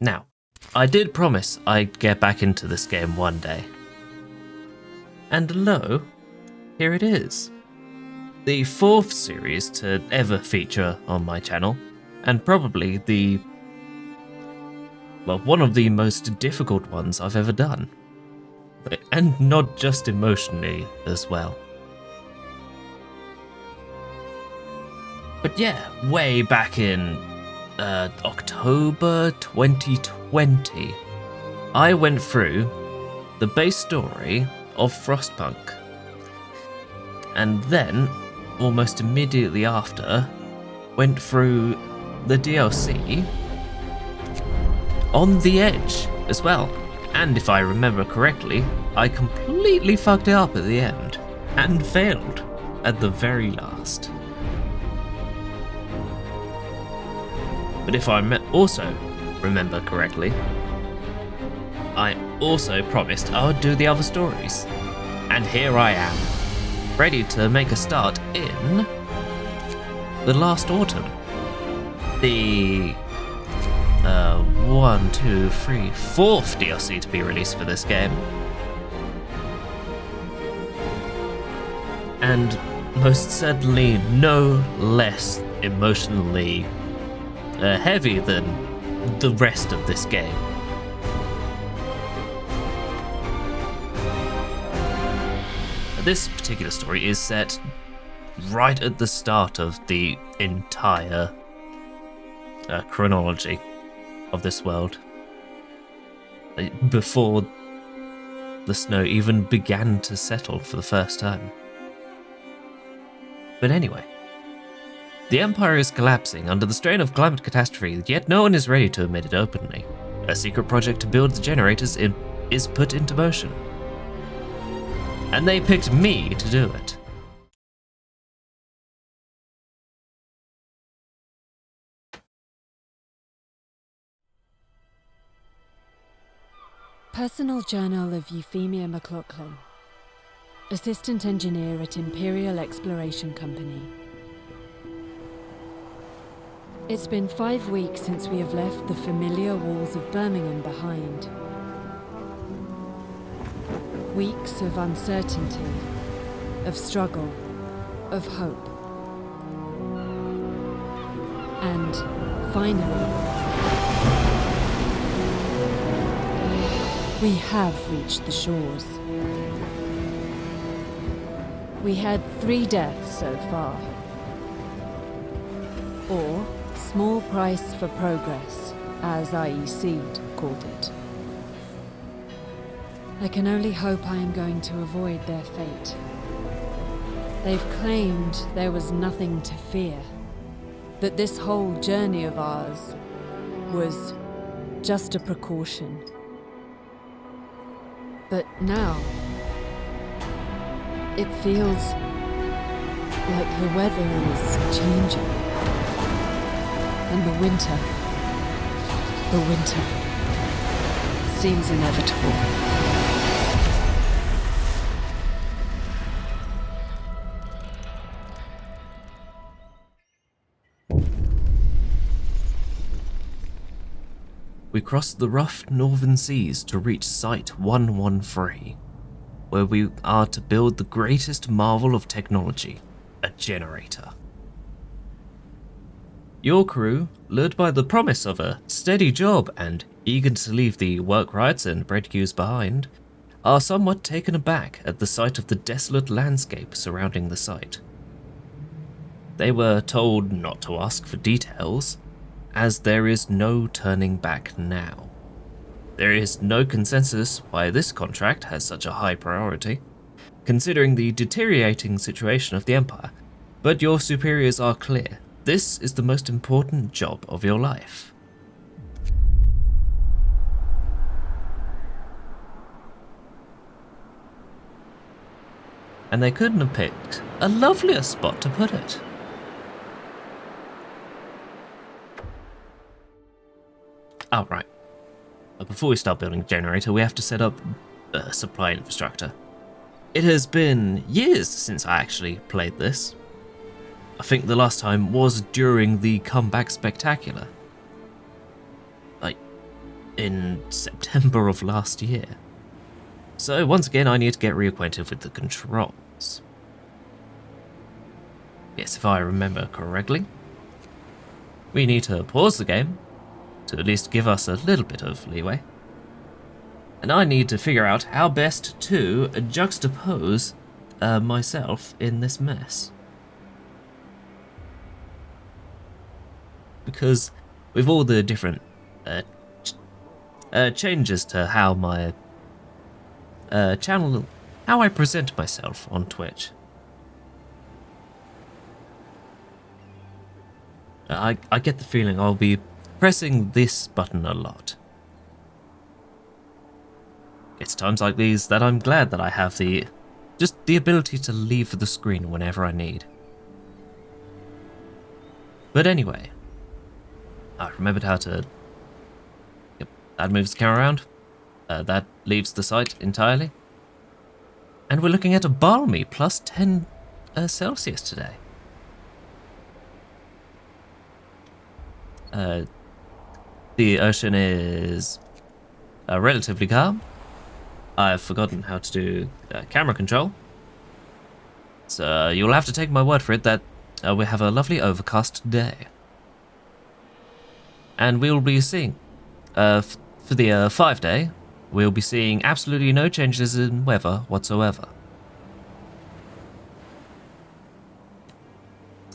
Now, I did promise I'd get back into this game one day. And lo, here it is. The 4th series to ever feature on my channel, and probably one of the most difficult ones I've ever done. And not just emotionally as well. But yeah, way back in October 2020, I went through the base story of Frostpunk. And then, almost immediately after, went through the DLC on the Edge as well. And if I remember correctly, I completely fucked it up at the end and failed at the very last. But if I also remember correctly, I also promised I would do the other stories. And here I am, ready to make a start in the last autumn. The 4th DLC to be released for this game. And most certainly no less emotionally heavy than the rest of this game. This particular story is set right at the start of the entire chronology of this world, before the snow even began to settle for the first time. But anyway, the Empire is collapsing under the strain of climate catastrophe, yet no one is ready to admit it openly. A secret project to build the generators is put into motion. And they picked me to do it. Personal Journal of Euphemia McLaughlin, Assistant Engineer at Imperial Exploration Company. It's been 5 weeks since we have left the familiar walls of Birmingham behind. Weeks of uncertainty, of struggle, of hope. And finally, we have reached the shores. We had 3 deaths so far. Or small price for progress, as IEC'd called it. I can only hope I am going to avoid their fate. They've claimed there was nothing to fear, that this whole journey of ours was just a precaution. But now, it feels like the weather is changing. And the winter seems inevitable. We crossed the rough northern seas to reach Site 113, where we are to build the greatest marvel of technology, a generator. Your crew, lured by the promise of a steady job and eager to leave the work rights and bread queues behind, are somewhat taken aback at the sight of the desolate landscape surrounding the site. They were told not to ask for details, as there is no turning back now. There is no consensus why this contract has such a high priority, considering the deteriorating situation of the Empire, but your superiors are clear. This is the most important job of your life. And they couldn't have picked a lovelier spot to put it. Oh, right. But before we start building a generator, we have to set up supply infrastructure. It has been years since I actually played this. I think the last time was during the Comeback Spectacular. in September of last year. So once again, I need to get reacquainted with the controls. Yes, if I remember correctly, we need to pause the game to at least give us a little bit of leeway. And I need to figure out how best to juxtapose myself in this mess. Because with all the different changes to how my channel, how I present myself on Twitch, I get the feeling I'll be pressing this button a lot. It's times like these that I'm glad that I have the ability to leave the screen whenever I need. But anyway, I remembered how to... Yep, that moves the camera around. That leaves the site entirely. And we're looking at a balmy plus 10 Celsius today. The ocean is relatively calm. I've forgotten how to do camera control. So you'll have to take my word for it that we have a lovely overcast day. And we'll be seeing, for the 5-day, we'll be seeing absolutely no changes in weather whatsoever.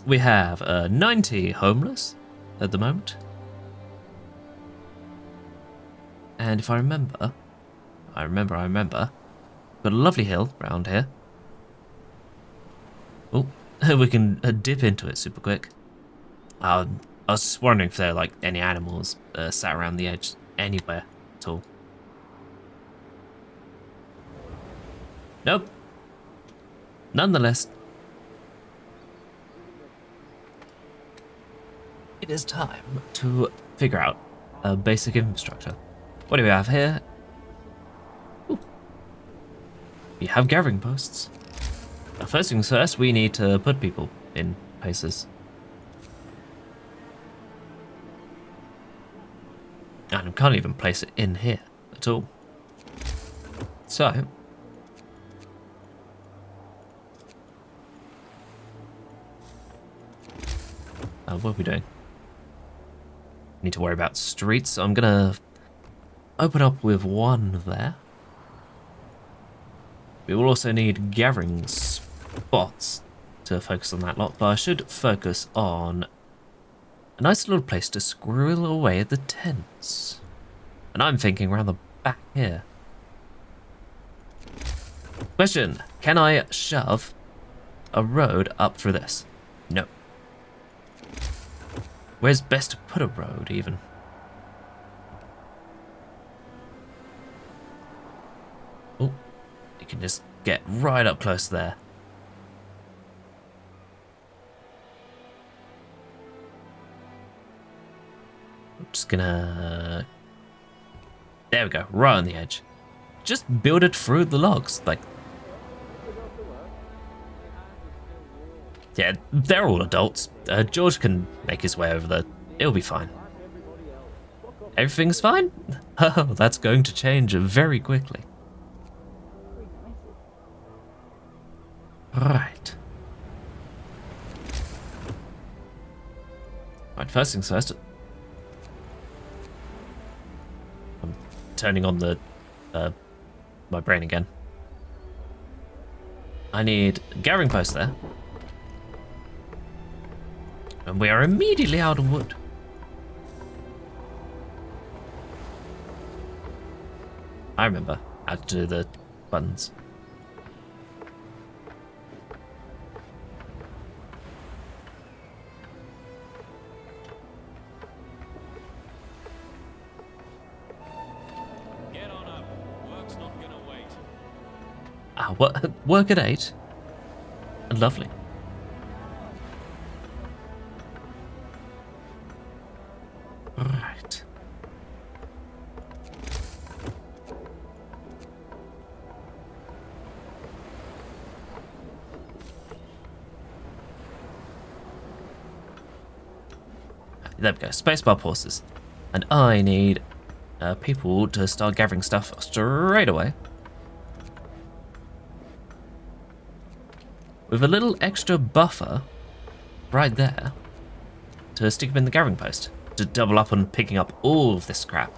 We have 90 homeless at the moment. And if I remember, got a lovely hill around here. Oh, we can dip into it super quick. I was just wondering if there are like any animals sat around the edge anywhere at all. Nope. Nonetheless, it is time to figure out a basic infrastructure. What do we have here? Ooh. We have gathering posts. First things first, we need to put people in places. And I can't even place it in here at all. So, what are we doing? Need to worry about streets, so I'm gonna open up with one there. We will also need gathering spots to focus on that lot, but I should focus on a nice little place to squirrel away the tents. And I'm thinking around the back here. Question, can I shove a road up through this? No. Where's best to put a road, even? Oh, you can just get right up close there. I'm just gonna... There we go, right on the edge. Just build it through the logs, like... Yeah, they're all adults. George can make his way over there. It'll be fine. Everything's fine? Oh, that's going to change very quickly. Right. Right, first things first. I'm turning on the my brain again. I need a gathering post there. And we are immediately out of wood. I remember how to do the buttons. Get on up. Work's not gonna wait. Ah, what? Work at 8? Lovely. Right. There we go. Spacebar pauses. And I need people to start gathering stuff straight away. With a little extra buffer right there to stick them in the gathering post, to double up on picking up all of this crap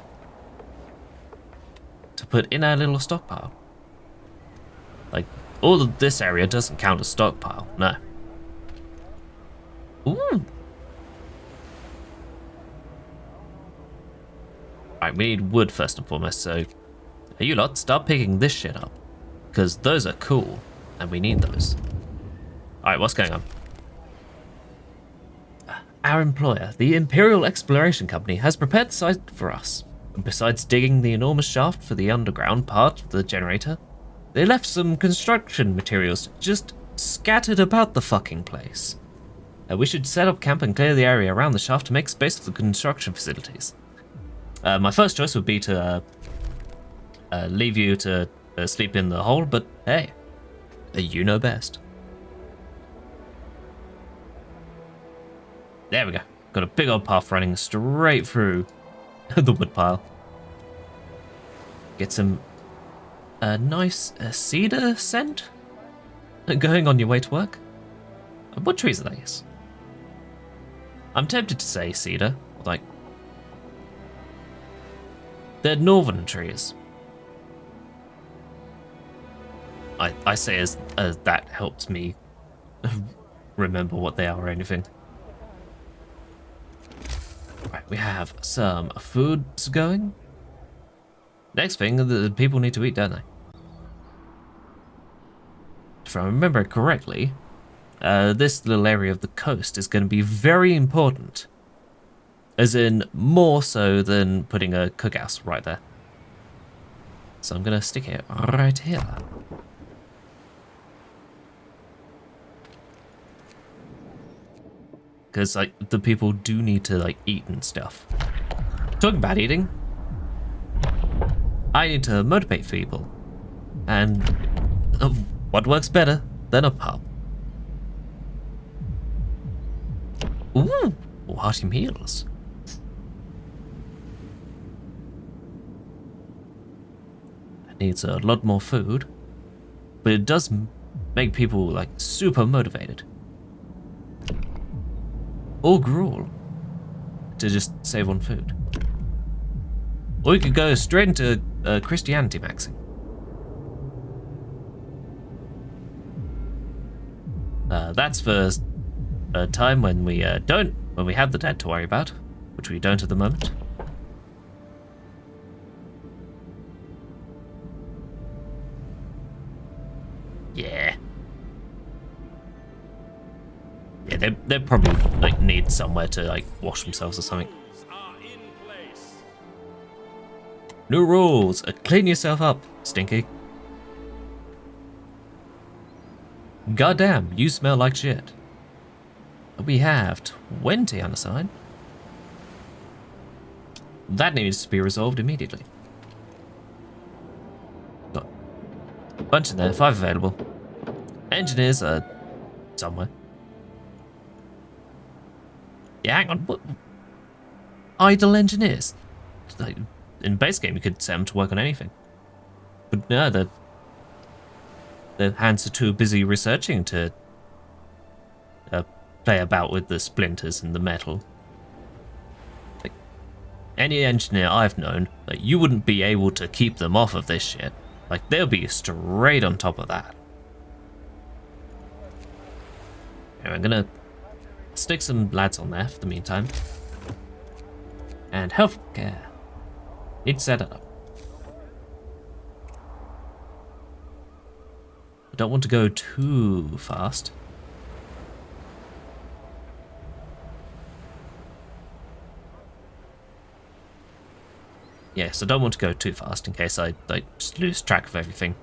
to put in our little stockpile. Like, all of this area doesn't count as stockpile, no. Ooh. Right, we need wood first and foremost, so you lot, start picking this shit up. Because those are cool, and we need those. Alright, what's going on? Our employer, the Imperial Exploration Company, has prepared the site for us. Besides digging the enormous shaft for the underground part of the generator, they left some construction materials just scattered about the fucking place. We should set up camp and clear the area around the shaft to make space for the construction facilities. My first choice would be to leave you to sleep in the hole, but hey, you know best. There we go. Got a big old path running straight through the woodpile. Get some nice cedar scent going on your way to work. What trees are these? I'm tempted to say cedar, like they're northern trees. I say as that helps me remember what they are or anything. Right, we have some foods going. Next thing, the people need to eat, don't they? If I remember correctly, this little area of the coast is going to be very important. As in, more so than putting a cookhouse right there. So I'm going to stick it right here. Because, like, the people do need to, like, eat and stuff. Talking about eating, I need to motivate people. And what works better than a pub? Ooh, hearty meals. That needs a lot more food, but it does make people, like, super motivated. Or gruel to just save on food. Or you could go straight into Christianity maxing. That's for a time when we when we have the dead to worry about, which we don't at the moment. Yeah. Yeah, they probably like need somewhere to like wash themselves or something. New rules. Clean yourself up, Stinky. Goddamn, you smell like shit. We have 20 unassigned. That needs to be resolved immediately. Got a bunch in there, 5 available. Engineers are somewhere. Yeah, hang on. What? Idle engineers? Like, in base game, you could set them to work on anything. But no, their hands are too busy researching to play about with the splinters and the metal. Like, any engineer I've known, like, you wouldn't be able to keep them off of this shit. Like, they'll be straight on top of that. Anyway, I'm gonna stick some lads on there for the meantime. And healthcare. Need to set it up. I don't want to go too fast. Yes, I don't want to go too fast in case I just lose track of everything.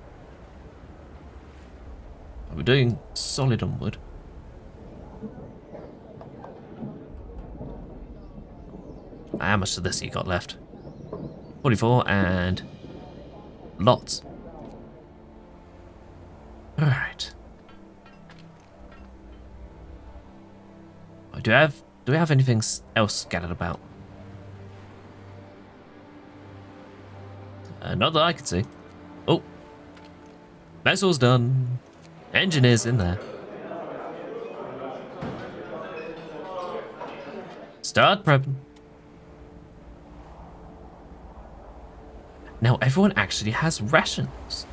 We're doing solid on wood. How much of this you got left? 44 and lots. Alright. Do we have anything else scattered about? Not that I can see. Oh. Vessel's done. Engineer's in there. Start prepping. Now everyone actually has rations.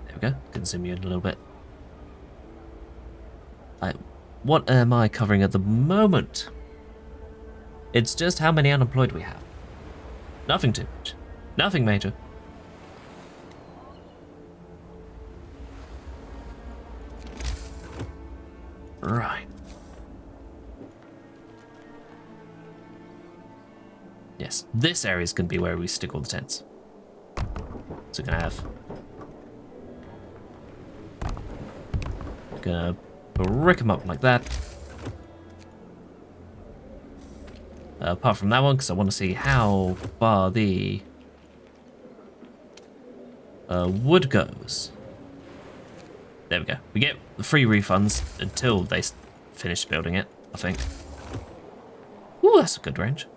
There we go. Can zoom you in a little bit. What am I covering at the moment? It's just how many unemployed we have. Nothing too much. Nothing major. Right. Yes, this area is going to be where we stick all the tents. So we're going to have... Gonna brick them up like that. Apart from that one, because I want to see how far the wood goes. There we go. We get the free refunds until they finish building it, I think. Ooh, that's a good range.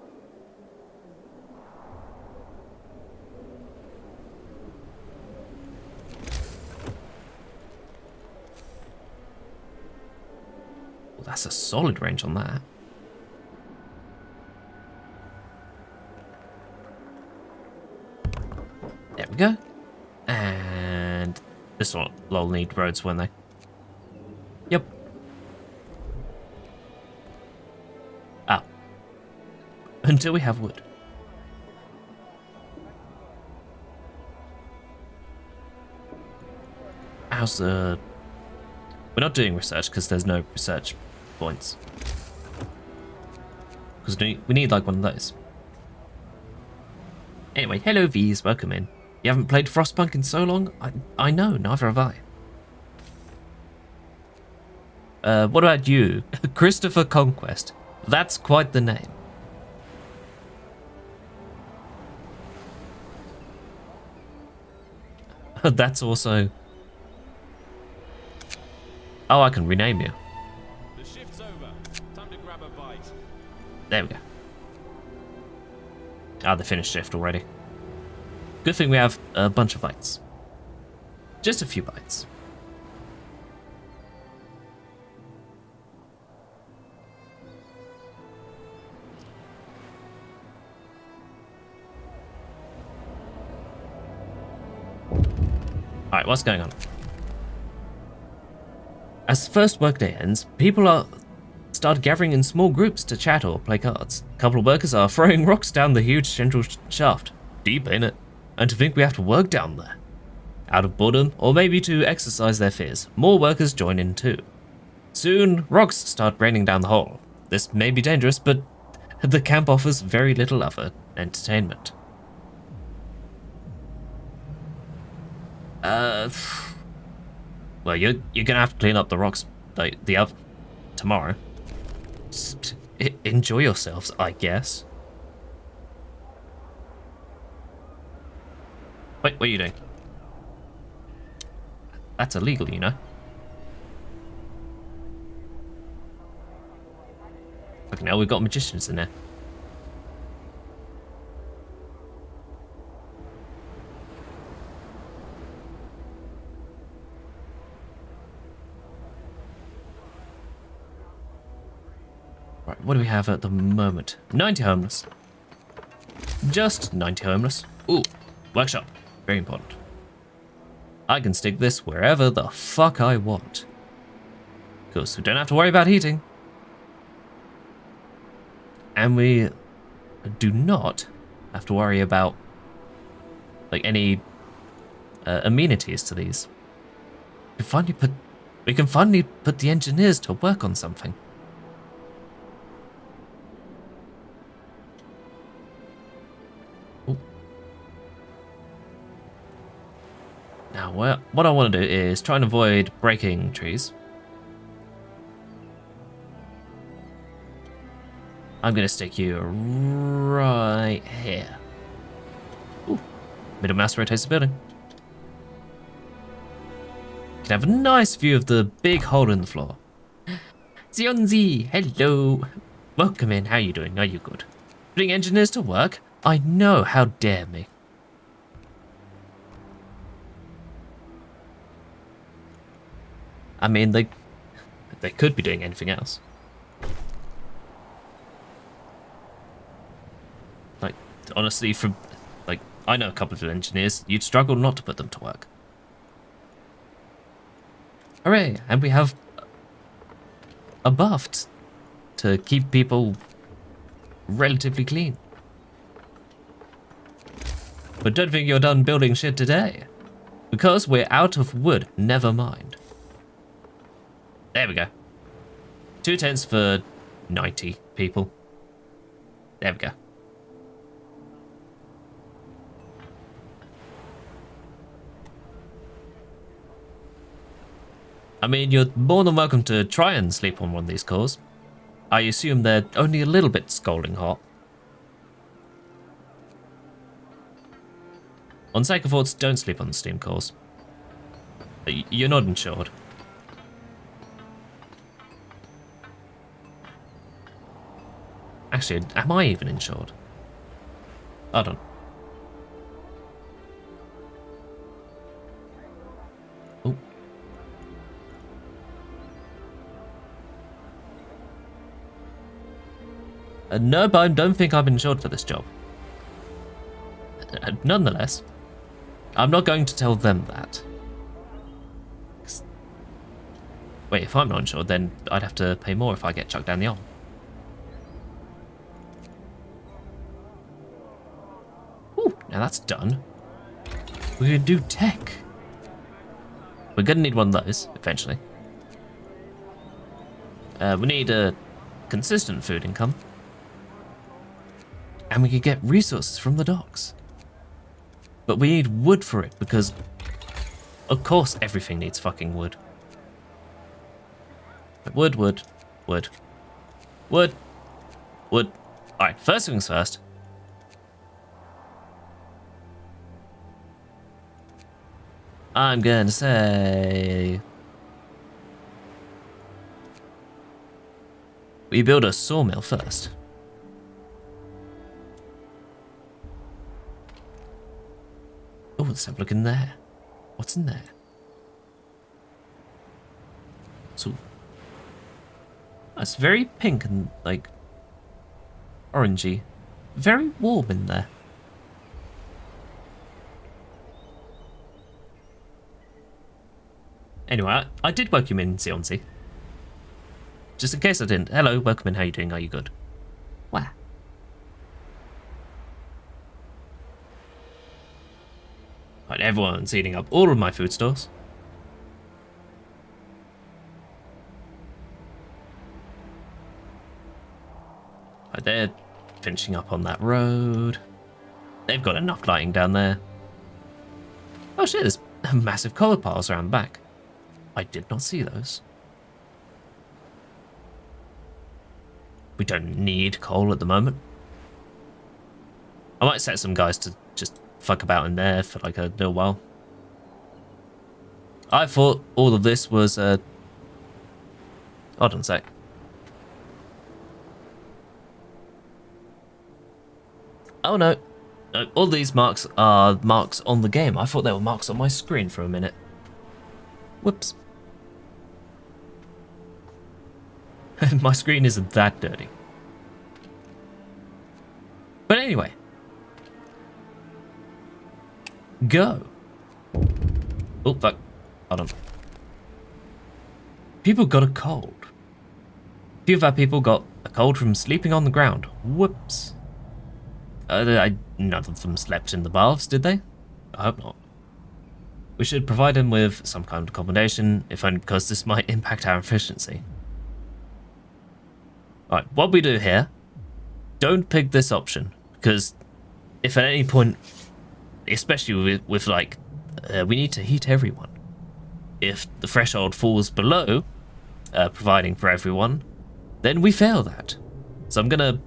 Well, that's a solid range on that. There we go. And this one will need roads, won't they? Yep. Ah. Until we have wood. How's the... We're not doing research because there's no research points. Because we need like one of those. Anyway, hello V's, welcome in. You haven't played Frostpunk in so long? I know, neither have I. What about you? Christopher Conquest. That's quite the name. That's also... Oh, I can rename you. The shift's over. Time to grab a bite. There we go. Ah, they finished shift already. Good thing we have a bunch of bites. Just a few bites. Alright, what's going on? As the first workday ends, people start gathering in small groups to chat or play cards. A couple of workers are throwing rocks down the huge central shaft. Deep in it. And to think we have to work down there. Out of boredom, or maybe to exercise their fears, more workers join in too. Soon, rocks start raining down the hole. This may be dangerous, but the camp offers very little other entertainment. Well, you're gonna have to clean up the rocks tomorrow. Just enjoy yourselves, I guess. Wait, what are you doing? That's illegal, you know. Fucking hell, we've got magicians in there. Right, what do we have at the moment? 90 homeless. Just 90 homeless. Ooh, workshop. Very important. I can stick this wherever the fuck I want. Because we don't have to worry about heating. And we do not have to worry about like any amenities to these. We can finally put the engineers to work on something. Now, what I want to do is try and avoid breaking trees. I'm going to stick you right here. Ooh, middle mouse rotates the building. You can have a nice view of the big hole in the floor. Zionzi, hello. Welcome in, how are you doing? Are you good? Putting engineers to work? I know, how dare me. I mean, they could be doing anything else. Like, honestly, from, like, I know a couple of engineers, you'd struggle not to put them to work. Hooray, and we have a bath to keep people relatively clean. But don't think you're done building shit today. Because we're out of wood, never mind. There we go. 2 tents for 90 people. There we go. I mean, you're more than welcome to try and sleep on one of these cores. I assume they're only a little bit scalding hot. On second thoughts, don't sleep on the steam cores. You're not insured. Actually, am I even insured? Hold on. Oh. No, but I don't think I'm insured for this job. Nonetheless, I'm not going to tell them that. Wait, if I'm not insured, then I'd have to pay more if I get chucked down the arm. Ooh, now that's done. We can do tech. We're gonna need one of those, eventually. We need a consistent food income. And we could get resources from the docks. But we need wood for it, because of course everything needs fucking wood. Wood, wood, wood, wood, wood. Alright, first things first. I'm gonna say we build a sawmill first. Oh, let's have a look in there. What's in there? So, it's very pink and like orangey. Very warm in there. Anyway, I did welcome in Sionzi. Just in case I didn't. Hello, welcome in. How you doing? Are you good? Wow. Right, everyone's eating up all of my food stores. Right, they're finishing up on that road. They've got enough lighting down there. Oh shit, there's massive coal piles around the back. I did not see those. We don't need coal at the moment. I might set some guys to just fuck about in there for like a little while. I thought all of this was hold on a sec. Oh no. No, all these marks are marks on the game. I thought they were marks on my screen for a minute. Whoops. My screen isn't that dirty. But anyway. Go. Oh, fuck. Hold on. People got a cold. A few of our people got a cold from sleeping on the ground. Whoops. None of them slept in the baths, did they? I hope not. We should provide them with some kind of accommodation, if only because this might impact our efficiency. Alright, what we do here, don't pick this option, because if at any point, especially with like, we need to heat everyone. If the threshold falls below, providing for everyone, then we fail that. So I'm gonna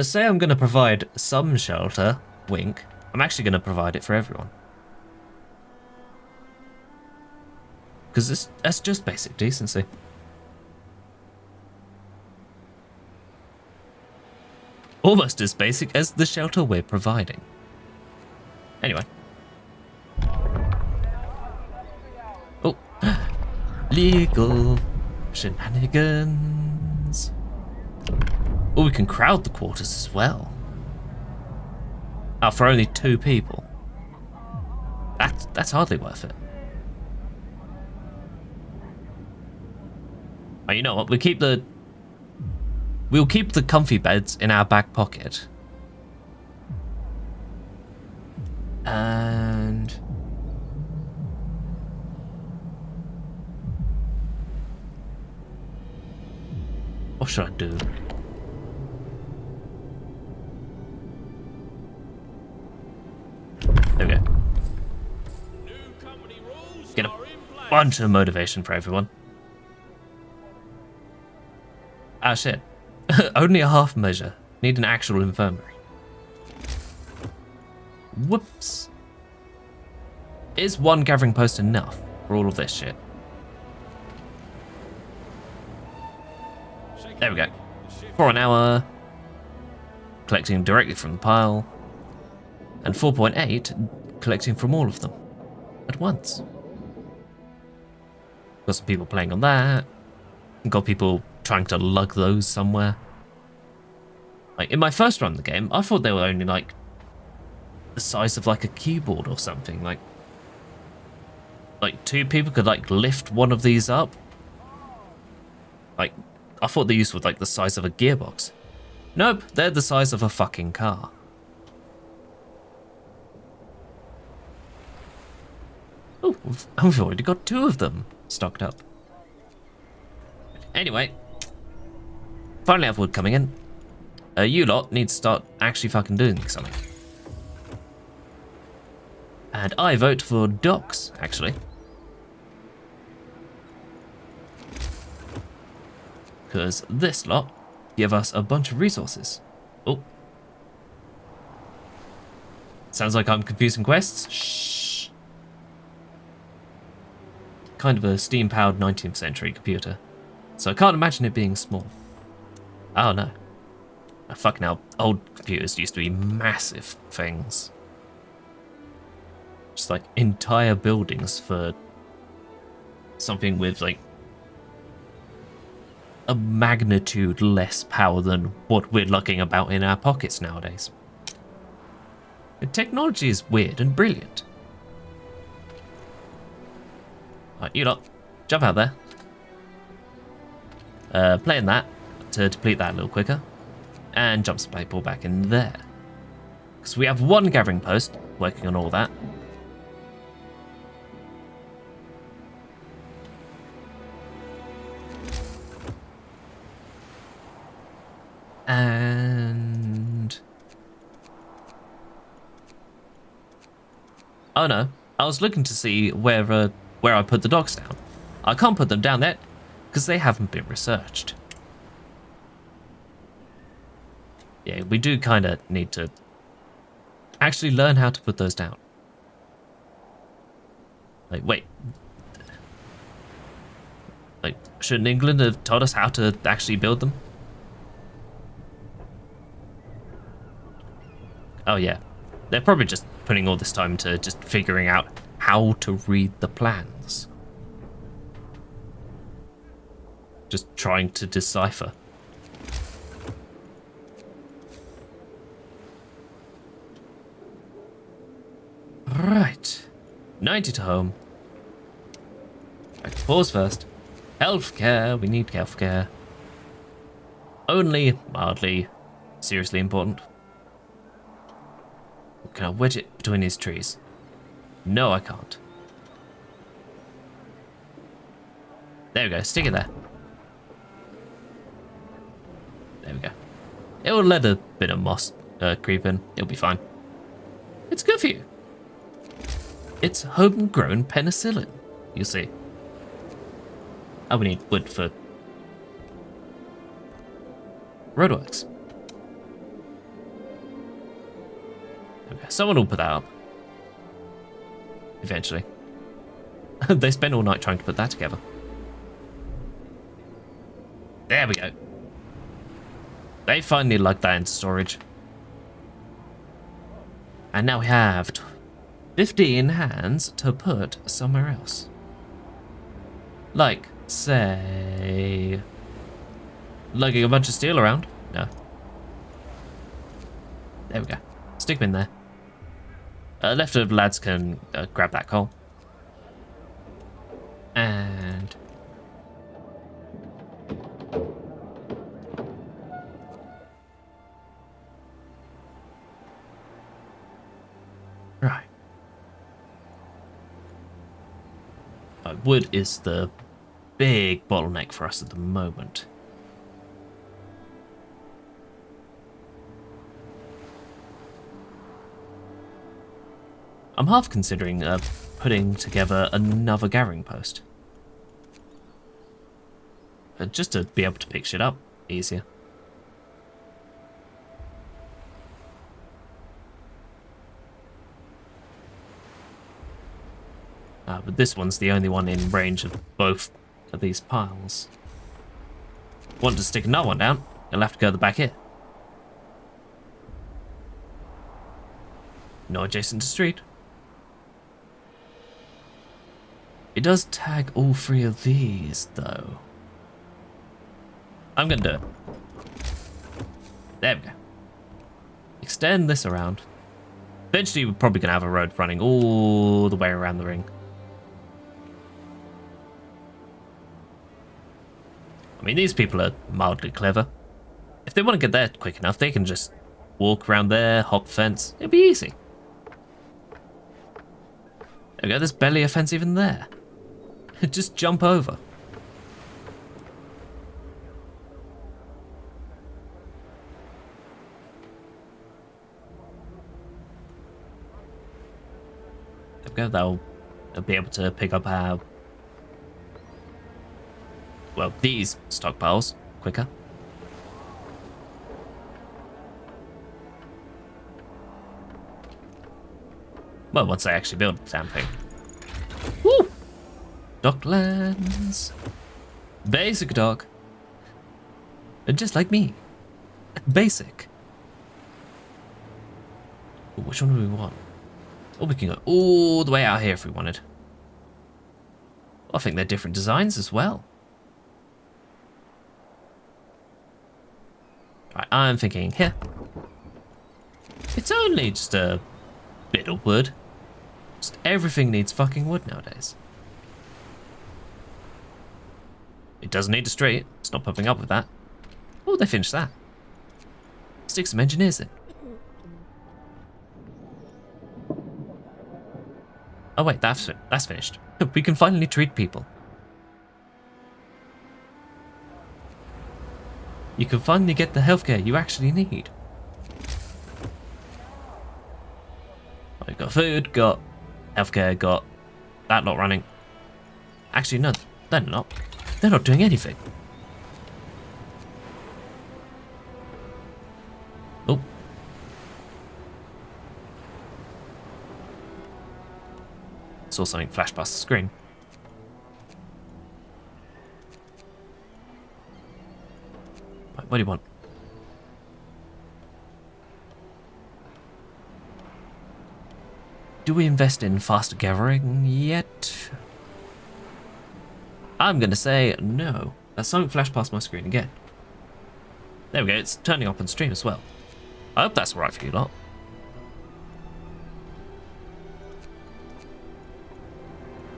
say I'm gonna provide some shelter, wink. I'm actually gonna provide it for everyone. Because that's just basic decency. Almost as basic as the shelter we're providing. Anyway. Oh. Legal shenanigans. Oh, we can crowd the quarters as well. Oh, for only 2 people. That's hardly worth it. Oh, you know what? We'll keep the comfy beds in our back pocket. And what should I do? There we go. New company rules Get a are in place. bunch of motivation for everyone. Ah, shit. Only a half measure. Need an actual infirmary. Whoops. Is 1 gathering post enough for all of this shit? There we go. 4 an hour. Collecting directly from the pile. And 4.8 collecting from all of them at once. Got some people playing on that. Got people trying to lug those somewhere. Like, in my first run of the game, I thought they were only, like, the size of, like, a keyboard or something. Like 2 people could, like, lift one of these up. Like, I thought these were, like, the size of a gearbox. Nope, they're the size of a fucking car. Oh, we've already got 2 of them stocked up. Anyway, finally have wood coming in. You lot need to start actually fucking doing something. And I vote for docks, actually. Because this lot give us a bunch of resources. Oh. Sounds like I'm confusing quests. Shh. Kind of a steam-powered 19th century computer. So I can't imagine it being small. Oh no. Fucking hell, old computers used to be massive things. Just like entire buildings for something with like a magnitude less power than what we're lugging about in our pockets nowadays. The technology is weird and brilliant. Right, you lot, jump out there. Playing that to deplete that a little quicker. And jump supply pool back in there. Because we have 1 gathering post working on all that. And oh no, I was looking to see where I put the docks down. I can't put them down there because they haven't been researched. Yeah, we do kind of need to actually learn how to put those down. Like, wait. Like, shouldn't England have taught us how to actually build them? Oh yeah, they're probably just putting all this time to just figuring out how to read the plans. Just trying to decipher. Right, 90 to home. Right, pause first. Healthcare, we need healthcare. Only mildly seriously important. Can I wedge it between these trees? No, I can't. There we go, stick it there. There we go. It will let a bit of moss creep in. It'll be fine. It's good for you. It's homegrown penicillin, you see. Oh, we need wood for roadworks. Okay, someone will put that up. Eventually. They spent all night trying to put that together. There we go. They finally lugged that into storage. And now we have 15 hands to put somewhere else. Like, say... lugging a bunch of steel around? No. There we go. Stick them in there. Left of lads can grab that coal. And... right. Wood is the big bottleneck for us at the moment. I'm half considering putting together another gathering post. Just to be able to pick shit up easier. But this one's the only one in range of both of these piles. Want to stick another one down, you'll have to go the back here. No adjacent to street. It does tag all three of these, though. I'm gonna do it. There we go. Extend this around. Eventually, we're probably gonna have a road running all the way around the ring. I mean, these people are mildly clever. If they want to get there quick enough, they can just walk around there, hop the fence. It'll be easy. There we go, there's barely a fence even there. Just jump over. There we go, they'll be able to pick up our... well, these stockpiles quicker. Well, once I actually build the damn thing. Woo! Docklands. Basic dock. Just like me. Basic. Ooh, which one do we want? Oh, we can go all the way out here if we wanted. I think they're different designs as well. Right, I'm thinking here. It's only just a bit of wood. Just everything needs fucking wood nowadays. It doesn't need a street. It's not popping up with that. Oh, they finished that. Stick some engineers in. Oh wait, that's finished. We can finally treat people. You can finally get the healthcare you actually need. We've got food, got healthcare, got that lot running. Actually, no, they're not. They're not doing anything. Oh. Saw something flash past the screen. Right, what do you want? Do we invest in faster gathering yet? I'm gonna say no. Something flashed past my screen again. There we go, it's turning up on stream as well. I hope that's alright for you lot.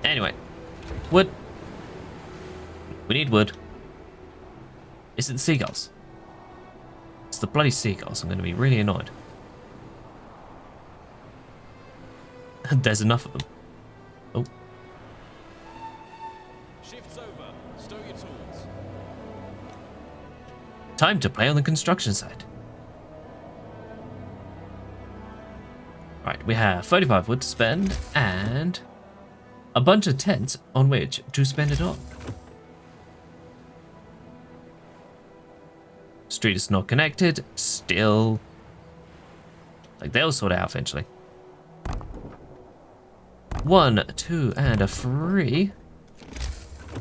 Anyway, wood. We need wood. Is it the seagulls? It's the bloody seagulls. I'm going to be really annoyed. There's enough of them. Oh. Shift's over. Stow your tools. Time to play on the construction site. Right, we have 35 wood to spend and a bunch of tents on which to spend it on. Street is not connected, still. Like, they'll sort it out eventually. 1, 2, and a 3.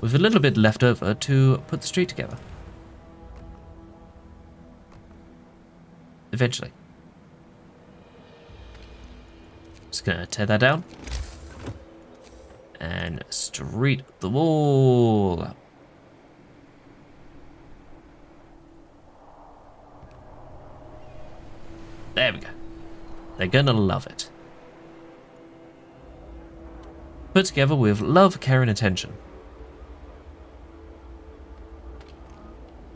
With a little bit left over to put the street together. eventually. Just gonna tear that down. And street the wall up. There we go. They're gonna love it. Put together with love, care, and attention.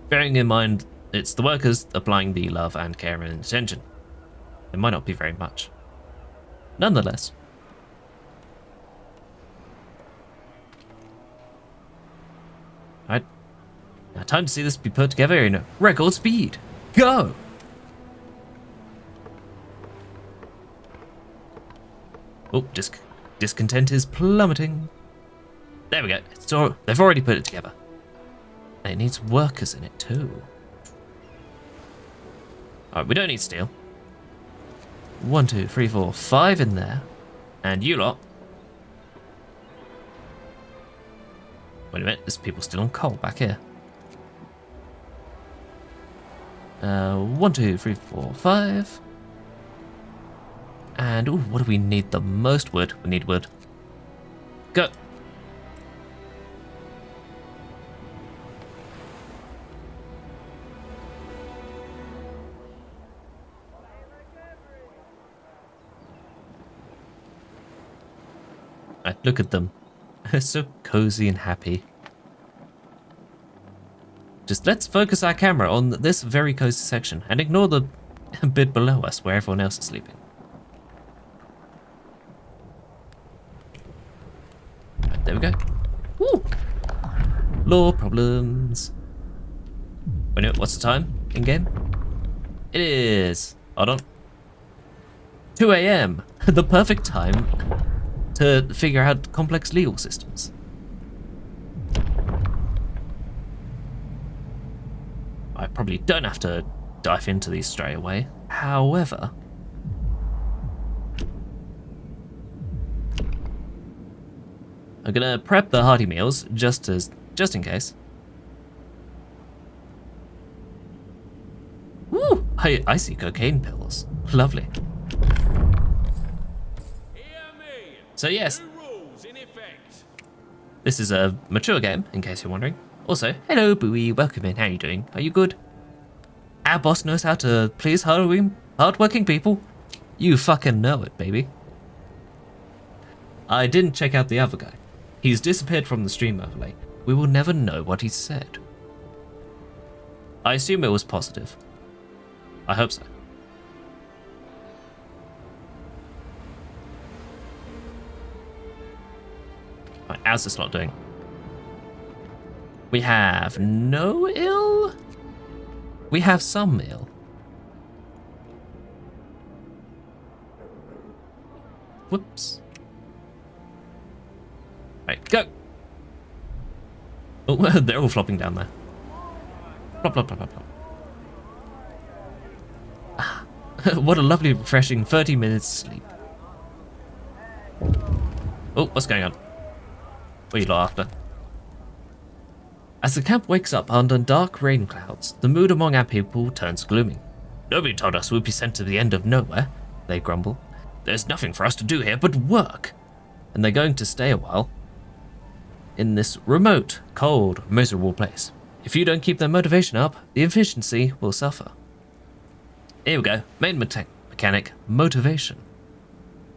Bearing in mind, it's the workers applying the love and care and attention. It might not be very much. Nonetheless. Alright. Now time to see this be put together in record speed. Go! Oh, discontent is plummeting. There we go. They've already put it together. And it needs workers in it too. Alright, we don't need steel. 1, 2, 3, 4, 5 in there. And you lot. Wait a minute, there's people still on coal back here. 1, 2, 3, 4, 5. And, ooh, what do we need the most? Wood. We need wood. Go. Right, look at them. They're so cozy and happy. Just let's focus our camera on this very cozy section and ignore the bit below us where everyone else is sleeping. Right, there we go. Woo! Law problems. Wait a minute, what's the time in game? It is. Hold on. 2 a.m. The perfect time to figure out complex legal systems. I probably don't have to dive into these straight away. However, I'm gonna prep the hearty meals just in case. Woo! I see cocaine pills. Lovely. So yes, this is a mature game, in case you're wondering. Also, hello Bowie, welcome in, how you doing? Are you good? Our boss knows how to please hardworking people. You fucking know it, baby. I didn't check out the other guy. He's disappeared from the stream overlay. We will never know what he said. I assume it was positive. I hope so. Right, how's this lot doing? We have no ill? We have some ill. Whoops. Right, go! Oh, they're all flopping down there. Plop, plop, plop, plop, plop. Ah, what a lovely, refreshing 30 minutes sleep. Oh, what's going on? What are you lot after? As the camp wakes up under dark rain clouds, the mood among our people turns gloomy. Nobody told us we'd be sent to the end of nowhere, they grumble. There's nothing for us to do here but work. And they're going to stay a while in this remote, cold, miserable place. If you don't keep their motivation up, the efficiency will suffer. Here we go, main mechanic, motivation.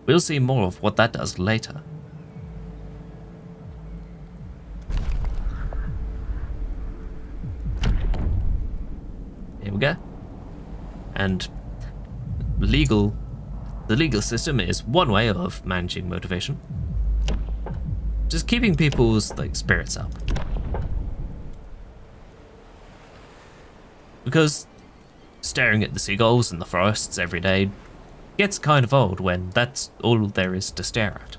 We'll see more of what that does later. Here we go. And the legal system is one way of managing motivation. Just keeping people's spirits up. Because staring at the seagulls in the forests every day gets kind of old when that's all there is to stare at.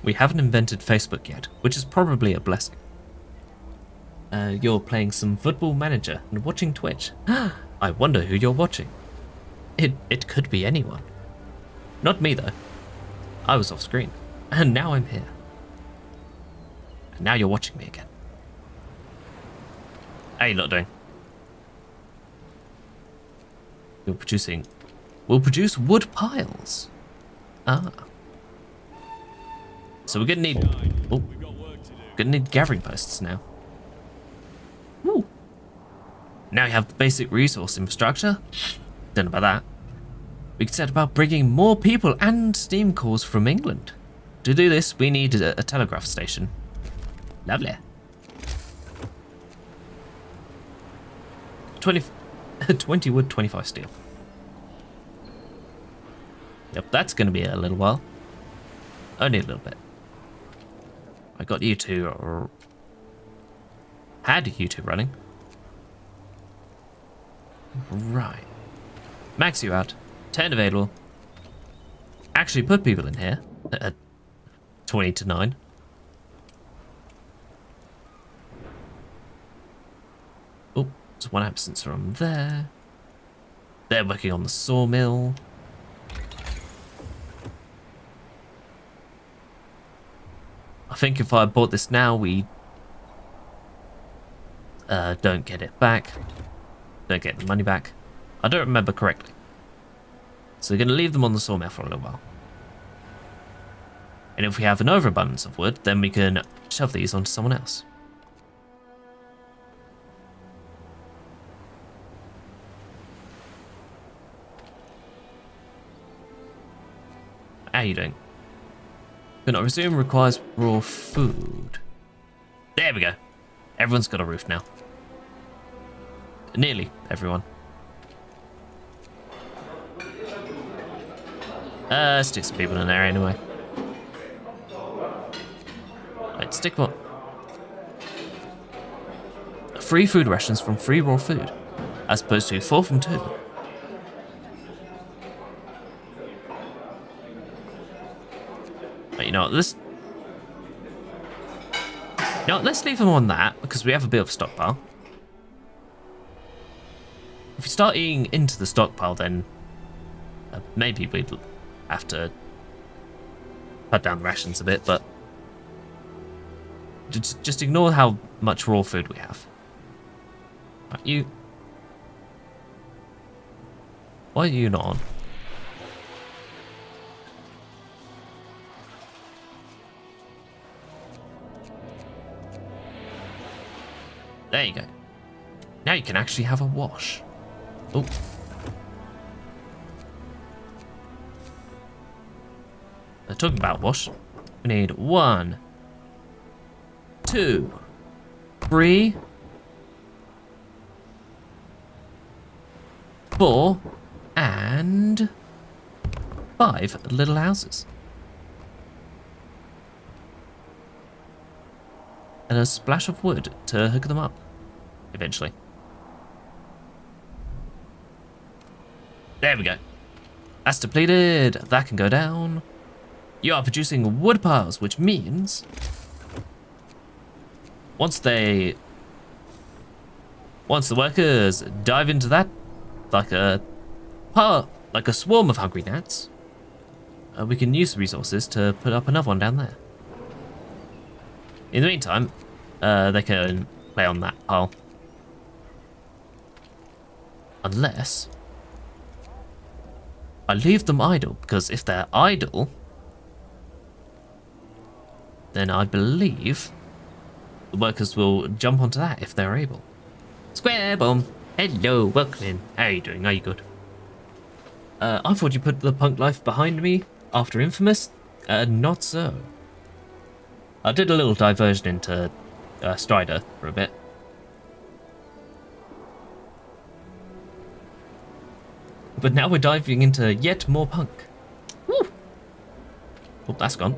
We haven't invented Facebook yet, which is probably a blessing. You're playing some Football Manager and watching Twitch. I wonder who you're watching. It could be anyone. Not me though. I was off screen, and now I'm here. And now you're watching me again. How you lot doing? You're producing... We'll produce wood piles. Ah. So we're gonna need... Oh. We've got work to do. Gonna need gathering posts now. Woo. Now we have the basic resource infrastructure. Don't know about that. We can set about bringing more people and steam cores from England. To do this, we need a telegraph station. Lovely. 20 wood, 25 steel. Yep, that's going to be a little while. Only a little bit. I got you two, or had you two running. Right. Max you out. 10 available. Actually put people in here at 20 to 9. Oh, there's one absence from there. They're working on the sawmill. I think if I bought this now, we don't get it back. Don't get the money back. I don't remember correctly. So we're going to leave them on the sawmill for a little while. And if we have an overabundance of wood, then we can shove these onto someone else. How are you doing? Could not resume, requires raw food. There we go. Everyone's got a roof now. Nearly everyone. Let's stick some people in there anyway. Right, stick what? Free food rations from free raw food, as opposed to 4 from 2. But you know what, let's leave them on that, because we have a bit of stockpile. If we start eating into the stockpile, then maybe we'd have to cut down the rations a bit, but just ignore how much raw food we have. Right, you... Why are you not on? There you go. Now you can actually have a wash. Oh. Talking about wash, we need 1, 2, 3, 4, and 5 little houses. And a splash of wood to hook them up, eventually. There we go. That's depleted. That can go down. You are producing wood piles, which means once the workers dive into that like a swarm of hungry gnats, we can use the resources to put up another one down there. In the meantime, they can play on that pile. Unless I leave them idle, because if they're idle, then I believe the workers will jump onto that if they're able. Square bomb. Hello, welcome in. How are you doing? Are you good? I thought you put the punk life behind me after Infamous. Not so. I did a little diversion into Strider for a bit. But now we're diving into yet more punk. Woo! Oh, that's gone.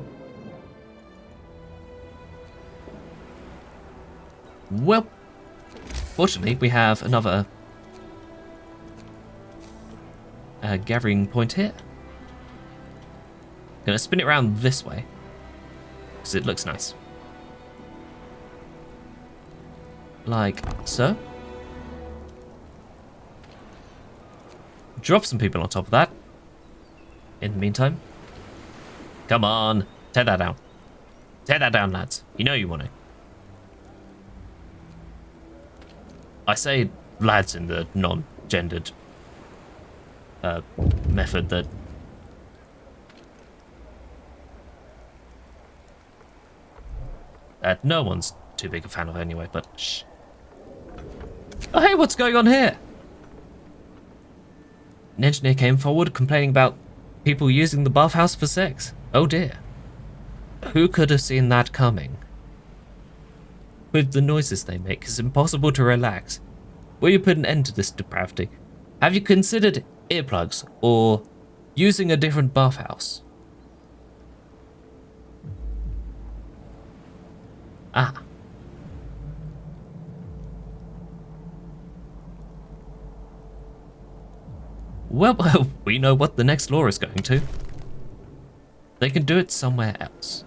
Well, fortunately, we have another gathering point here. Gonna spin it around this way, because it looks nice. Like so. Drop some people on top of that. In the meantime. Come on, tear that down. Tear that down, lads. You know you want to. I say lads in the non-gendered method that no one's too big a fan of anyway, but shh. Oh, hey, what's going on here? An engineer came forward complaining about people using the bathhouse for sex. Oh dear. Who could have seen that coming? With the noises they make, it's impossible to relax. Will you put an end to this depravity? Have you considered earplugs or using a different bathhouse? Ah. Well, we know what the next law is going to. They can do it somewhere else.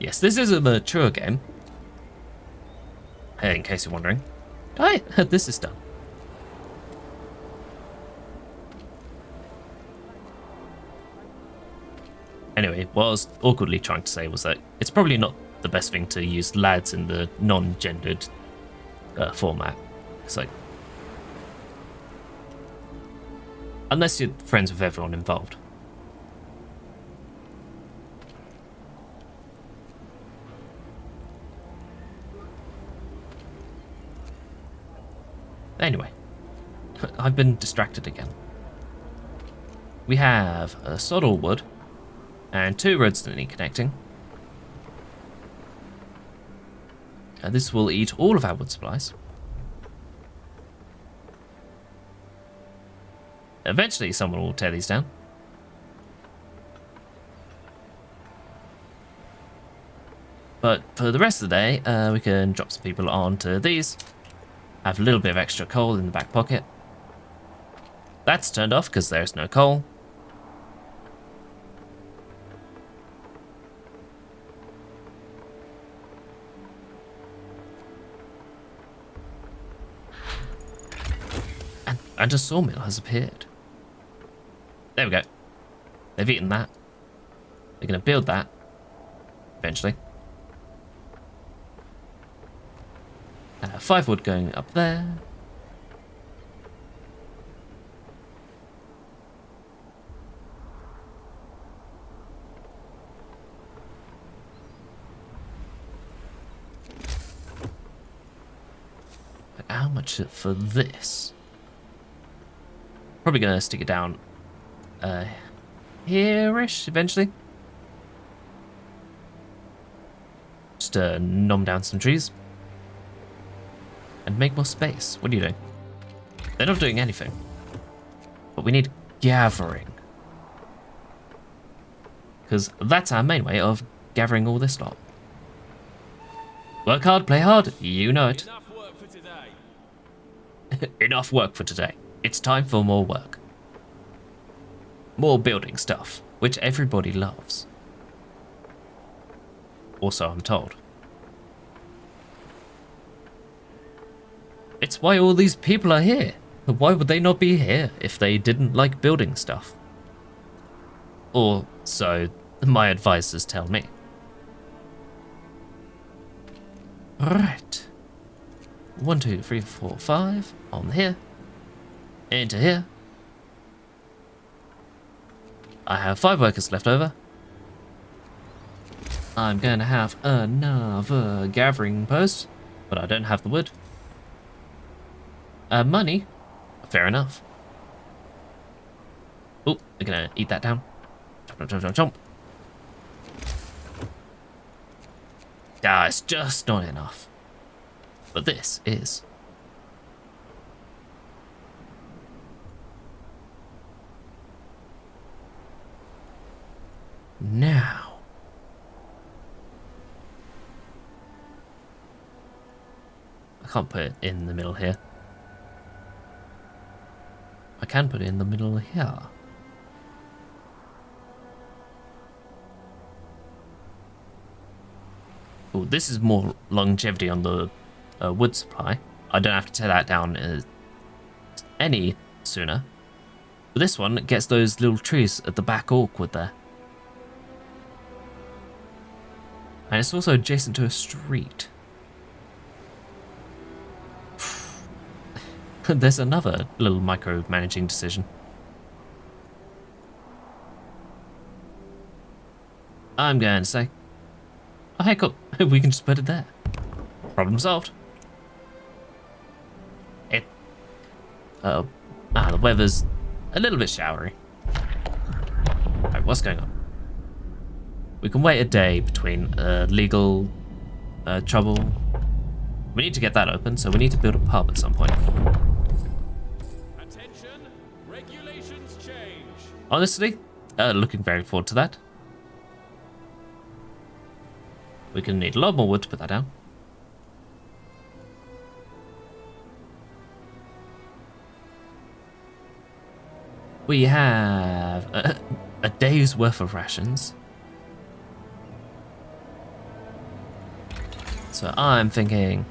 Yes, this is a mature game. Hey, in case you're wondering. Hi, this is done. Anyway, what I was awkwardly trying to say was that it's probably not the best thing to use lads in the non-gendered format. It's like, unless you're friends with everyone involved. Anyway, I've been distracted again. We have a sod all wood and 2 roads that need connecting. This will eat all of our wood supplies. Eventually someone will tear these down. But for the rest of the day, we can drop some people onto these. Have a little bit of extra coal in the back pocket. That's turned off because there's no coal. And a sawmill has appeared. There we go. They've eaten that. They're going to build that eventually. 5 wood going up there. But how much for this? Probably going to stick it down here-ish eventually. Just to nom down some trees. And make more space. What are you doing? They're not doing anything. But we need gathering. Because that's our main way of gathering all this lot. Work hard, play hard. You know it. Enough work for today. Enough work for today. It's time for more work. More building stuff, which everybody loves. Also, I'm told. It's why all these people are here. Why would they not be here if they didn't like building stuff? Or so my advisors tell me. Right. 1, 2, 3, 4, 5 on here. Into here. I have 5 workers left over. I'm going to have another gathering post, but I don't have the wood. Money. Fair enough. Oh, they're going to eat that down. Chomp, chomp, chomp, chomp. Ah, it's just not enough. But this is. Now. I can't put it in the middle here. I can put it in the middle here. Oh, this is more longevity on the wood supply. I don't have to tear that down any sooner. But this one gets those little trees at the back awkward there. And it's also adjacent to a street. There's another little micromanaging decision. I'm going to say, oh hey, cool. We can just put it there. Problem solved. The weather's a little bit showery. Right, what's going on? We can wait a day between legal trouble. We need to get that open, so we need to build a pub at some point. Attention, regulations change. Honestly, looking very forward to that. We're gonna need a lot more wood to put that down. We have a day's worth of rations. So I'm thinking,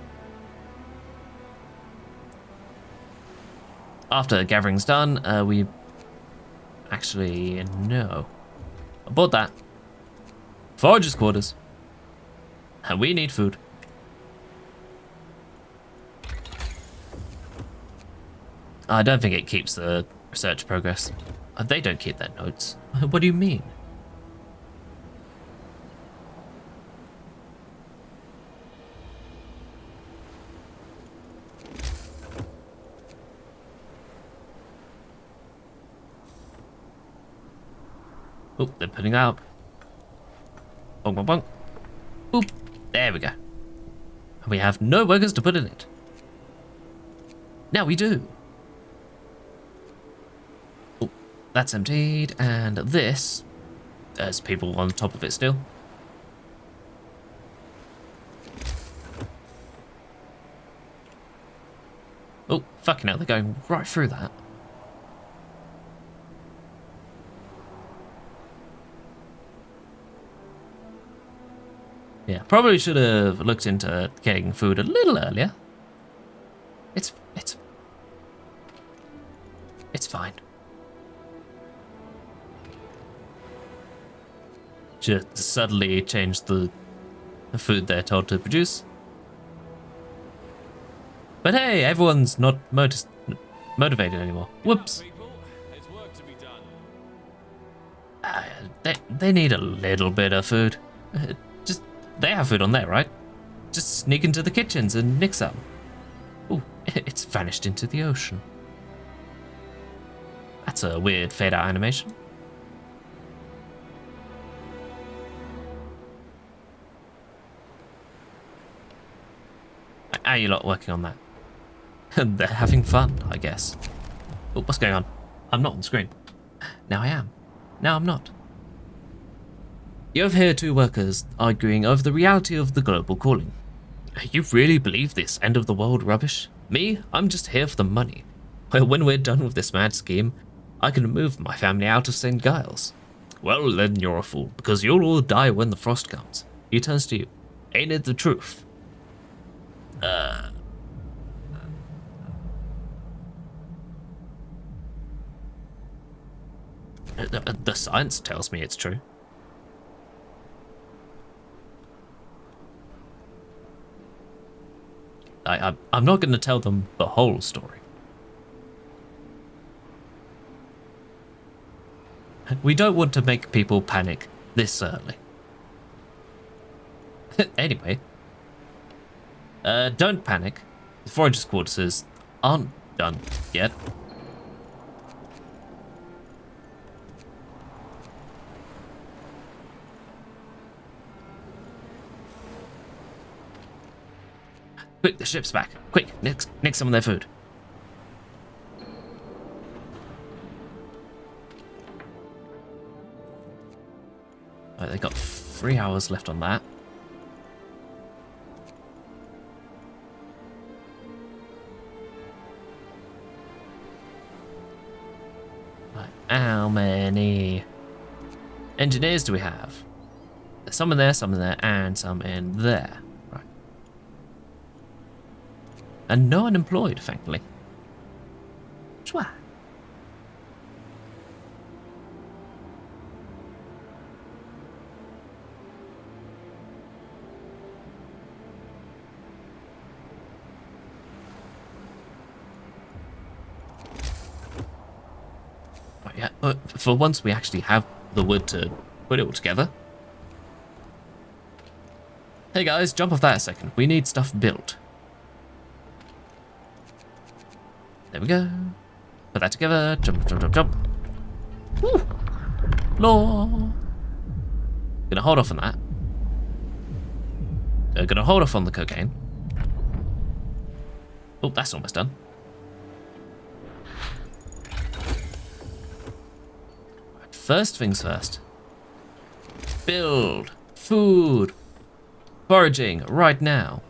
after gathering's done, we actually, no. I bought that. Foragers' quarters. And we need food. I don't think it keeps the research progress. They don't keep their notes. What do you mean? Oh, they're putting up. Bonk, bonk, bonk. Boop. There we go. And we have no workers to put in it. Now we do. Oh, that's emptied. And this, there's people on top of it still. Oh, fucking hell, they're going right through that. Yeah, probably should have looked into getting food a little earlier. It's fine. Just suddenly change the food they're told to produce. But hey, everyone's not motivated anymore. Whoops. People, there's work to be done. They need a little bit of food. They have food on there, right? Just sneak into the kitchens and nick some. Ooh, it's vanished into the ocean. That's a weird fade-out animation. How are you lot working on that? They're having fun, I guess. Oh, what's going on? I'm not on screen. Now I am. Now I'm not. You overhear two workers arguing over the reality of the global cooling. You really believe this end of the world rubbish? Me? I'm just here for the money. Well, when we're done with this mad scheme, I can move my family out of St. Giles. Well, then you're a fool, because you'll all die when the frost comes. He turns to you. Ain't it the truth? The science tells me it's true. I'm not going to tell them the whole story. We don't want to make people panic this early. Anyway, don't panic. The foragers' quarters aren't done yet. Quick, the ship's back. Quick, nick some of their food. Right, they got 3 hours left on that. Right, how many engineers do we have? There's some in there, and some in there. Right. And no unemployed, thankfully. Chwa. Right, yeah. For once, we actually have the wood to put it all together. Hey guys, jump off that a second. We need stuff built. There we go. Put that together. Jump, jump, jump, jump. Woo! Law. Gonna hold off on that. Gonna hold off on the cocaine. Oh, that's almost done. Right, first things first. Build. Food. Foraging right now.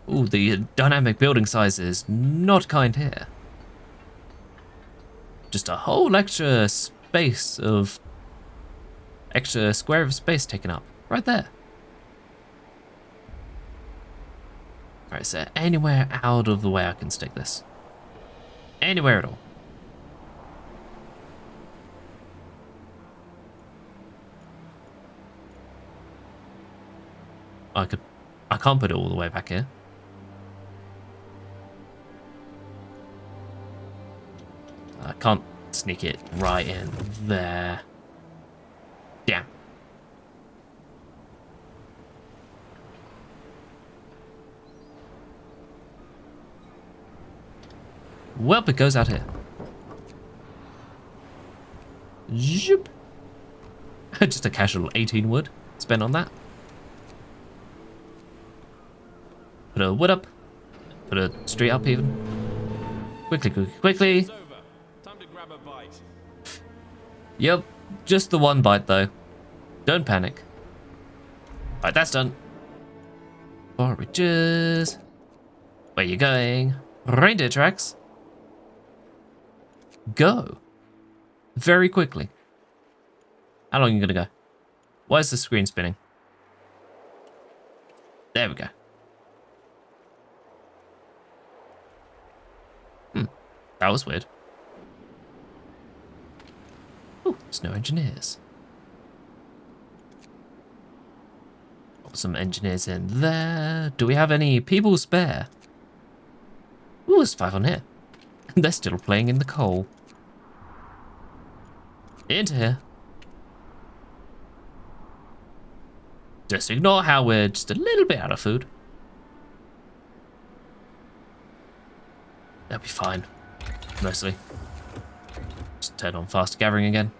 Ooh, the dynamic building size is not kind here. Just a whole extra square of space taken up. Right there. Alright, is there anywhere out of the way I can stick this? Anywhere at all. I can't put it all the way back here. I can't sneak it right in there. Damn. Well, it goes out here. Zoop. Just a casual 18 wood spent on that. Put a wood up. Put a street up even. Quickly, quickly, quickly. It's over. Time to grab a bite. Yep, just the one bite though. Don't panic. Right, that's done. Forages. Where you going? Reindeer tracks. Go. Very quickly. How long are you gonna go? Why is the screen spinning? There we go. That was weird. Ooh, there's no engineers. Got some engineers in there. Do we have any people spare? Ooh, there's 5 on here. They're still playing in the coal. Into here. Just ignore how we're just a little bit out of food. That'll be fine. Mostly. Just turn on fast gathering again.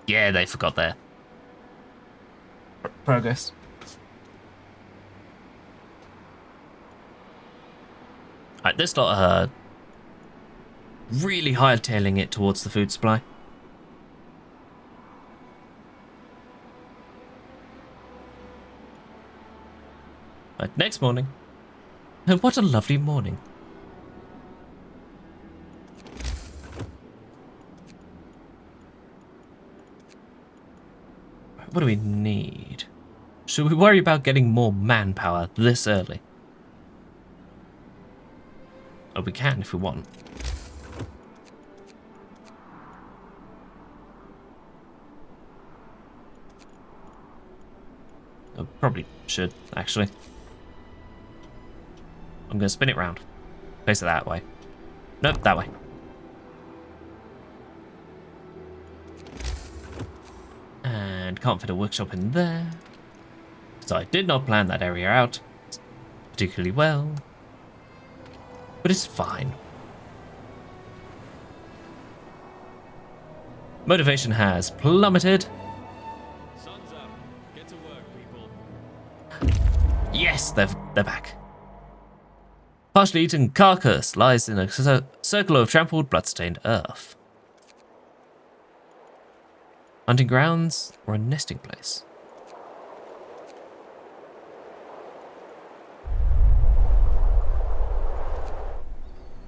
Yeah, they forgot their progress. Alright, this lot are really hightailing it towards the food supply. Right, next morning. And what a lovely morning. What do we need? Should we worry about getting more manpower this early? Oh, we can if we want. I probably should, actually. I'm going to spin it round. Face it that way. Nope, that way. And can't fit a workshop in there. So I did not plan that area out particularly well. But it's fine. Motivation has plummeted. Sun's up. Get to work, people. Yes, they're back. Partially eaten carcass lies in a circle of trampled, blood-stained earth. Hunting grounds or a nesting place?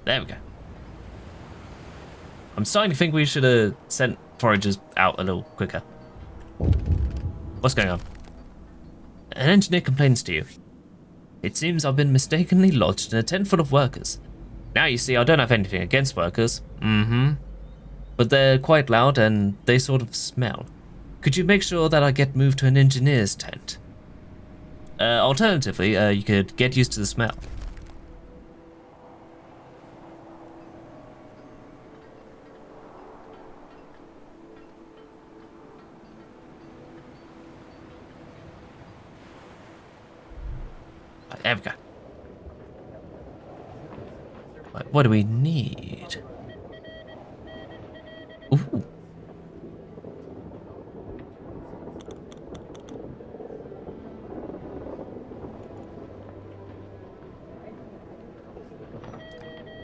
There we go. I'm starting to think we should have sent foragers out a little quicker. What's going on? An engineer complains to you. It seems I've been mistakenly lodged in a tent full of workers. Now you see, I don't have anything against workers. But they're quite loud and they sort of smell. Could you make sure that I get moved to an engineer's tent? Alternatively, you could get used to the smell. Right, what do we need? Ooh.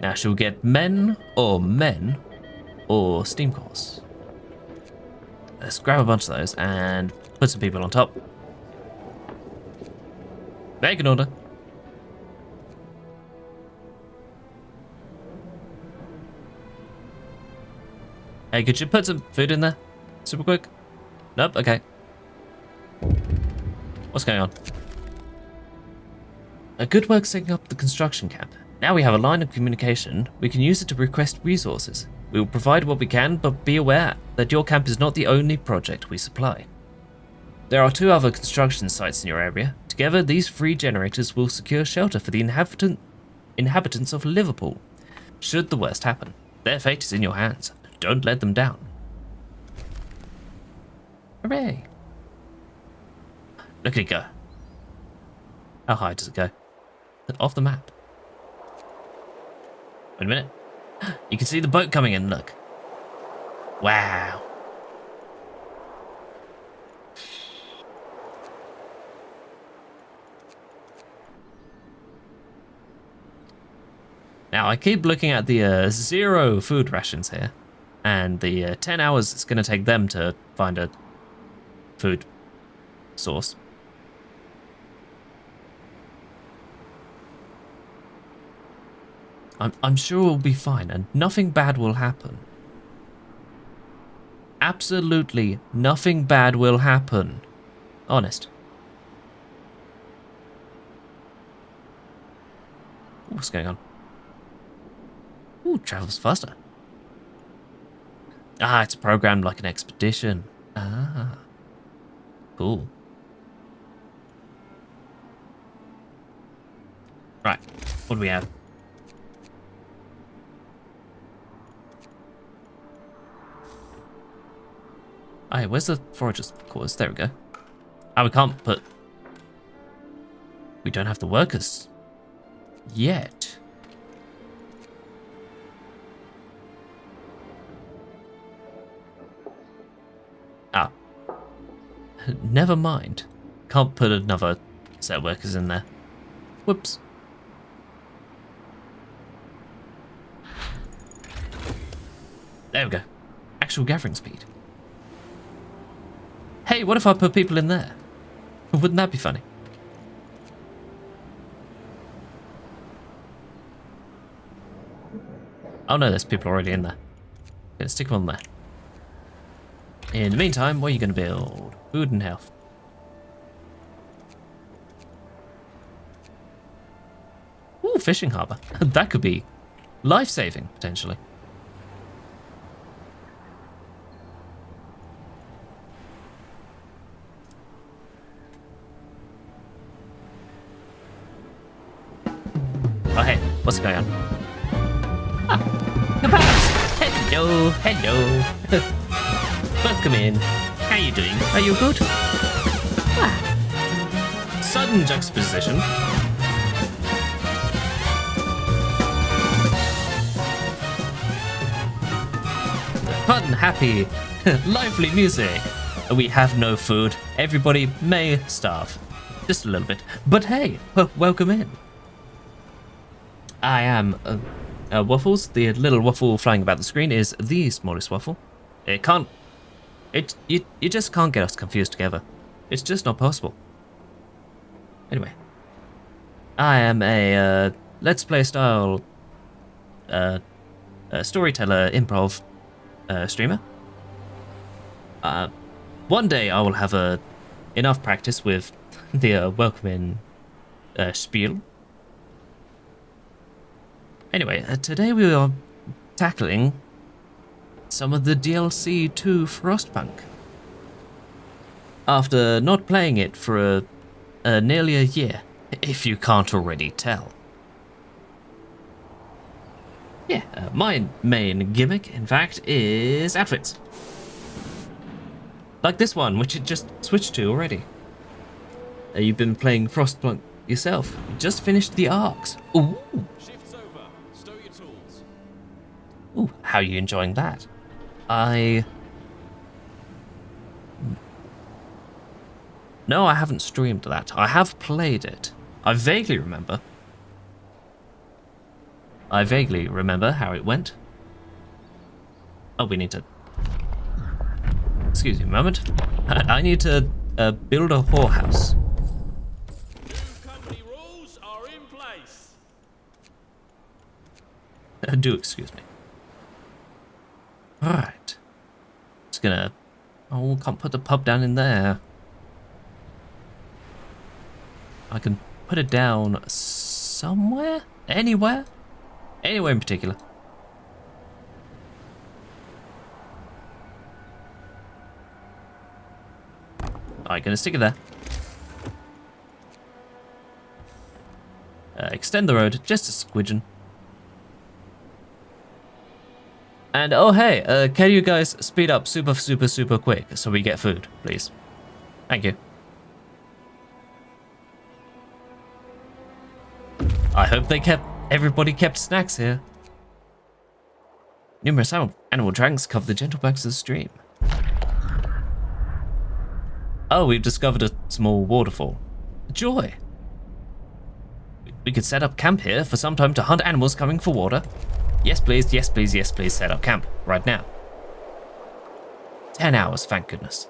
Now, should we get men or steam cores? Let's grab a bunch of those and put some people on top. Make an order. Hey, could you put some food in there? Super quick? Nope, okay. What's going on? A good work setting up the construction camp. Now we have a line of communication. We can use it to request resources. We will provide what we can, but be aware that your camp is not the only project we supply. There are 2 other construction sites in your area. Together, these 3 generators will secure shelter for the inhabitants of Liverpool. Should the worst happen, their fate is in your hands. Don't let them down. Hooray! Look at it go. How high does it go? Off the map. Wait a minute. You can see the boat coming in, look. Wow. Now, I keep looking at the 0 food rations here, and the 10 hours it's going to take them to find a food source. I'm sure we'll be fine, and nothing bad will happen. Absolutely nothing bad will happen. Honest. What's going on? Ooh, travels faster. Ah, it's programmed like an expedition. Ah. Cool. Right, what do we have? Hey, where's the foragers' quarters? There we go. Ah, we can't put... We don't have the workers. Yet. Ah. Never mind. Can't put another set of workers in there. Whoops. There we go. Actual gathering speed. Hey, what if I put people in there? Wouldn't that be funny? Oh no, there's people already in there. Gonna stick them on there. In the meantime, what are you gonna build? Food and health. Ooh, fishing harbour. That could be life-saving, potentially. Oh, hey, what's going on? Ah, hello, hello. Welcome in. How you doing? Are you good? Ah. Sudden juxtaposition. Fun, happy, lively music. We have no food. Everybody may starve. Just a little bit. But hey, welcome in. I am Waffles. The little waffle flying about the screen is the smallest waffle. It can't... You just can't get us confused together. It's just not possible. Anyway. I am a Let's Play style storyteller improv streamer. One day I will have enough practice with the welcome in spiel. Anyway, today we are tackling some of the DLC to Frostpunk. After not playing it for nearly a year, if you can't already tell. Yeah, my main gimmick, in fact, is outfits. Like this one, which it just switched to already. You've been playing Frostpunk yourself. You just finished the arcs. Ooh. Shift's over. Stow your tools. Ooh, how are you enjoying that? No, I haven't streamed that. I have played it. I vaguely remember. How it went. Oh, we need to... Excuse me a moment. I need to build a whorehouse. New company rules are in place. Do excuse me. Alright. Just gonna... Oh, can't put the pub down in there. I can put it down somewhere? Anywhere? Anywhere in particular. Alright, gonna stick it there. Extend the road just a squidgen. And oh hey, can you guys speed up super quick so we get food, please? Thank you. I hope everybody kept snacks here. Numerous animal tracks cover the gentle banks of the stream. Oh, we've discovered a small waterfall. Joy. We could set up camp here for some time to hunt animals coming for water. Yes please, yes please, yes please, set up camp right now. 10 hours, thank goodness.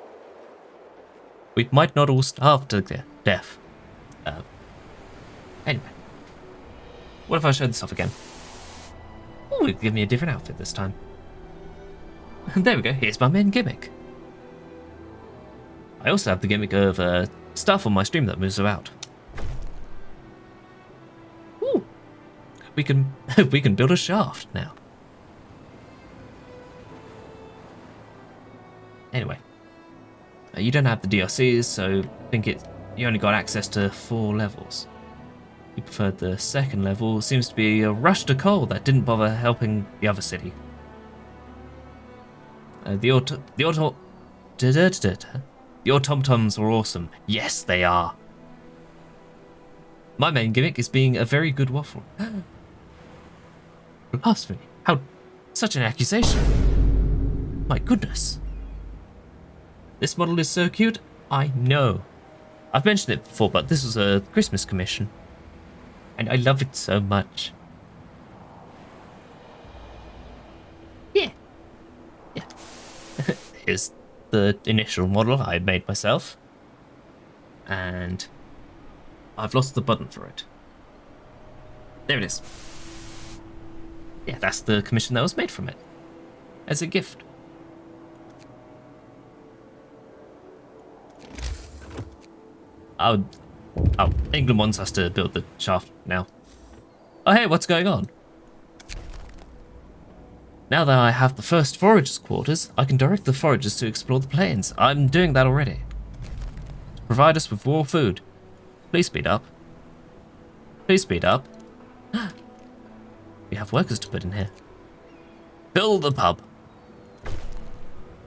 We might not all starve to death. Anyway. What if I showed this off again? Oh, it'd give me a different outfit this time. There we go, here's my main gimmick. I also have the gimmick of stuff on my stream that moves about. Ooh. We can build a shaft now. Anyway. You don't have the DLCs, so I think you only got access to 4 levels. You preferred the second level. Seems to be a rush to coal that didn't bother helping the other city. The automatoms are awesome. Yes, they are. My main gimmick is being a very good waffle. Blasphemy. How... Such an accusation. My goodness. This model is so cute. I know. I've mentioned it before, but this was a Christmas commission. And I love it so much. Yeah. Yeah. Here's the initial model I made myself. And I've lost the button for it. There it is. Yeah, that's the commission that was made from it. As a gift. Oh, England wants us to build the shaft now. Oh hey, what's going on? Now that I have the first foragers' quarters, I can direct the foragers to explore the plains. I'm doing that already. Provide us with raw food. Please speed up. Please speed up. We have workers to put in here. Build the pub.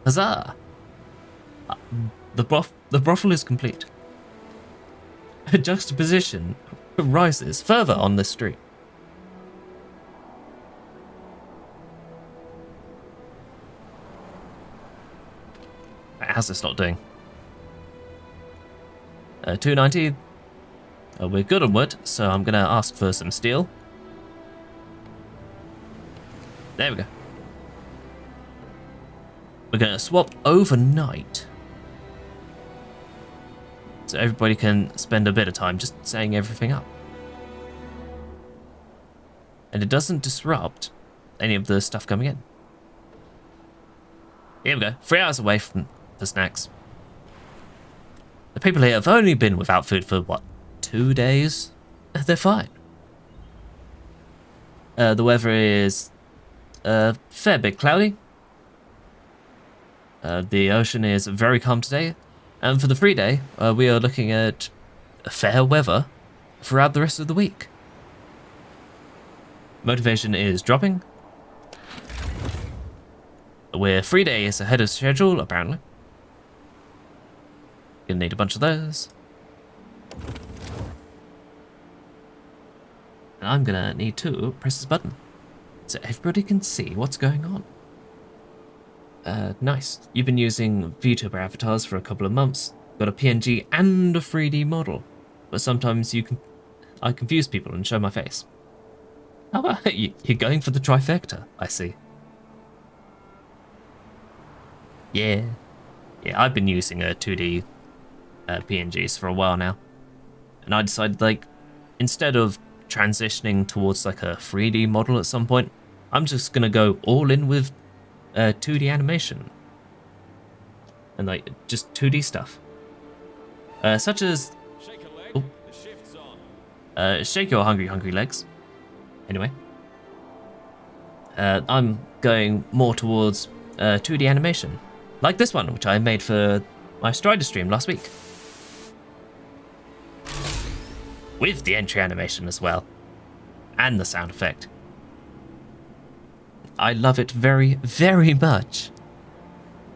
Huzzah! The brothel is complete. A juxtaposition rises further on this street. How's this not doing? 290. We're good on wood, so I'm gonna ask for some steel. There we go. We're gonna swap overnight. So everybody can spend a bit of time just setting everything up. And it doesn't disrupt any of the stuff coming in. Here we go, 3 hours away from the snacks. The people here have only been without food for, what, 2 days? They're fine. The weather is a fair bit cloudy. The ocean is very calm today. And for the free day, we are looking at fair weather throughout the rest of the week. Motivation is dropping. We're 3 days ahead of schedule, apparently. Gonna need a bunch of those. And I'm gonna need to press this button. so everybody can see what's going on. Nice. You've been using VTuber avatars for a couple of months. Got a PNG and a 3D model. But sometimes I confuse people and show my face. Oh, you're going for the trifecta, I see. Yeah. Yeah, I've been using 2D PNGs for a while now. And I decided, like, instead of transitioning towards like a 3D model at some point, I'm just gonna go all in with 2D animation. And like, just 2D stuff. Such as... Shake a leg. Oh. The shift's on. Shake your hungry legs. Anyway. I'm going more towards 2D animation. Like this one, which I made for my Strider stream last week. With the entry animation as well. And the sound effect. I love it very, very much.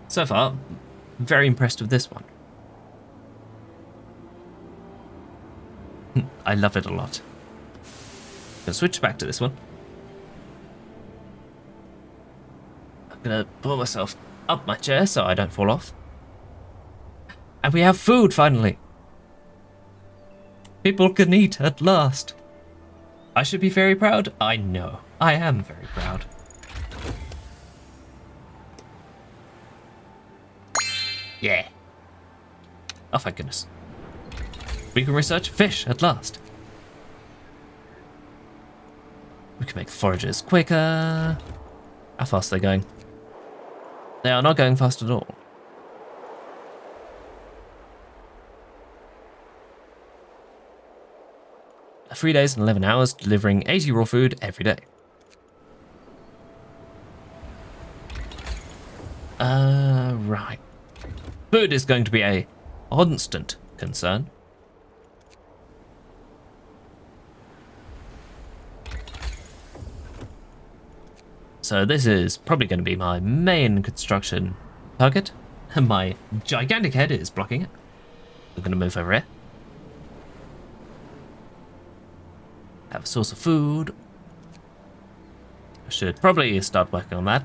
So far, very impressed with this one. I love it a lot. Gonna switch back to this one. I'm gonna pull myself up my chair so I don't fall off. And we have food finally. People can eat at last. I should be very proud. I know. I am very proud. Yeah. Oh, thank goodness. We can research fish at last. We can make the forages quicker. How fast are they going? They are not going fast at all. – 3 days and 11 hours, delivering 80 raw food every day. Right. Food is going to be a constant concern. So this is probably going to be my main construction target. My gigantic head is blocking it. We're going to move over here. Have a source of food. I should probably start working on that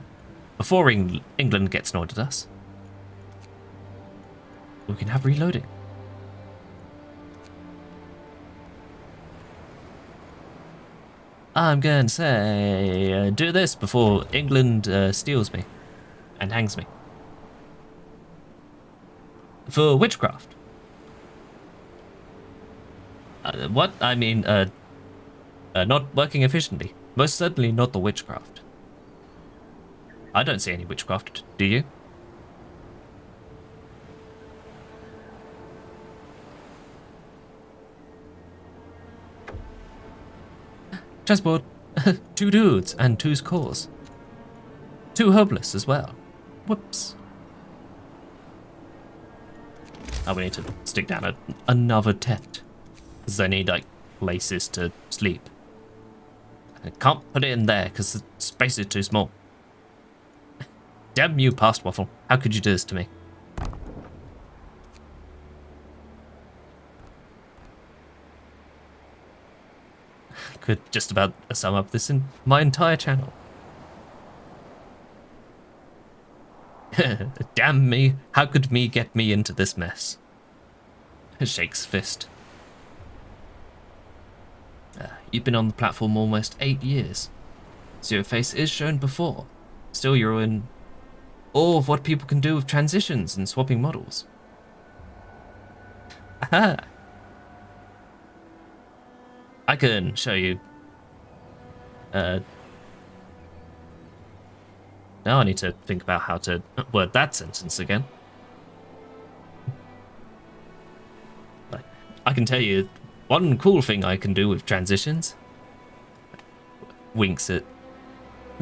before England gets annoyed at us. We can have reloading. I'm going to say do this before England steals me and hangs me. For witchcraft. What? I mean, not working efficiently. Most certainly not the witchcraft. I don't see any witchcraft, do you? Transport. 2 dudes and 2's cause. 2 hopeless as well. Whoops. Oh, we need to stick down another tent. Because they need, like, places to sleep. I can't put it in there because the space is too small. Damn you, past waffle. How could you do this to me? Could just about sum up this in my entire channel. Damn me, how could me get me into this mess? Shakes fist. You've been on the platform almost 8 years. So your face is shown before. Still you're in awe of what people can do with transitions and swapping models. Aha! I can show you. Now I need to think about how to word that sentence again. I can tell you one cool thing I can do with transitions. Winks at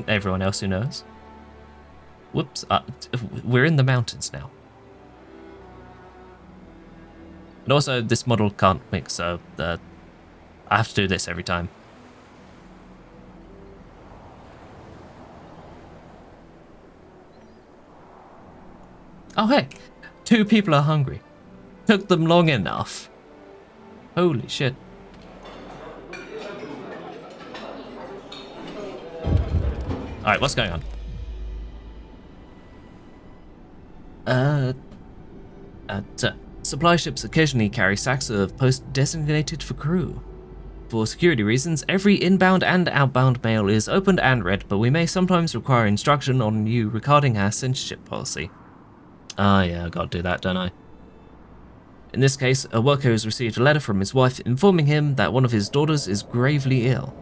everyone else who knows. Whoops, we're in the mountains now. And also, this model can't wink, so I have to do this every time. Oh hey, 2 people are hungry. Took them long enough. Holy shit. Alright, what's going on? Supply ships occasionally carry sacks of post designated for crew. For security reasons, every inbound and outbound mail is opened and read, but we may sometimes require instruction on you regarding our censorship policy. Ah, yeah, I gotta do that, don't I? In this case, a worker has received a letter from his wife informing him that one of his daughters is gravely ill.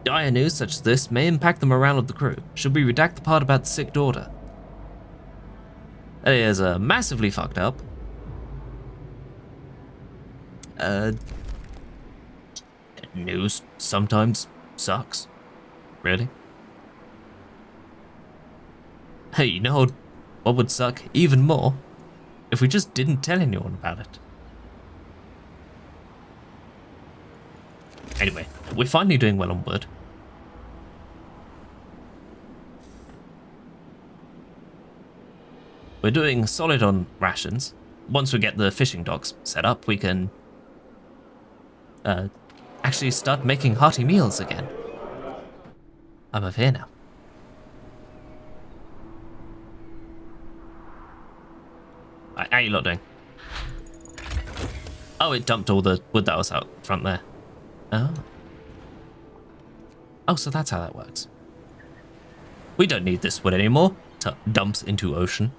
Dire news such as this may impact the morale of the crew. Should we redact the part about the sick daughter? That is massively fucked up. News sometimes sucks. Really? Hey, you know what would suck even more? If we just didn't tell anyone about it. Anyway, we're finally doing well on wood. We're doing solid on rations. Once we get the fishing docks set up, we can actually start making hearty meals again. I'm over here now. Right, how you lot doing? Oh, it dumped all the wood that was out front there. Oh. Oh, so that's how that works. We don't need this wood anymore. Dumps into ocean.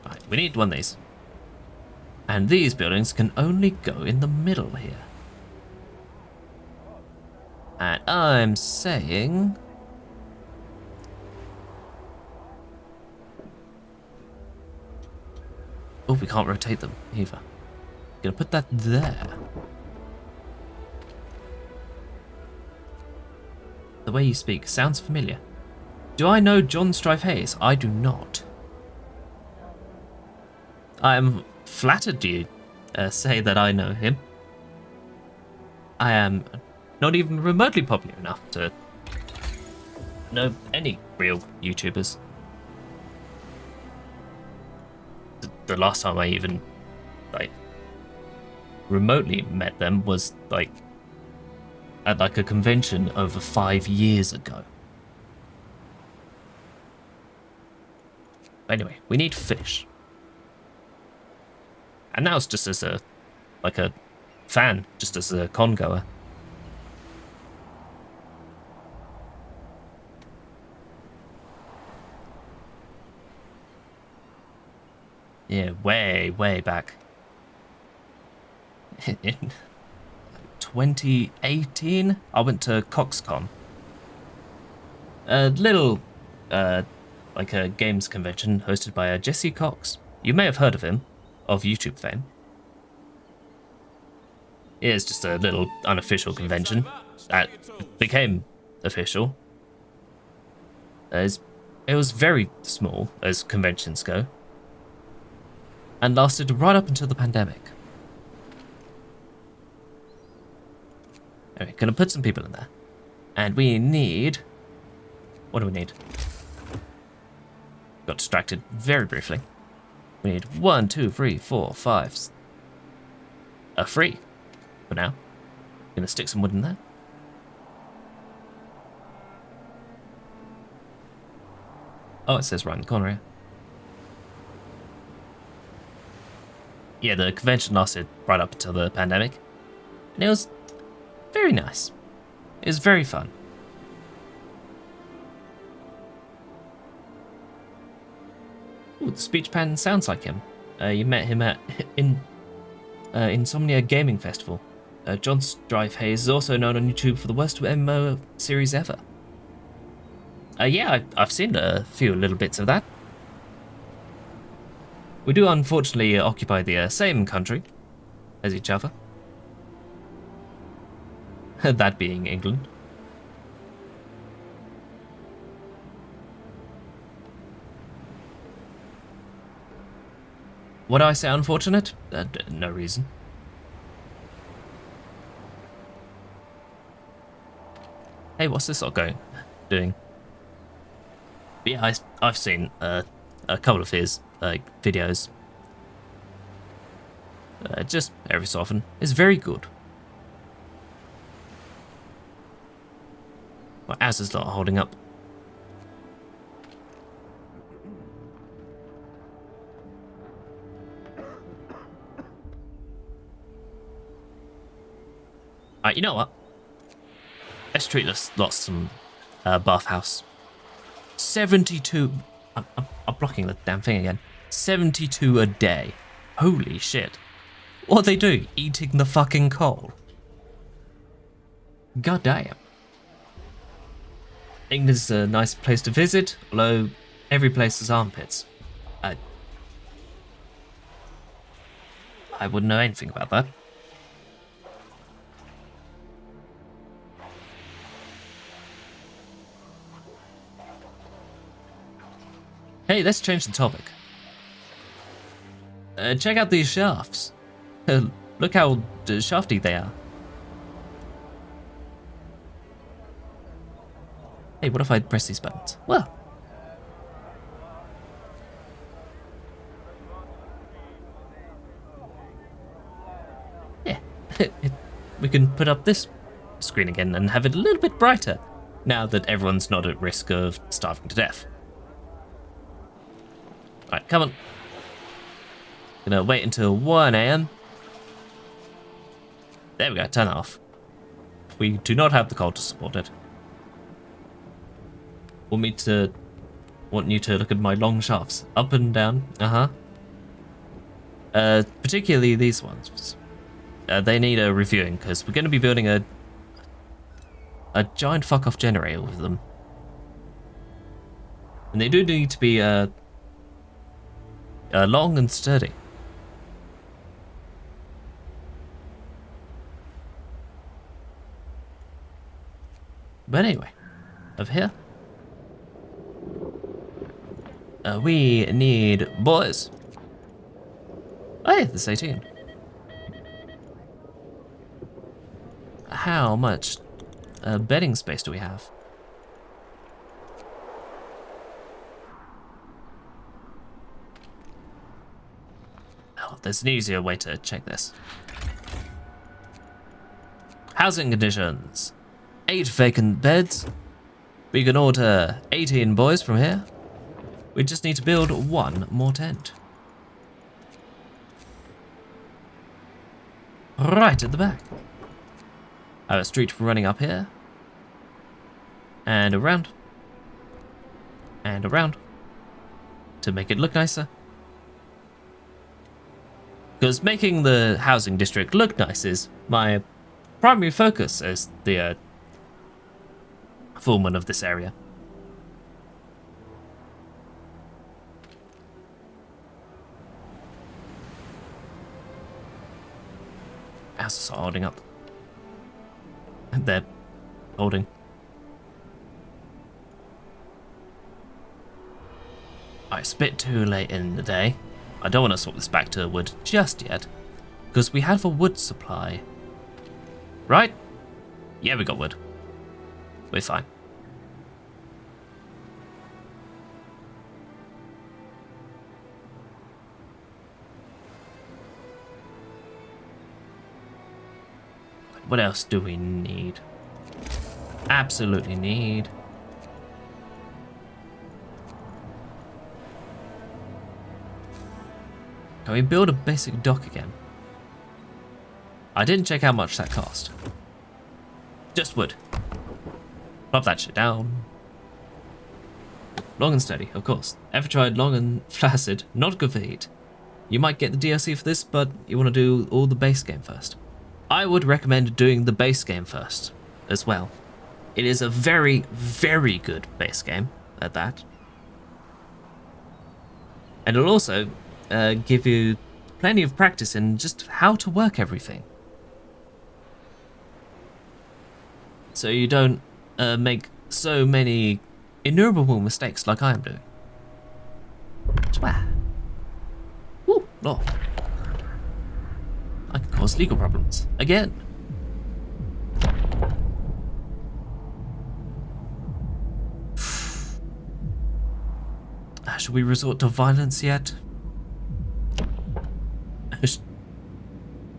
Right, we need one of these. And these buildings can only go in the middle here. And I'm saying... Oh, we can't rotate them either. Gonna put that there. The way you speak sounds familiar. Do I know John Strife Hayes? I do not. I am flattered you say that I know him. I am not even remotely popular enough to know any real YouTubers. The last time I even remotely met them was at a convention over 5 years ago. Anyway, we need fish. And now it's just as a fan, just as a con goer. Yeah, way back. In 2018, I went to CoxCon. A little, a games convention hosted by Jesse Cox. You may have heard of him, of YouTube fame. It is just a little unofficial convention that became official. It was very small as conventions go, and lasted right up until the pandemic. Anyway, gonna put some people in there. And we need... What do we need? Got distracted very briefly. We need 1, 2, 3, 4, 5. 3 for now. Gonna stick some wood in there. Oh, it says right in the corner here. Yeah, the convention lasted right up until the pandemic. And it was very nice. It was very fun. Ooh, the speech pattern sounds like him. You met him at Insomnia Gaming Festival. John Strife Hayes is also known on YouTube for the worst MMO series ever. Yeah, I've seen a few little bits of that. We do unfortunately occupy the same country as each other. That being England. Would I say unfortunate? No reason. Hey, what's this lot doing? But yeah, I've seen a couple of his videos. Just every so often. It's very good. My ass is not holding up. Alright, you know what? Let's treat this some bathhouse. 72. I'm blocking the damn thing again. 72 a day. Holy shit. What are they doing? Eating the fucking coal. God damn. England's is a nice place to visit, although every place has armpits. I wouldn't know anything about that. Hey, let's change the topic. Check out these shafts. Look how shafty they are. Hey, what if I press these buttons? Well. Yeah. We can put up this screen again and have it a little bit brighter, now that everyone's not at risk of starving to death. Alright, come on. Gonna wait until 1 AM. There we go, turn that off. We do not have the coal to support it. Want you to look at my long shafts. Up and down, particularly these ones. They need a reviewing, because we're gonna be building a giant fuck-off generator with them. And they do need to be long and sturdy. But anyway, over here. We need boys. Oh yeah, there's 18. How much bedding space do we have? Oh, there's an easier way to check this. Housing conditions. 8 vacant beds. We can order 18 boys from here. We just need to build 1 more tent. Right at the back. I have a street running up here. And around. And around. To make it look nicer. Because making the housing district look nice is my primary focus as the foreman of this area. Houses are holding up. They're holding. It's a bit too late in the day. I don't want to swap this back to wood just yet, because we have a wood supply. Right? Yeah, we got wood. We're fine. What else do we need? Absolutely need. Can we build a basic dock again? I didn't check how much that cost. Just wood. Plop that shit down. Long and steady, of course. Ever tried long and flaccid? Not good for heat. You might get the DLC for this, but you want to do all the base game first. I would recommend doing the base game first, as well. It is a very, very good base game at that. And it'll also give you plenty of practice in just how to work everything. So you don't make so many innumerable mistakes like I am doing. Swear. Woo, Lord. I could cause legal problems. Again. Should we resort to violence yet?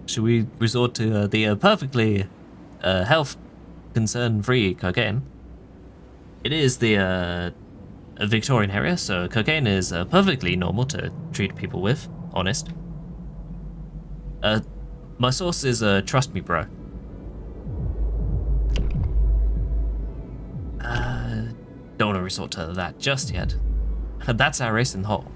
Should we resort to the perfectly health concern-free cocaine? it is the a Victorian area, so cocaine is perfectly normal to treat people with. Honest. My source is trust me, bro. Don't want to resort to that just yet. That's our race in the hole.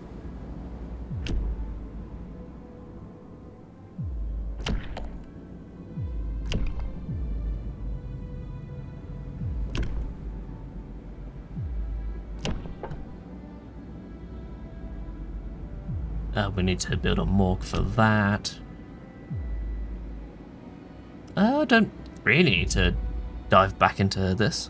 We need to build a morgue for that. I don't really need to dive back into this.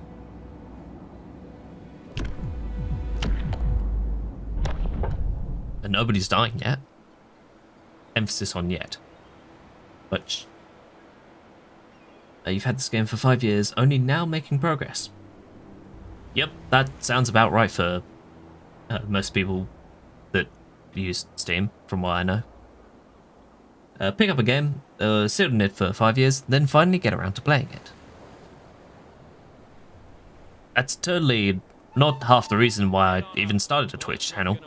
And nobody's dying yet. Emphasis on yet. But you've had this game for 5 years, only now making progress. Yep, that sounds about right for most people that use Steam, from what I know. Pick up a game, sit on it for 5 years, then finally get around to playing it. That's totally not half the reason why I even started a Twitch channel.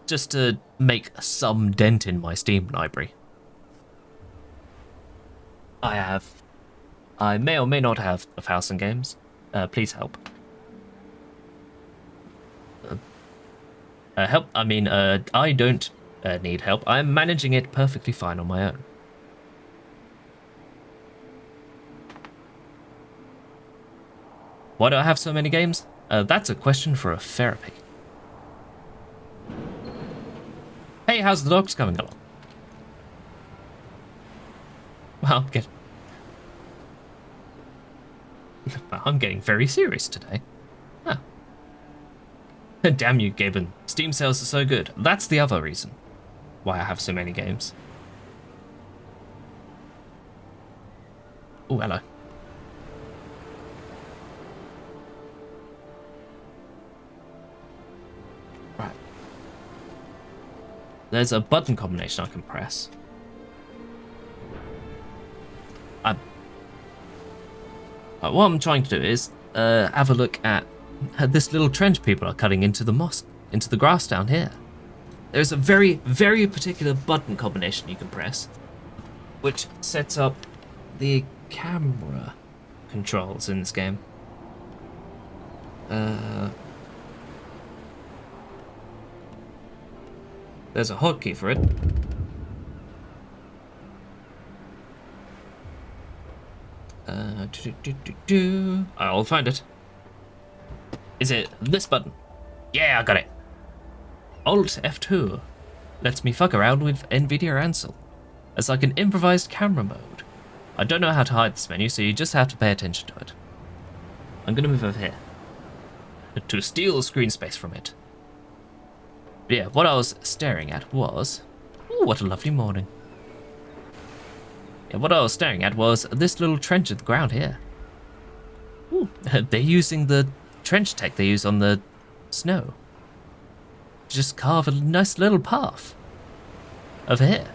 Just to make some dent in my Steam library. I may or may not have 1,000 games. Please help. Help? I mean, I don't need help. I'm managing it perfectly fine on my own. Why do I have so many games? That's a question for a therapy. Hey, how's the dogs coming along? Well, I'm getting very serious today. Huh. Damn you, Gaben. Steam sales are so good. That's the other reason why I have so many games. Oh, hello. Right. There's a button combination I can press. What I'm trying to do is have a look at this little trench people are cutting into the moss, into the grass down here. There's a very, very particular button combination you can press, which sets up the camera controls in this game. There's a hotkey for it. I'll find it. Is it this button? Yeah, I got it. Alt F2 lets me fuck around with NVIDIA Ansel. It's like an improvised camera mode. I don't know how to hide this menu, so you just have to pay attention to it. I'm gonna move over here to steal screen space from it. But yeah, what I was staring at was... Ooh, what a lovely morning. Yeah, what I was staring at was this little trench at the ground here. Ooh, they're using the trench tech they use on the snow. Just carve a nice little path over here.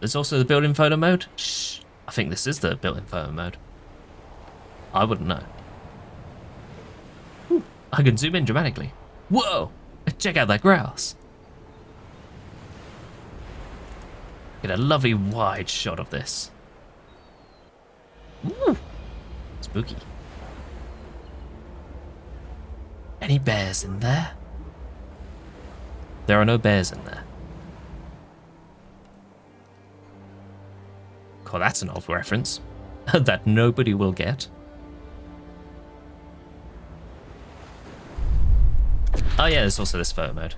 There's also the built-in photo mode. Shh, I think this is the built-in photo mode. I wouldn't know. Ooh, I can zoom in dramatically. Whoa! Check out that grass. Get a lovely wide shot of this. Ooh, spooky. Any bears in there? There are no bears in there. God, that's an old reference that nobody will get. Oh yeah, there's also this photo mode.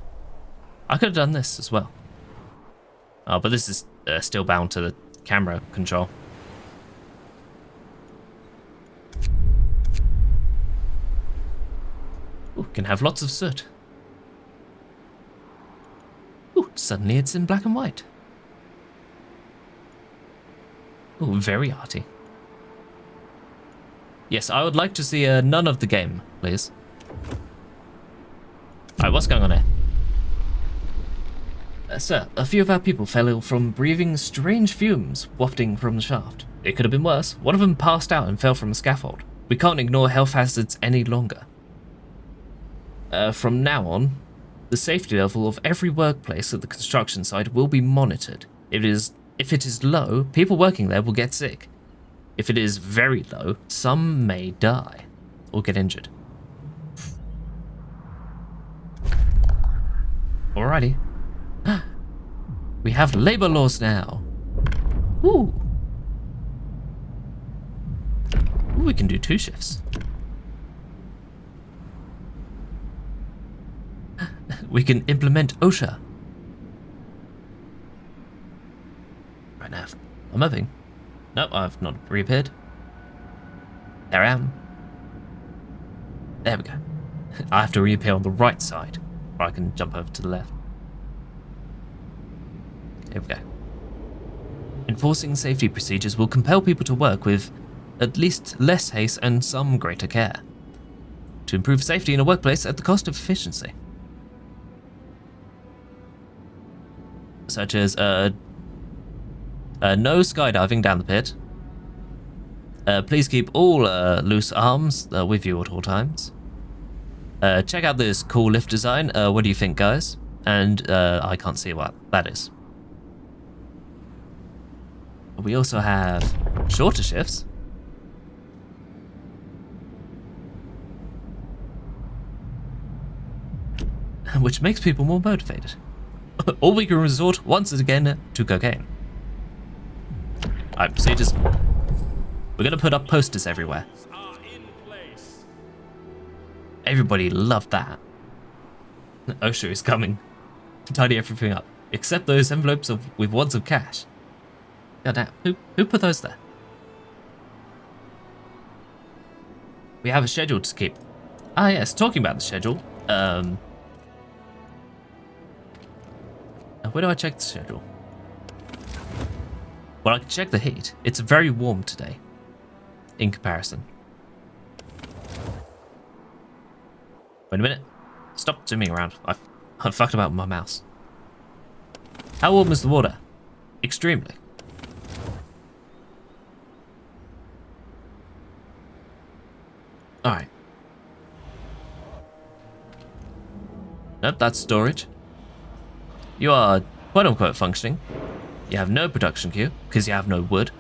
I could have done this as well. Oh, but this is still bound to the camera control. Ooh, can have lots of soot. Ooh, suddenly it's in black and white. Ooh, very arty. Yes, I would like to see none of the game, please. Alright, what's going on here? Sir, a few of our people fell ill from breathing strange fumes wafting from the shaft. It could have been worse. One of them passed out and fell from a scaffold. We can't ignore health hazards any longer. From now on, the safety level of every workplace at the construction site will be monitored. If it is low, people working there will get sick. If it is very low, some may die or get injured. Alrighty. We have labor laws now. Ooh. Ooh, we can do 2 shifts. We can implement OSHA. Right now, I'm moving. No, I've not reappeared. There I am. There we go. I have to reappear on the right side, or I can jump over to the left. Here we go. Enforcing safety procedures will compel people to work with at least less haste and some greater care, to improve safety in a workplace at the cost of efficiency. Such as no skydiving down the pit. Please keep all loose arms with you at all times. Check out this cool lift design. What do you think, guys? And I can't see what that is. We also have shorter shifts. Which makes people more motivated. Or we can resort once again to cocaine. Alright, procedures. We're gonna put up posters everywhere. Are in place. Everybody loved that. OSHA is coming to tidy everything up, except those envelopes with wads of cash. God damn, who put those there? We have a schedule to keep. Ah yes, talking about the schedule. Where do I check the schedule? Well, I can check the heat. It's very warm today, in comparison. Wait a minute. Stop zooming around. I fucked about with my mouse. How warm is the water? Extremely. Alright. Nope, that's storage. You are quote-unquote functioning. You have no production queue, because you have no wood.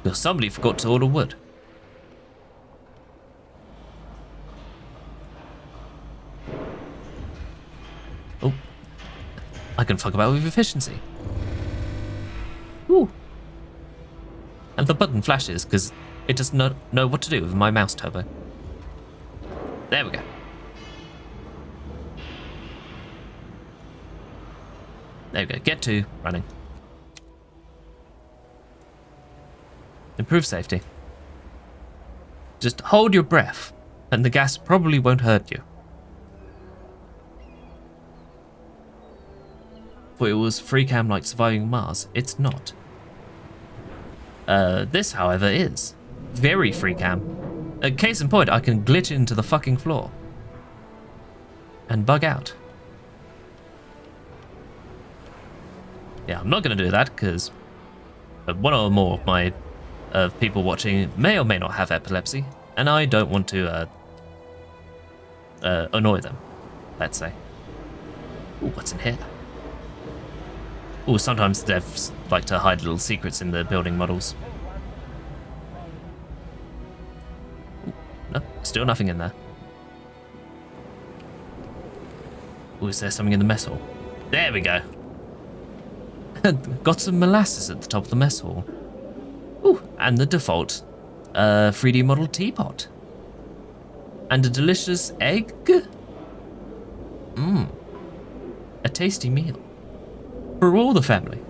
Because somebody forgot to order wood. Oh. I can fuck about with efficiency. Ooh. And the button flashes, because it does not know what to do with my mouse turbo. There we go. There we go. Get to running. Improve safety. Just hold your breath, and the gas probably won't hurt you. For it was free cam like surviving Mars. It's not. This, however, is very free cam. Case in point, I can glitch into the fucking floor and bug out. Yeah, I'm not going to do that because one or more of my people watching may or may not have epilepsy, and I don't want to annoy them, let's say. Ooh, what's in here? Ooh, sometimes devs like to hide little secrets in the building models. Ooh, no, still nothing in there. Ooh, is there something in the mess hall? There we go. Got some molasses at the top of the mess hall. Ooh, and the default 3D model teapot. And a delicious egg. Mmm. A tasty meal. For all the family.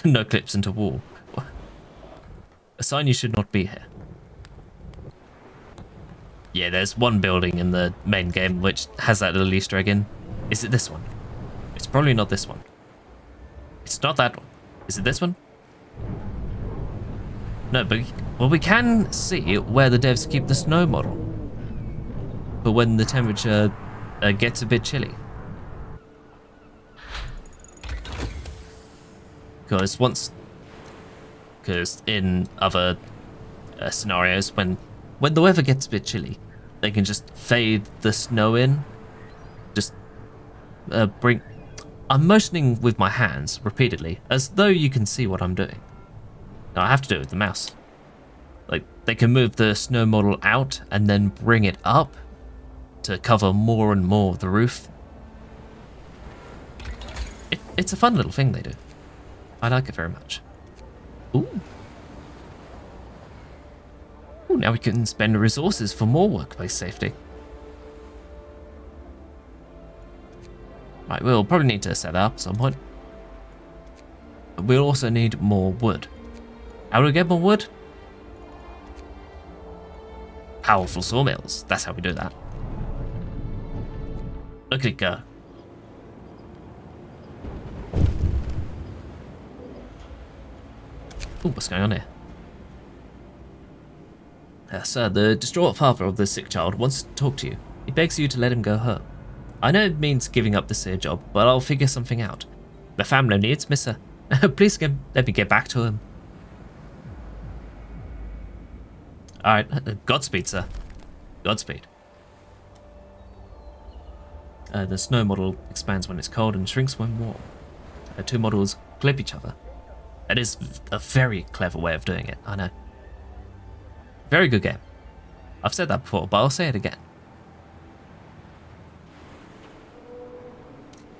No clips into wall. A sign you should not be here. Yeah, there's one building in the main game which has that little Easter egg in. Is it this one? It's probably not this one. It's not that one. Is it this one? No, but well, we can see where the devs keep the snow model. But when the temperature gets a bit chilly. Because in other scenarios when the weather gets a bit chilly, they can just fade the snow in. Just bring. I'm motioning with my hands repeatedly, as though you can see what I'm doing. Now I have to do it with the mouse. Like, they can move the snow model out and then bring it up to cover more and more of the roof. It's a fun little thing they do. I like it very much. Ooh. Ooh, now we can spend resources for more workplace safety. Right, we'll probably need to set up at some point. But we'll also need more wood. How do we get more wood? Powerful sawmills. That's how we do that. Look at it go. Ooh, what's going on here? Sir, the distraught father of the sick child wants to talk to you. He begs you to let him go home. I know it means giving up this here job, but I'll figure something out. The family needs me, sir. Please let me get back to him. Alright, Godspeed, sir. Godspeed. The snow model expands when it's cold and shrinks when warm. Two models clip each other. That is a very clever way of doing it, I know. Very good game. I've said that before, but I'll say it again.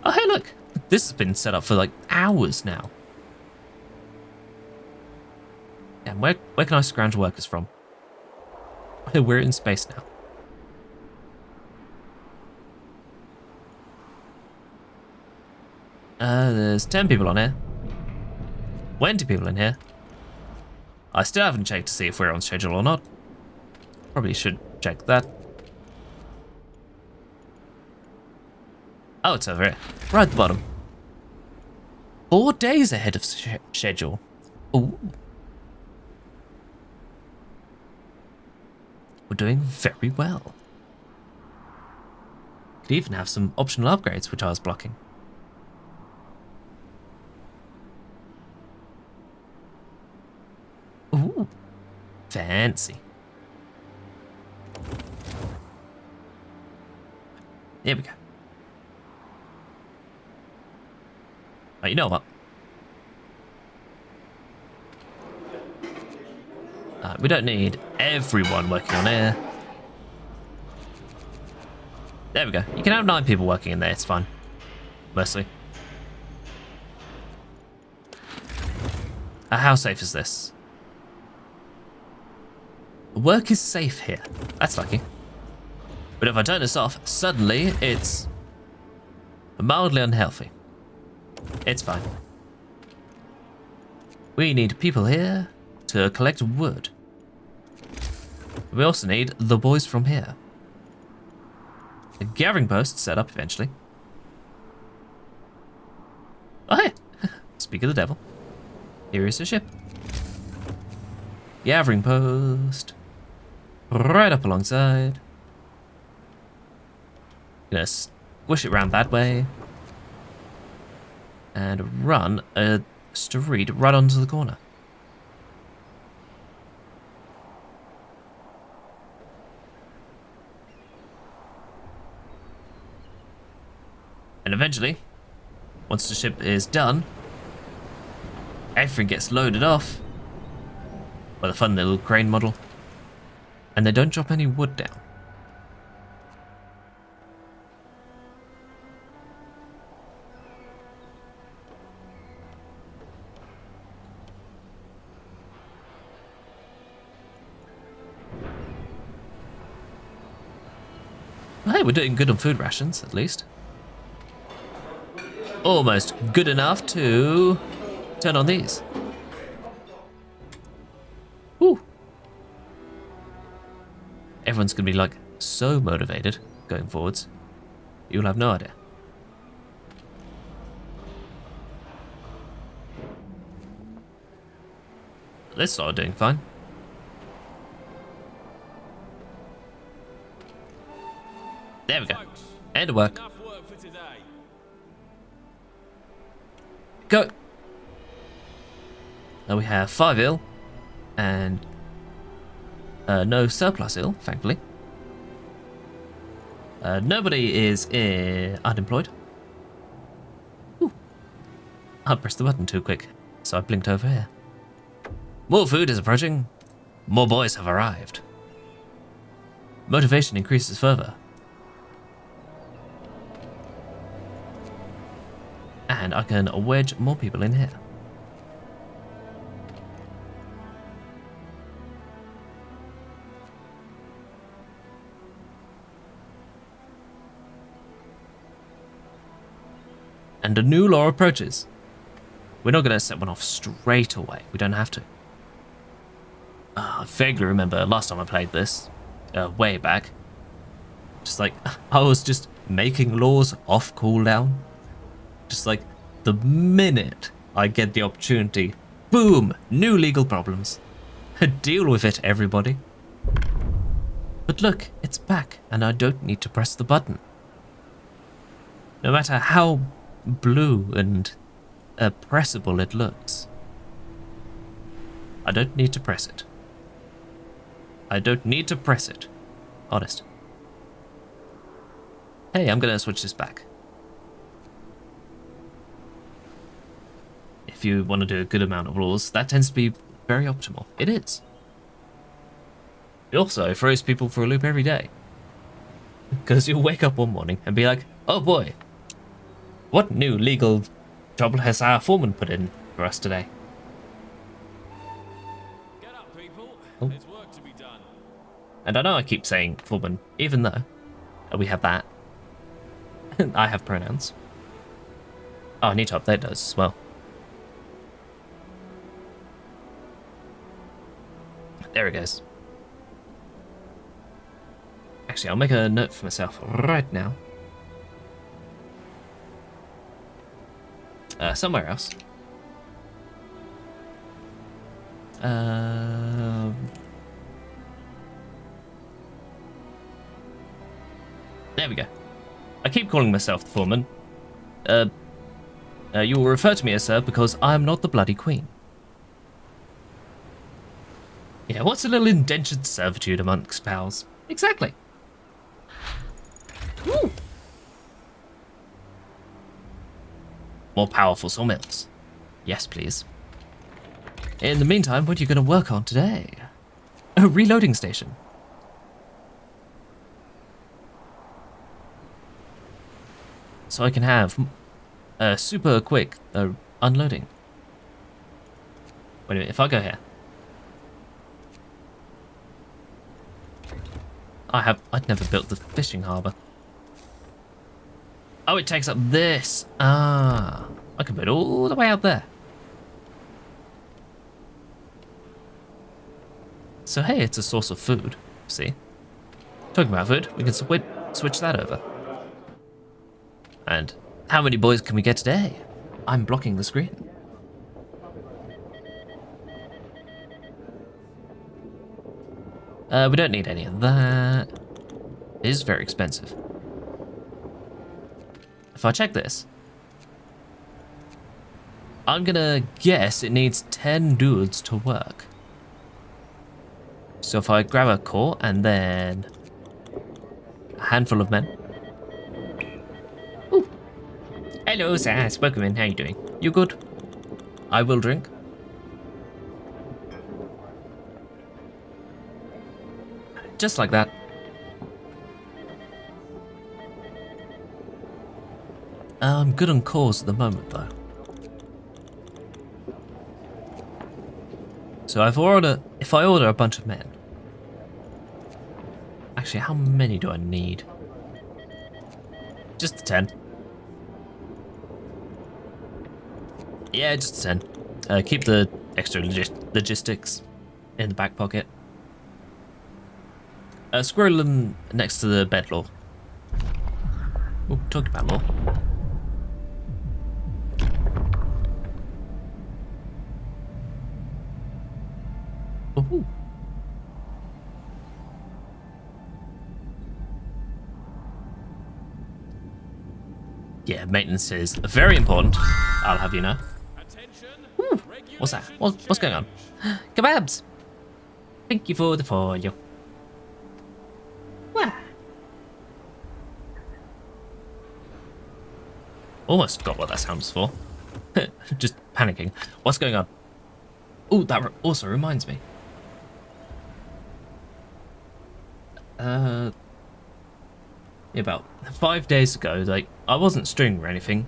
Oh, hey, look. This has been set up for like hours now. Yeah, where can I scrounge workers from? We're in space now. There's 10 people on here. 20 people in here. I still haven't checked to see if we're on schedule or not. Probably should check that. Oh, it's over here. Right at the bottom. 4 days ahead of schedule. Ooh. We're doing very well. Could even have some optional upgrades, which I was blocking. Ooh, fancy. There we go. Oh, you know what? We don't need everyone working on air. There we go. You can have 9 people working in there, it's fine. Mostly. How safe is this? Work is safe here. That's lucky. But if I turn this off, suddenly it's mildly unhealthy. It's fine. We need people here to collect wood. We also need the boys from here. A gathering post set up eventually. Oh, hey! Speak of the devil. Here is a ship. Gathering post. Right up alongside. Gonna squish it around that way. And run a street right onto the corner. And eventually, once the ship is done, everything gets loaded off by the fun little crane model, and they don't drop any wood down. Well, hey, we're doing good on food rations, at least. Almost good enough to turn on these. Woo! Everyone's gonna be like so motivated going forwards. You'll have no idea. This started doing fine. There we go. End of work. Enough work for today. Go. Now we have 5 ill and No surplus ill, thankfully. Nobody is unemployed. Ooh. I pressed the button too quick, so I blinked over here. More food is approaching. More boys have arrived. Motivation increases further. And I can wedge more people in here. And a new law approaches. We're not going to set one off straight away. We don't have to. I vaguely remember last time I played this, way back. Just like, I was just making laws off cooldown. Just like, the minute I get the opportunity, boom, new legal problems. Deal with it, everybody. But look, it's back, and I don't need to press the button. No matter how blue and pressable it looks, I don't need to press it. I don't need to press it. Honest. Hey, I'm gonna switch this back. If you want to do a good amount of laws, that tends to be very optimal. It is. It also throws people for a loop every day. Because you'll wake up one morning and be like, oh boy, what new legal trouble has our foreman put in for us today? Get up, people. Oh. There's work to be done. And I know I keep saying foreman, even though we have that. I have pronouns. Oh, I need to update those as well. There it goes. Actually, I'll make a note for myself right now. Somewhere else. There we go. I keep calling myself the foreman. You will refer to me as sir because I am not the bloody queen. Yeah, what's a little indentured servitude amongst pals? Exactly. Woo. More powerful sawmills. Yes, please. In the meantime, what are you going to work on today? A reloading station. So I can have a super quick unloading. Wait a minute, if I go here. I'd never built the fishing harbour. Oh, it takes up this. Ah, I can put it all the way out there. So hey, it's a source of food. See? Talking about food, we can switch that over. And how many boys can we get today? I'm blocking the screen. We don't need any of that. It is very expensive. If I check this, I'm gonna guess it needs 10 dudes to work. So if I grab a core and then a handful of men. Ooh. Hello, sir, Spokeman, how you doing? You good? I will drink. Just like that. I'm good on cores at the moment, though. So if I order a bunch of men. Actually, how many do I need? Just the 10. Yeah, just the 10. Keep the extra logistics in the back pocket. Squirrel them next to the bed law. Oh, talking about law. Ooh. Yeah, maintenance is very important. I'll have you know. Attention. What's that? What's going on? Kebabs! Thank you for the follow. Wow. Almost forgot what that sound was for. Just panicking. What's going on? Oh, that also reminds me. About 5 days ago, like, I wasn't streaming or anything.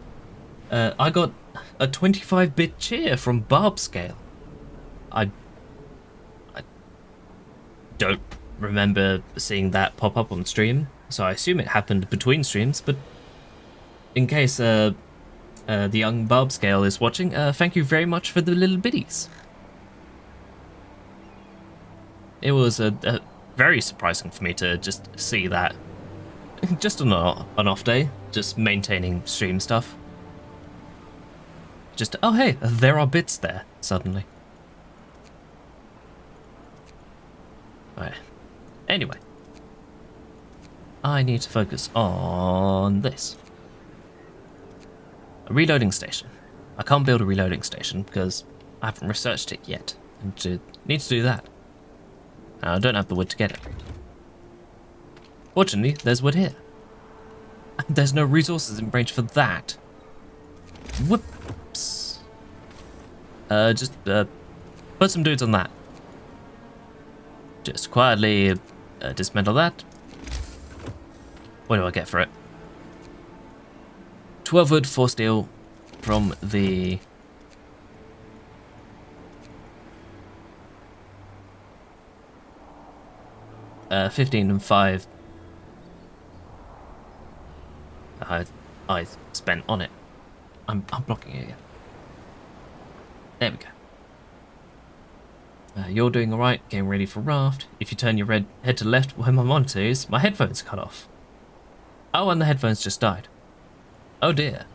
I got a 25-bit cheer from Barbscale. I don't remember seeing that pop up on stream, so I assume it happened between streams, but in case the young Barbscale is watching, thank you very much for the little biddies. It was very surprising for me to just see that. Just on an off day, just maintaining stream stuff. Just, oh hey, there are bits there, suddenly. Right. Anyway. I need to focus on this. A reloading station. I can't build a reloading station because I haven't researched it yet. I need to do that. I don't have the wood to get it. Fortunately, there's wood here. There's no resources in range for that. Whoops. Just put some dudes on that. Just quietly dismantle that. What do I get for it? 12 wood, 4 steel from the... Uh, 15 and 5 I spent on it. I'm blocking it again. There we go. You're doing alright, getting ready for raft. If you turn your head to the left where my monitor is, my headphones cut off. Oh, and the headphones just died. Oh dear.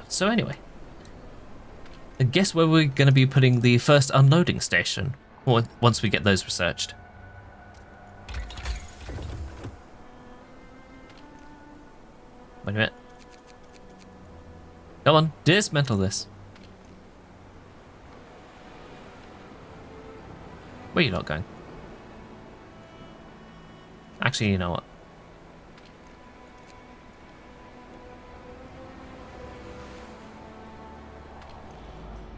So anyway. Guess where we're going to be putting the first unloading station, or once we get those researched. Wait a minute. Come on, dismantle this. Where are you not going? Actually, you know what?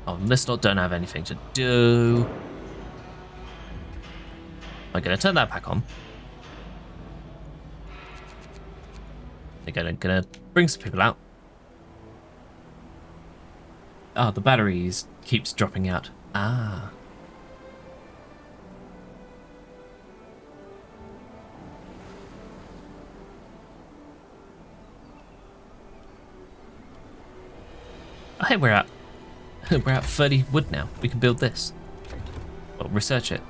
Oh, this lot don't have anything to do. I'm gonna turn that back on. Again, I'm gonna bring some people out. Oh, the batteries keeps dropping out. Ah. Oh, hey, we're at 30 wood now. We can build this. Well, research it.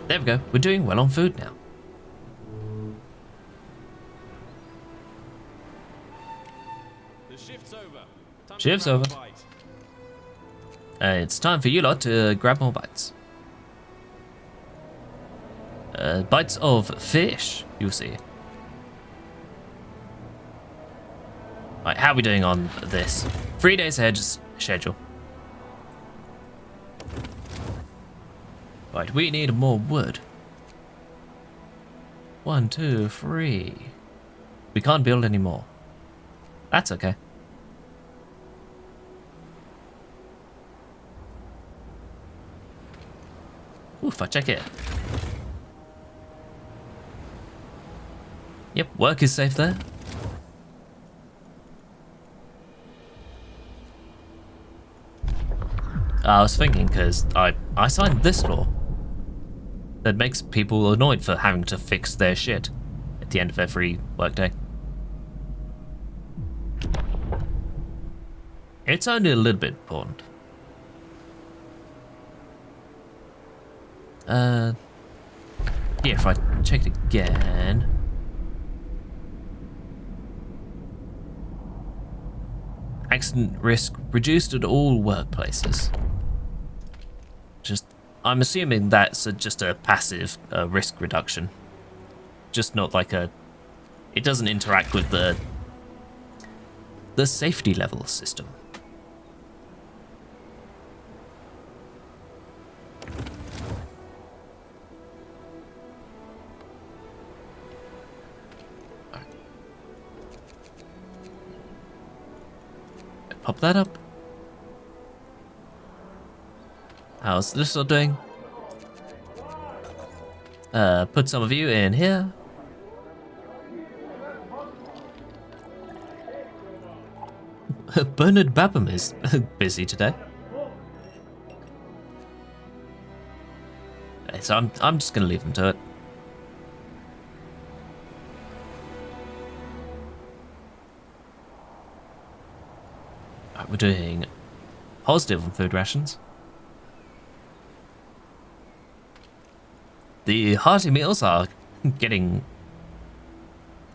There we go. We're doing well on food now. The shift's over. Time to Shift's grab a over. bite. It's time for you lot to grab more bites. Bites of fish, you'll see. Right, how are we doing on this? 3 days ahead schedule. Right, we need more wood. 1, 2, 3. We can't build any more. That's okay. Oof, I check it. Yep, work is safe there. I was thinking, because I signed this law that makes people annoyed for having to fix their shit at the end of every workday. It's only a little bit important. Yeah, if I check it again. Accident risk reduced at all workplaces. I'm assuming that's just a passive risk reduction. Just not like a... It doesn't interact with the the safety level system. Pop that up. How's this all doing? Put some of you in here. Bernard Babham is busy today. Okay, so I'm just gonna leave him to it. Right, we're doing positive on food rations. The hearty meals are getting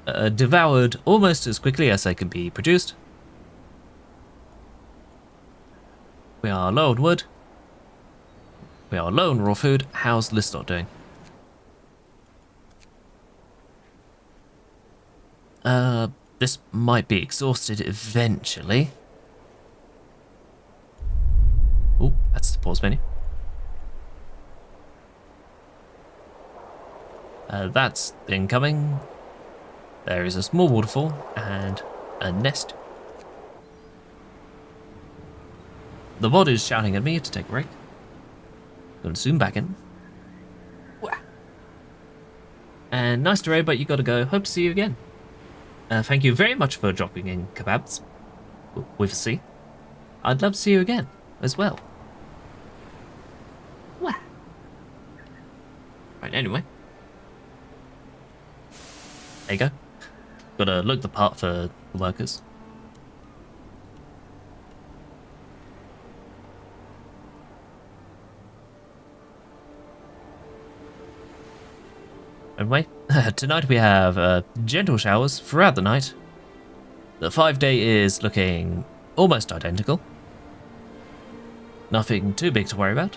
devoured almost as quickly as they can be produced. We are low on wood. We are low on raw food. How's Listot doing? This might be exhausted eventually. Oh, that's the pause menu. That's incoming. There is a small waterfall and a nest. The mod is shouting at me to take a break. Gonna zoom back in. And nice to raid, but you gotta go. Hope to see you again. Thank you very much for dropping in kebabs with a C. I'd love to see you again as well. Right, anyway. There you go. Gotta look the part for the workers. Anyway, tonight we have gentle showers throughout the night. The 5-day is looking almost identical. Nothing too big to worry about.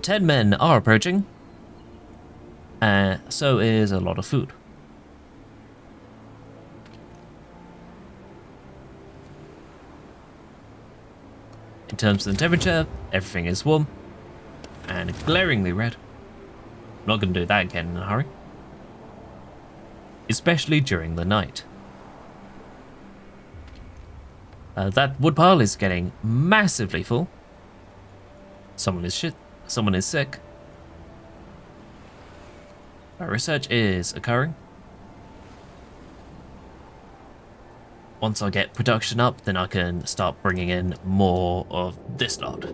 10 men are approaching. So is a lot of food. In terms of the temperature, everything is warm and glaringly red. I'm not going to do that again in a hurry. Especially during the night. That woodpile is getting massively full. Someone is sick. Research is occurring. Once I get production up, then I can start bringing in more of this lot.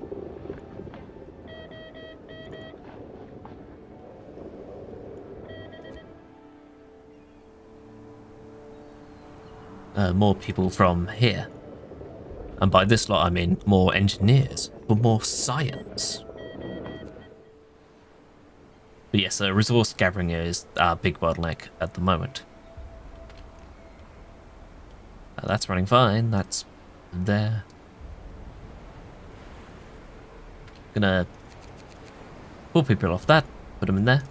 More people from here. And by this lot I mean more engineers, for more science. But yes, resource gathering is our big bottleneck at the moment. That's running fine, that's there. Gonna pull people off that, put them in there.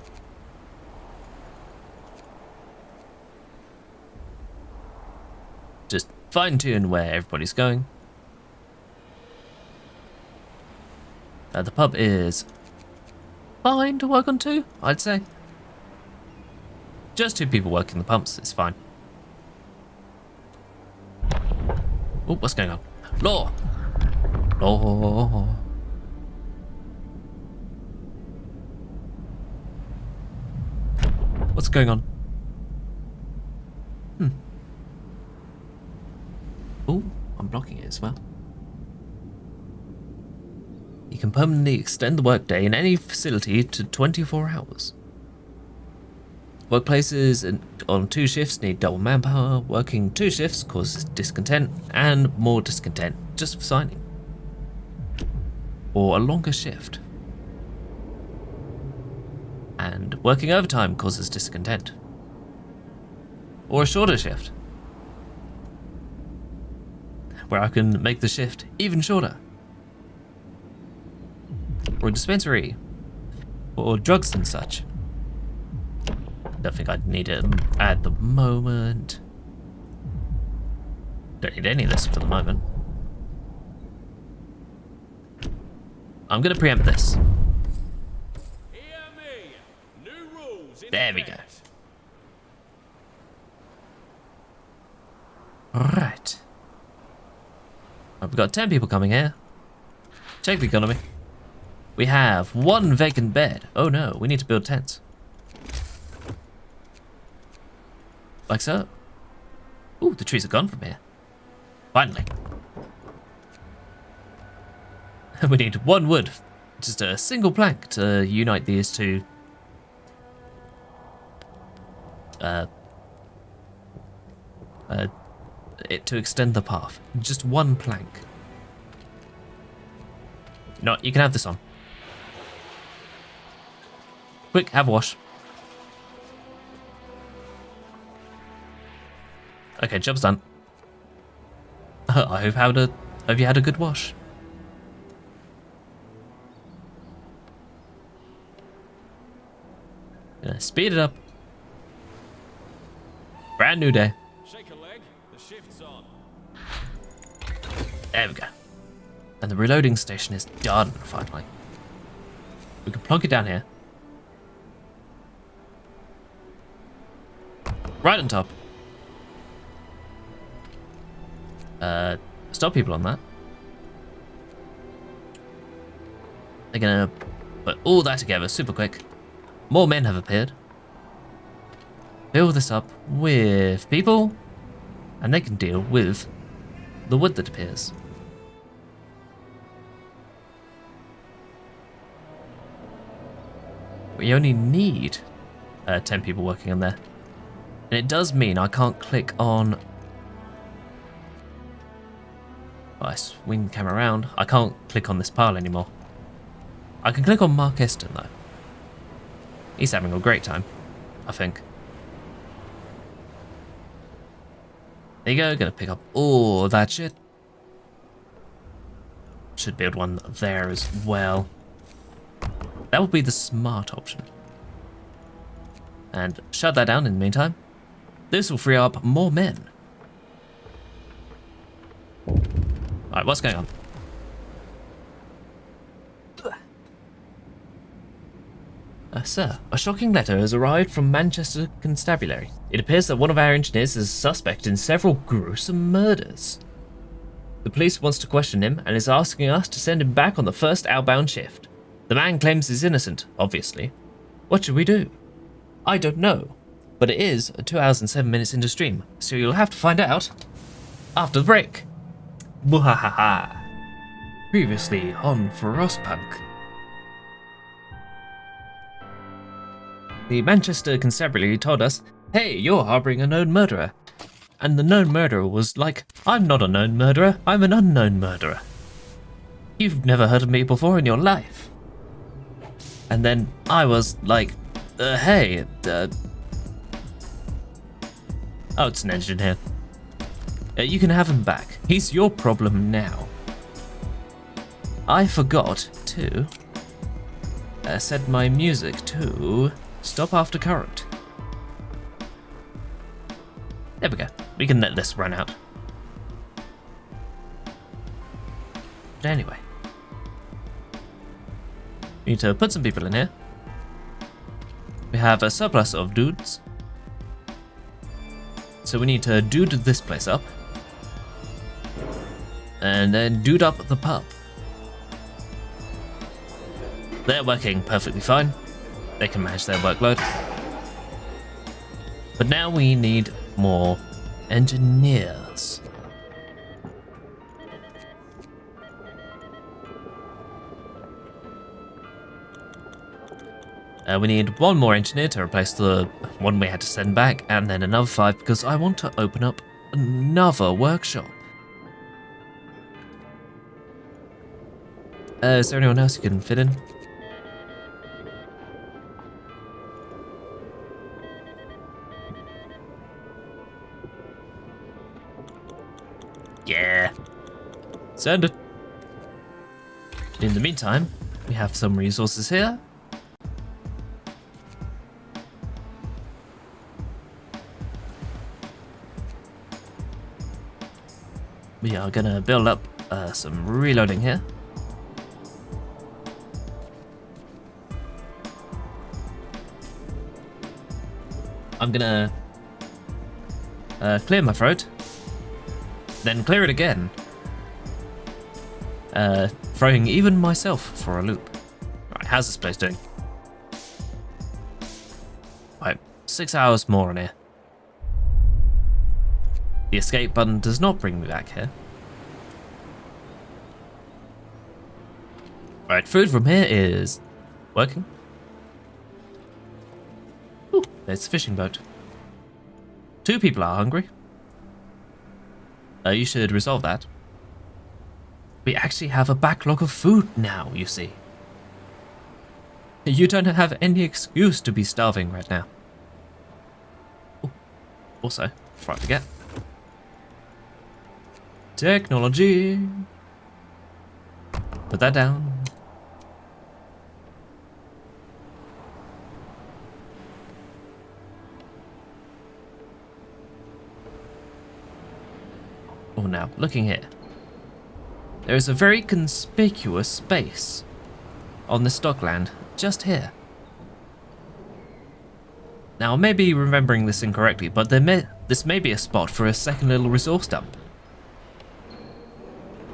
Just fine tune where everybody's going. The pub is fine to work on too, I'd say. Just 2 people working the pumps is fine. Oh, what's going on? Law! Law! What's going on? Oh, I'm blocking it as well. You can permanently extend the workday in any facility to 24 hours. Workplaces on 2 shifts need double manpower. Working 2 shifts causes discontent and more discontent just for signing. Or a longer shift. And working overtime causes discontent. Or a shorter shift, where I can make the shift even shorter. Or a dispensary. Or drugs and such. Don't think I'd need it at the moment. Don't need any of this for the moment. I'm gonna preempt this. Hear me. New rules in There we go. effect. Alright. We've got 10 people coming here. Check the economy. We have 1 vacant bed. Oh no, we need to build tents. Like so. Ooh, the trees are gone from here. Finally. We need 1 wood. Just a single plank to unite these two. To extend the path. Just 1 plank. No, you can have this on. Quick, have a wash. Okay, job's done. I hope you had a good wash. Gonna speed it up. Brand new day. Shake a leg. The shift's on. There we go. And the reloading station is done, finally. We can plonk it down here. Right on top. Stop people on that. They're gonna put all that together super quick. More men have appeared. Fill this up with people, and they can deal with the wood that appears. We only need 10 people working on there. And it does mean I can't click on... If I swing the camera around, I can't click on this pile anymore. I can click on Mark Eston though. He's having a great time, I think. There you go, gonna pick up all that shit. Should build one there as well. That would be the smart option. And shut that down in the meantime. This will free up more men. Alright, what's going on? Sir, a shocking letter has arrived from Manchester Constabulary. It appears that one of our engineers is a suspect in several gruesome murders. The police wants to question him and is asking us to send him back on the first outbound shift. The man claims he's innocent, obviously. What should we do? I don't know, but it is 2 hours and 7 minutes into stream, so you'll have to find out after the break. Muhahaha. Previously on Frostpunk. The Manchester Constabulary told us, hey, you're harboring a known murderer. And the known murderer was like, I'm not a known murderer, I'm an unknown murderer. You've never heard of me before in your life. And then I was like, hey, oh, it's an engine here. You can have him back. He's your problem now. I forgot to set my music to stop after current. There we go. We can let this run out. But anyway. We need to put some people in here. We have a surplus of dudes. So we need to dude this place up. And then dude up the pub. They're working perfectly fine. They can manage their workload. But now we need more engineers. We need 1 more engineer to replace the one we had to send back, and then another 5 because I want to open up another workshop. Is there anyone else you can fit in? Yeah. Send it. In the meantime, we have some resources here. We are gonna build up some reloading here. I'm gonna clear my throat, then clear it again, throwing even myself for a loop. Right, how's this place doing? Right, 6 hours more on here. The escape button does not bring me back here. Right, food from here is working. Ooh, there's a fishing boat. 2 people are hungry. You should resolve that. We actually have a backlog of food now, you see. You don't have any excuse to be starving right now. Ooh, also, before I forget. Technology. Put that down. Oh, now, looking here. There is a very conspicuous space on the stockland just here. Now, I may be remembering this incorrectly, but this may be a spot for a second little resource dump.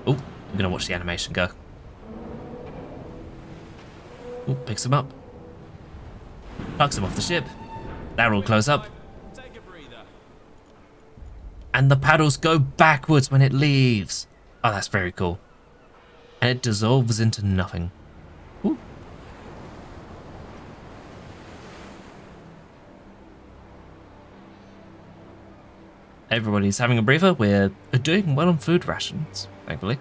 Oh, I'm gonna watch the animation go. Oh, picks him up. Plucks him off the ship. That will close up. Take a breather. And the paddles go backwards when it leaves. Oh, that's very cool. And it dissolves into nothing. Ooh. Everybody's having a breather. We're doing well on food rations, thankfully.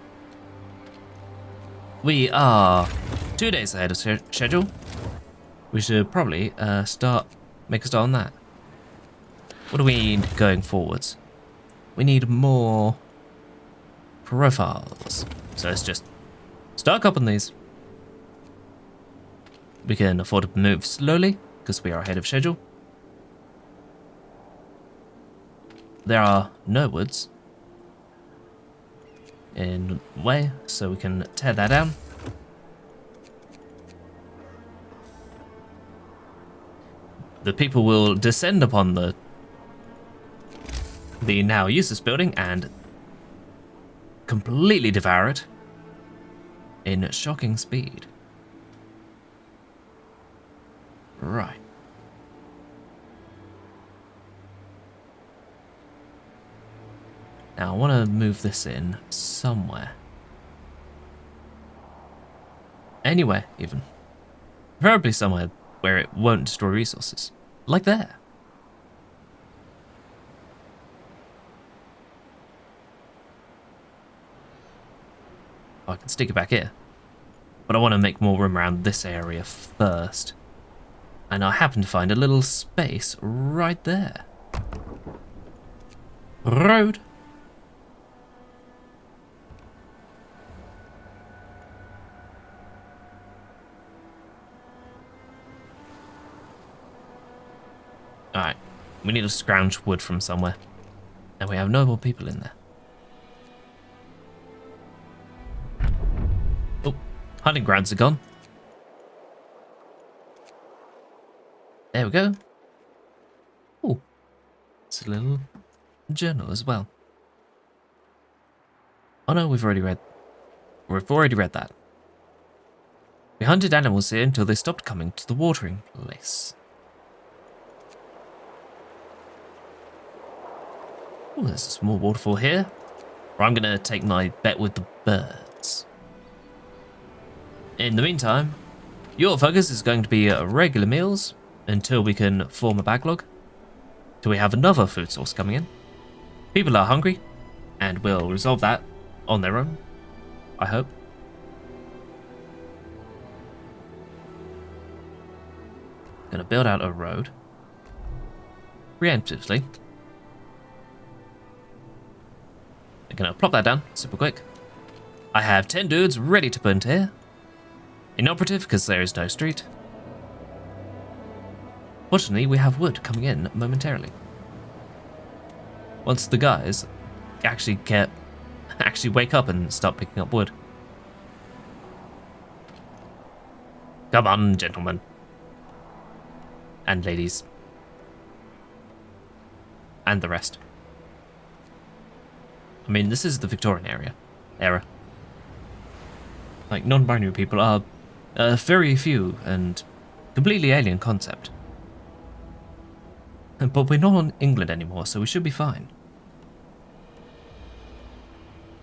We are 2 days ahead of schedule. We should probably make a start on that. What do we need going forwards? We need more profiles. So let's just stock up on these. We can afford to move slowly because we are ahead of schedule. There are no woods in the way, so we can tear that down. The people will descend upon the now useless building and completely devour it in shocking speed. Right. Now I want to move this in somewhere. Anywhere, even. Preferably somewhere where it won't destroy resources. Like there. I can stick it back here. But I want to make more room around this area first. And I happen to find a little space right there. Road. Alright, we need to scrounge wood from somewhere. And we have no more people in there. Oh, hunting grounds are gone. There we go. Oh, it's a little journal as well. Oh no, we've already read that. We hunted animals here until they stopped coming to the watering place. Oh, there's a small waterfall here. Where I'm gonna take my bet with the birds. In the meantime, your focus is going to be regular meals until we can form a backlog. Till we have another food source coming in. People are hungry, and we'll resolve that on their own, I hope. Gonna build out a road. Preemptively. I'm gonna plop that down super quick. I have 10 dudes ready to put into here. Inoperative because there is no street. Fortunately, we have wood coming in momentarily. Once the guys actually get actually wake up and start picking up wood. Come on, gentlemen. And ladies. And the rest. I mean, this is the Victorian era. Like, non-binary people are very few and completely alien concept. But we're not in England anymore, so we should be fine.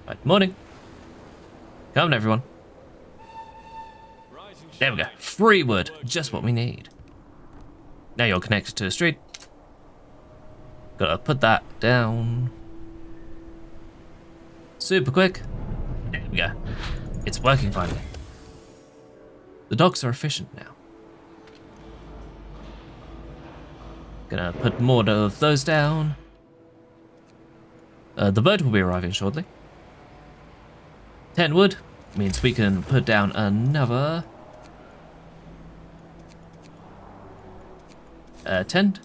Right, morning. Come on, everyone. There we go. Free wood, just what we need. Now you're connected to the street. Gotta put that down. Super quick. There we go. It's working finally. The docks are efficient now. Gonna put more of those down. The bird will be arriving shortly. 10 wood means we can put down another 10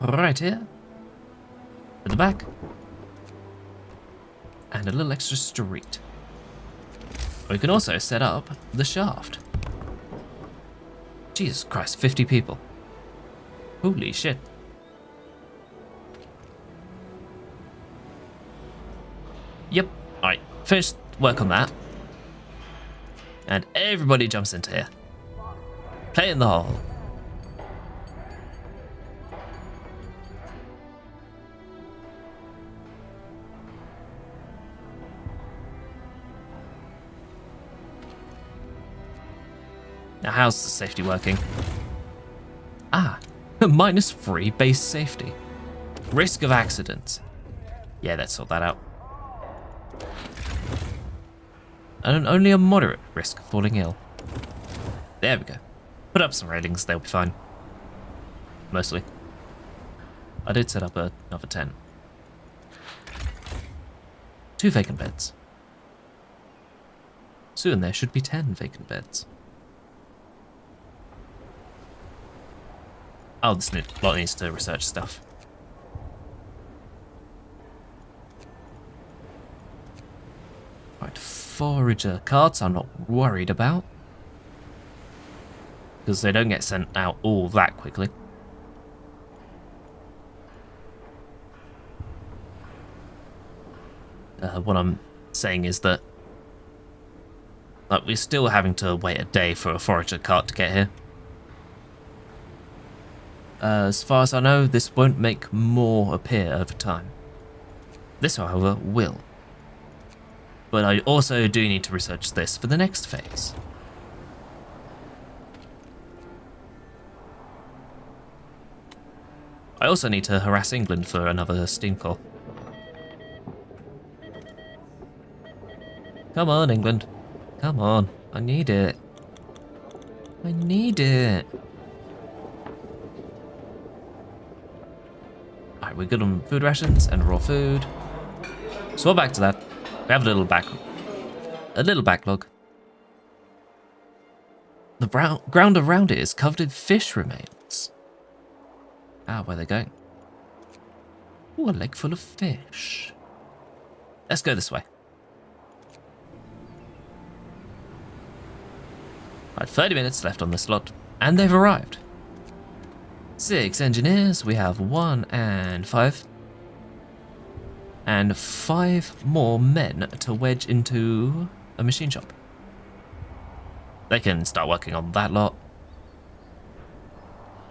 right here at the back, and a little extra street. We can also set up the shaft. Jesus Christ, 50 people. Holy shit. Yep, alright, first work on that. And everybody jumps into here. Play in the hole. Now how's the safety working? Ah, -3 base safety. Risk of accidents. Yeah, let's sort that out. And only a moderate risk of falling ill. There we go. Put up some railings, they'll be fine. Mostly. I did set up another 10. 2 vacant beds. Soon there should be 10 vacant beds. Oh, this lot needs to research stuff. Right, forager carts I'm not worried about, because they don't get sent out all that quickly. What I'm saying is that we're still having to wait a day for a forager cart to get here. As far as I know, this won't make more appear over time. This, however, will. But I also do need to research this for the next phase. I also need to harass England for another steam call. Come on, England. Come on. I need it. I need it. Alright, we're good on food rations and raw food. So we're back to that. We have a little backlog. The ground around it is covered in fish remains. Ah, where are they going? Ooh, a lake full of fish. Let's go this way. Right, 30 minutes left on the slot, and they've arrived. 6 engineers, we have 1 and 5. And 5 more men to wedge into a machine shop. They can start working on that lot.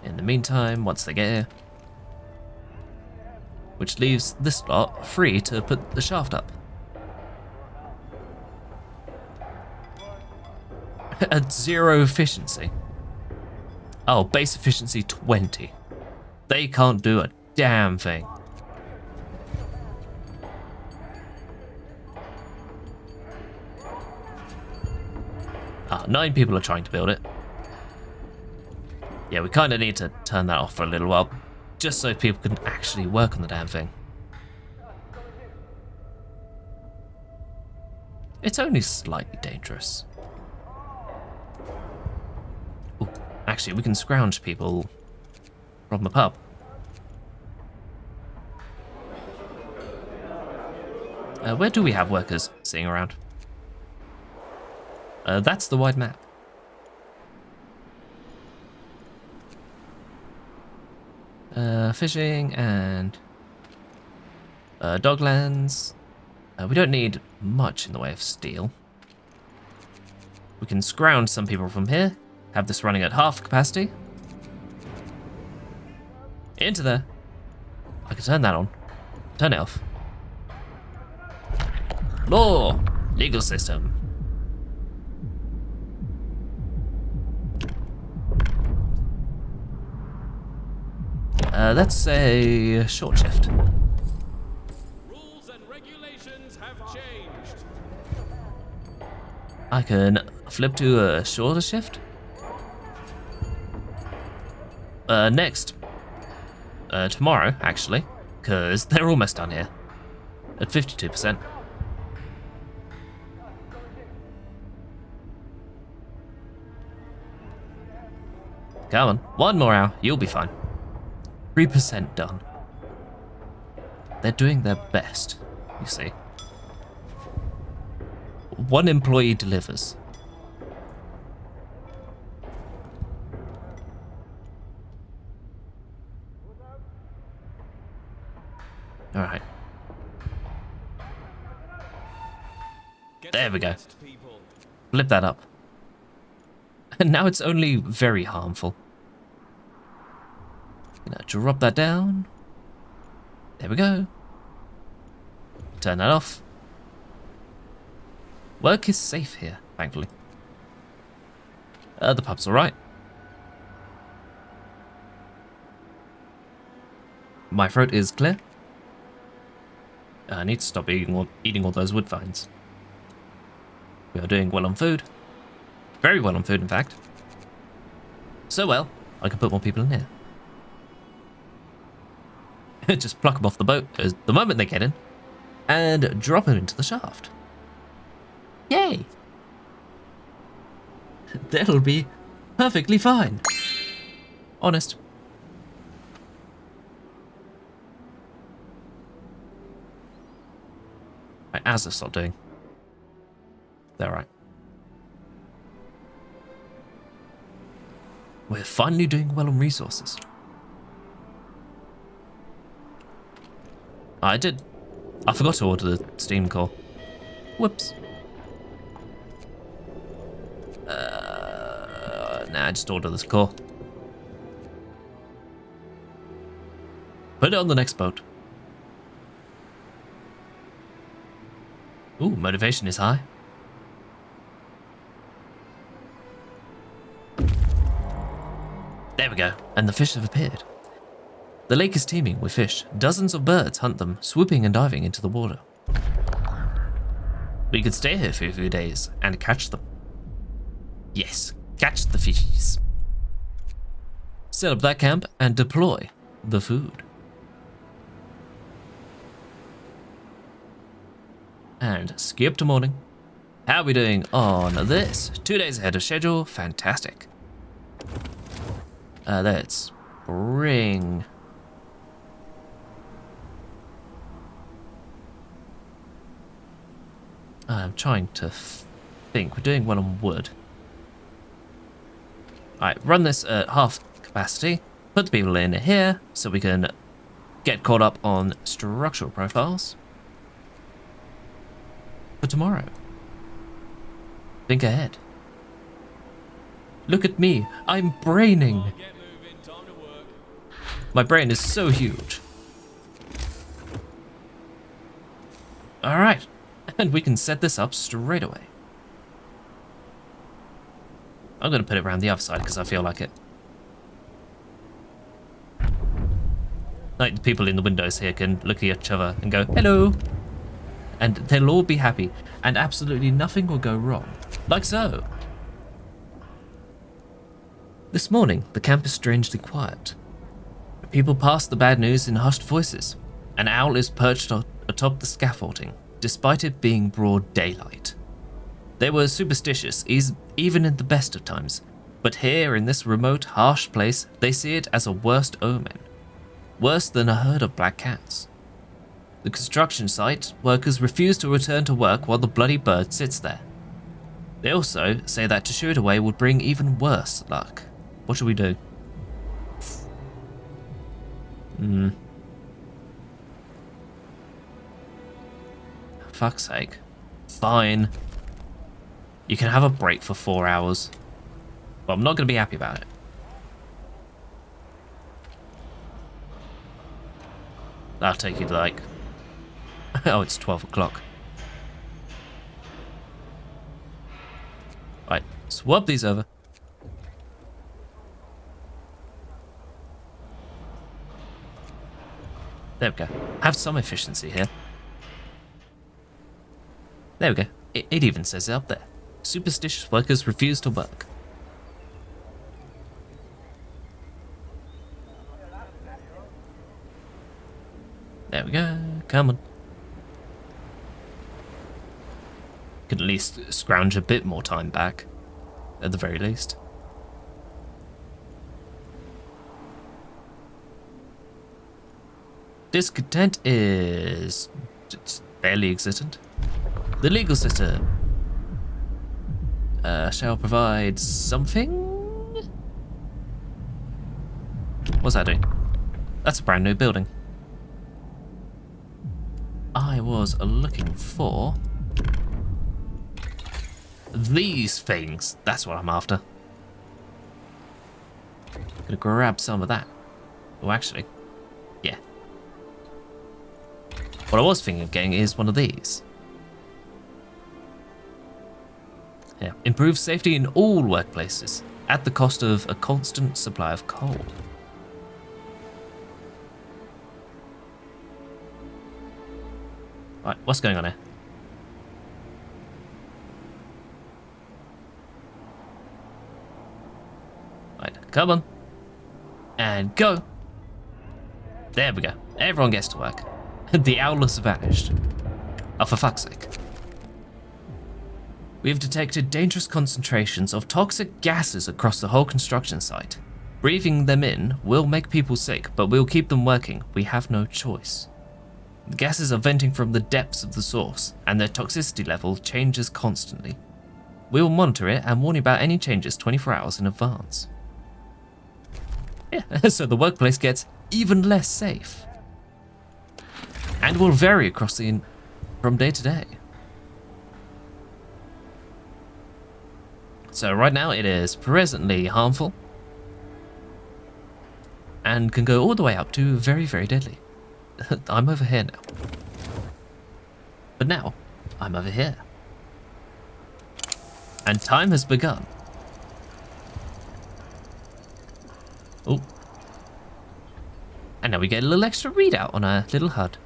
In the meantime, once they get here, which leaves this lot free to put the shaft up. At 0 efficiency. Oh, base efficiency 20. They can't do a damn thing. Ah, 9 people are trying to build it. Yeah, we kind of need to turn that off for a little while, just so people can actually work on the damn thing. It's only slightly dangerous. Ooh, actually, we can scrounge people from the pub. Where do we have workers sitting around? That's the wide map. Fishing and doglands. We don't need much in the way of steel. We can scrounge some people from here, have this running at half capacity. Into there. I can turn that on. Turn it off. Law! Legal system. Let's say short shift. Rules and regulations have changed. I can flip to a shorter shift. Next. Tomorrow, actually, because they're almost done here. At 52%. Come on, one more hour, you'll be fine. 3% done. They're doing their best, you see. One employee delivers. All right. There we go. Flip that up. And now it's only very harmful. Gonna drop that down. There we go. Turn that off. Work is safe here, thankfully. The pub's alright. My throat is clear. I need to stop eating all those wood vines. We are doing well on food. Very well on food, in fact. So well, I can put more people in here. Just pluck them off the boat the moment they get in, and drop them into the shaft. Yay! That'll be perfectly fine. Honest. Right, as I start doing. They're right. We're finally doing well on resources. I forgot to order the steam core. Whoops. Nah, just order this core. Put it on the next boat. Ooh, motivation is high. There we go, and the fish have appeared. The lake is teeming with fish. Dozens of birds hunt them, swooping and diving into the water. We could stay here for a few days and catch them. Yes, catch the fishies. Set up that camp and deploy the food. And skip to morning. How are we doing on this? 2 days ahead of schedule. Fantastic. Let's bring... I'm trying to think. We're doing well on wood. Alright, run this at half capacity. Put the people in here so we can get caught up on structural profiles for tomorrow. Think ahead. Look at me. I'm braining. Get moving, time to work. My brain is so huge. Alright. And we can set this up straight away. I'm going to put it around the other side because I feel like it. Like the people in the windows here can look at each other and go, hello. And they'll all be happy and absolutely nothing will go wrong. Like so. This morning, the camp is strangely quiet. People pass the bad news in hushed voices. An owl is perched atop the scaffolding, despite it being broad daylight. They were superstitious, even in the best of times, but here in this remote, harsh place, they see it as a worst omen. Worse than a herd of black cats. The construction site workers refuse to return to work while the bloody bird sits there. They also say that to shoo it away would bring even worse luck. What should we do? Fuck's sake. Fine. You can have a break for 4 hours. But I'm not going to be happy about it. That'll take you to like... oh, it's 12 o'clock. Right, swap these over. There we go. Have some efficiency here. There we go. It even says it up there. Superstitious workers refuse to work. There we go. Come on. Could at least scrounge a bit more time back. At the very least. Discontent is barely existent. The legal system shall provide something. What's that doing? That's a brand new building. I was looking for these things. That's what I'm after. Gonna grab some of that. Oh, actually, yeah. What I was thinking of getting is one of these. Yeah. Improve safety in all workplaces at the cost of a constant supply of coal. Right, what's going on here? Right, come on. And go. There we go. Everyone gets to work. The owl has vanished. Oh, for fuck's sake. We have detected dangerous concentrations of toxic gases across the whole construction site. Breathing them in will make people sick, but we'll keep them working. We have no choice. The gases are venting from the depths of the source, and their toxicity level changes constantly. We will monitor it and warn you about any changes 24 hours in advance. Yeah, so the workplace gets even less safe. And will vary across from day to day. So right now it is presently harmful and can go all the way up to very, very deadly. I'm over here now. But now I'm over here. And time has begun. Oh. And now we get a little extra readout on our little HUD.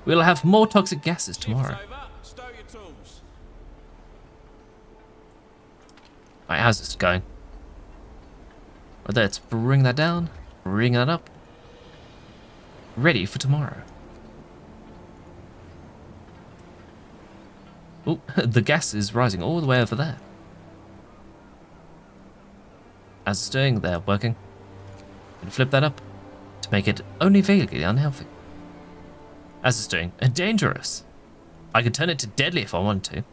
We'll have more toxic gases tomorrow. Right, how's this going? Right, let's bring that down, bring that up. Ready for tomorrow. Oh, the gas is rising all the way over there. As it's doing, they're working. Gonna flip that up to make it only vaguely unhealthy. As it's doing, dangerous. I could turn it to deadly if I wanted to.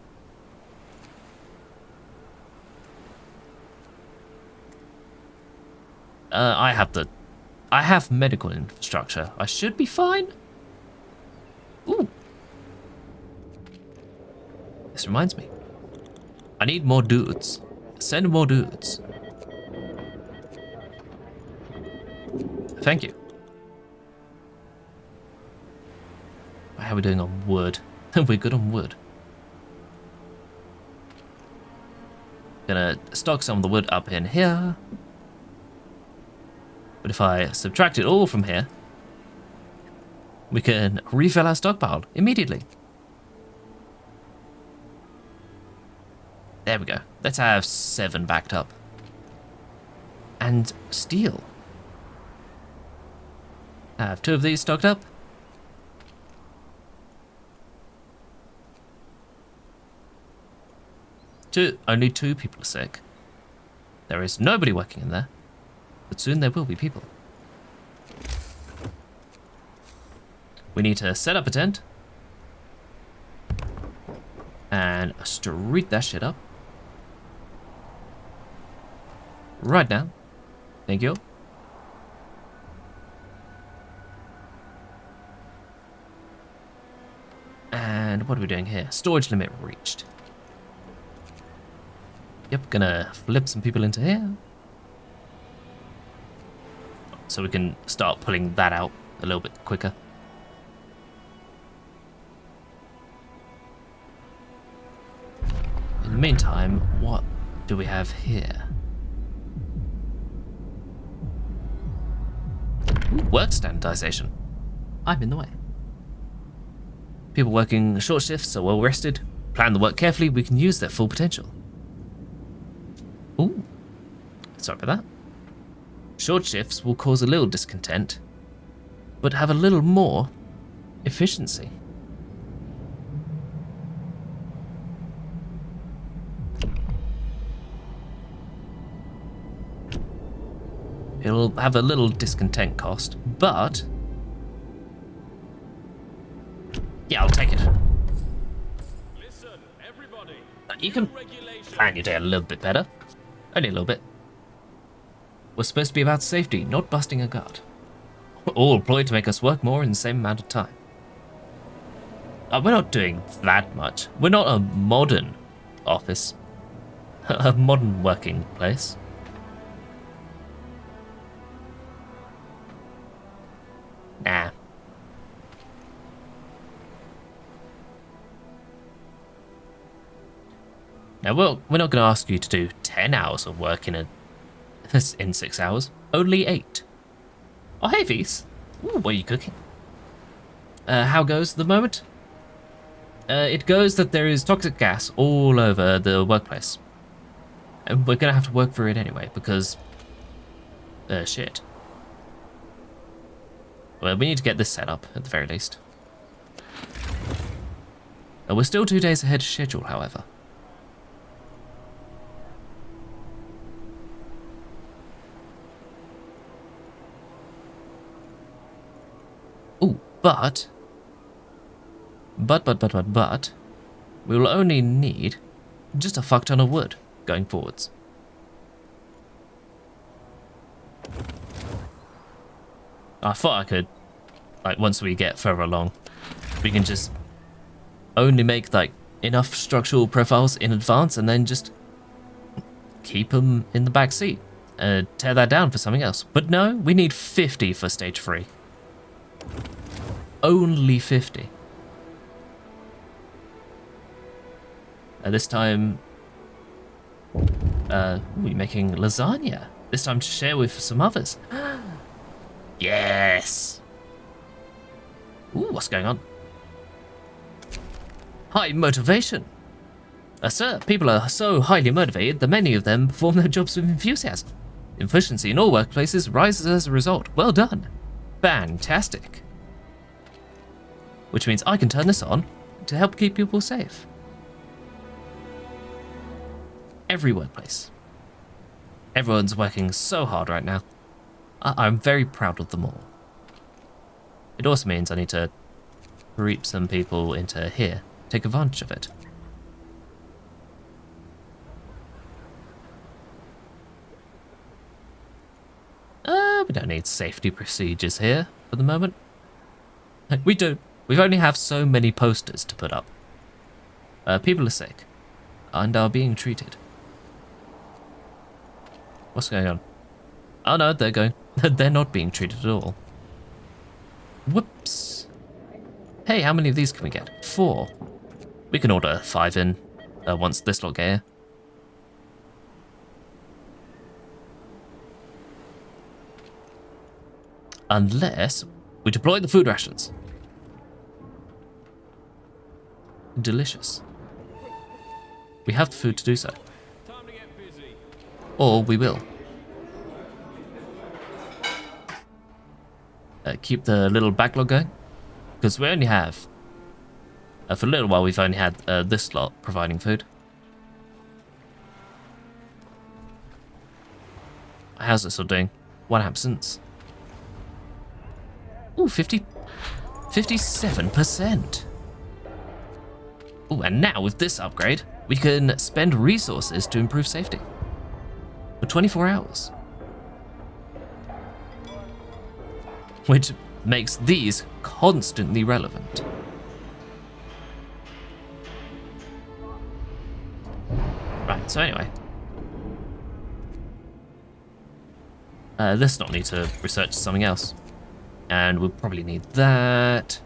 I have medical infrastructure. I should be fine. Ooh. This reminds me. I need more dudes. Send more dudes. Thank you. How are we doing on wood? We're good on wood. Gonna stock some of the wood up in here. But if I subtract it all from here, we can refill our stockpile immediately. There we go. Let's have 7 backed up. And steel. I have 2 of these stocked up. Only 2 people are sick. There is nobody working in there. But soon there will be people. We need to set up a tent. And street that shit up. Right now. Thank you. And what are we doing here? Storage limit reached. Yep, gonna flip some people into here. So we can start pulling that out a little bit quicker. In the meantime, what do we have here? Ooh, work standardization. I'm in the way. People working short shifts are well rested. Plan the work carefully, we can use their full potential. Ooh, sorry about that. Short shifts will cause a little discontent, but have a little more efficiency. It'll have a little discontent cost, but yeah, I'll take it. Listen, everybody. You can plan your day a little bit better. Only a little bit. We're supposed to be about safety, not busting a gut. All employed to make us work more in the same amount of time. We're not doing that much. We're not a modern office. A modern working place. Nah. Now, we're not going to ask you to do 10 hours of work in 6 hours. Only 8. Oh, hey, Vise. Ooh, what are you cooking? How goes the moment? It goes that there is toxic gas all over the workplace. And we're going to have to work through it anyway, because... shit. Well, we need to get this set up, at the very least. We're still 2 days ahead of schedule, however. Ooh, but, we will only need just a fuck ton of wood going forwards. I thought I could, like, once we get further along, we can just only make, like, enough structural profiles in advance and then just keep them in the back seat. Tear that down for something else. But no, we need 50 for stage 3. Only 50. This time, we're making lasagna. This time to share with some others. Yes! Ooh, what's going on? High motivation. Sir, people are so highly motivated that many of them perform their jobs with enthusiasm. Efficiency in all workplaces rises as a result. Well done. Fantastic. Which means I can turn this on to help keep people safe. Every workplace. Everyone's working so hard right now. I'm very proud of them all. It also means I need to reap some people into here, take advantage of it. We don't need safety procedures here for the moment. We do. We only have so many posters to put up. People are sick and are being treated. What's going on? Oh no, they're going. They're not being treated at all. Whoops. Hey, how many of these can we get? 4. We can order 5 in once this lot get here. Unless we deploy the food rations. Delicious. We have the food to do so. Time to get busy. Or we will. Keep the little backlog going. Because we only have... for a little while we've only had this lot providing food. How's this all doing? 1 absence. Ooh, 50 57%. Oh, and now with this upgrade, we can spend resources to improve safety for 24 hours. Which makes these constantly relevant. Right, so anyway. Let's not need to research something else. And we'll probably need that.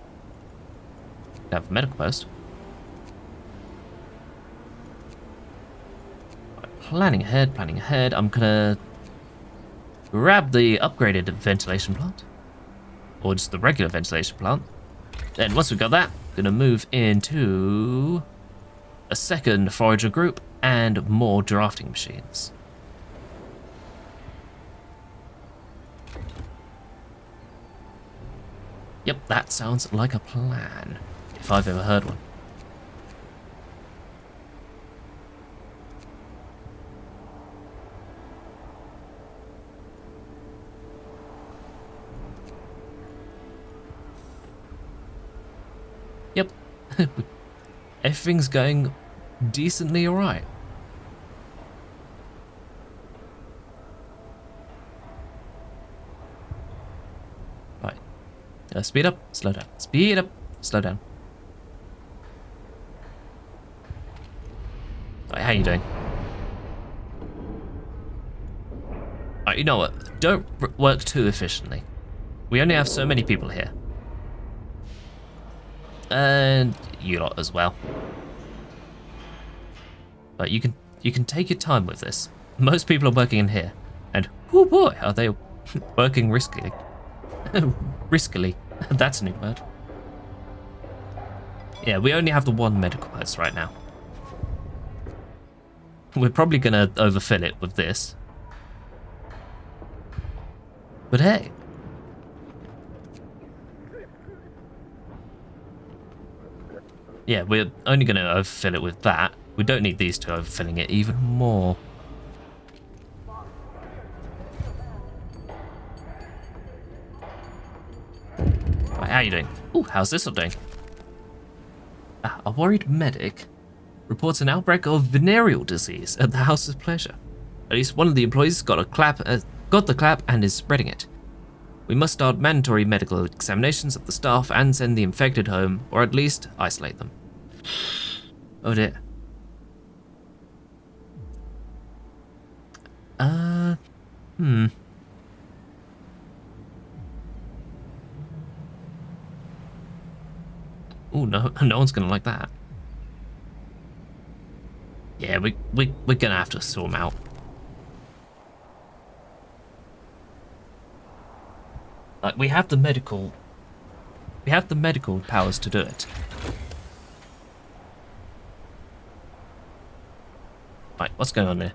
Have a medical post. Right, planning ahead. I'm gonna grab the upgraded ventilation plant. Or just the regular ventilation plant. Then once we've got that, gonna move into a second forager group and more drafting machines. Yep, that sounds like a plan, if I've ever heard one. Yep, everything's going decently alright. Right, speed up, slow down, speed up, slow down. Right, how you doing? Right, you know what, don't work too efficiently. We only have so many people here. And you lot as well. But you can take your time with this. Most people are working in here, and oh boy, are they working riskily. Riskily, that's a new word. Yeah, we only have the one medical post right now. We're probably gonna overfill it with this. But hey. Yeah, we're only going to overfill it with that. We don't need these two overfilling it even more. Right, how are you doing? Ooh, how's this one doing? A worried medic reports an outbreak of venereal disease at the House of Pleasure. At least one of the employees got the clap and is spreading it. We must start mandatory medical examinations of the staff and send the infected home, or at least isolate them. Oh dear. Oh no one's gonna like that. Yeah, we're gonna have to sort them out. Like we have the medical powers to do it. Right, what's going on here?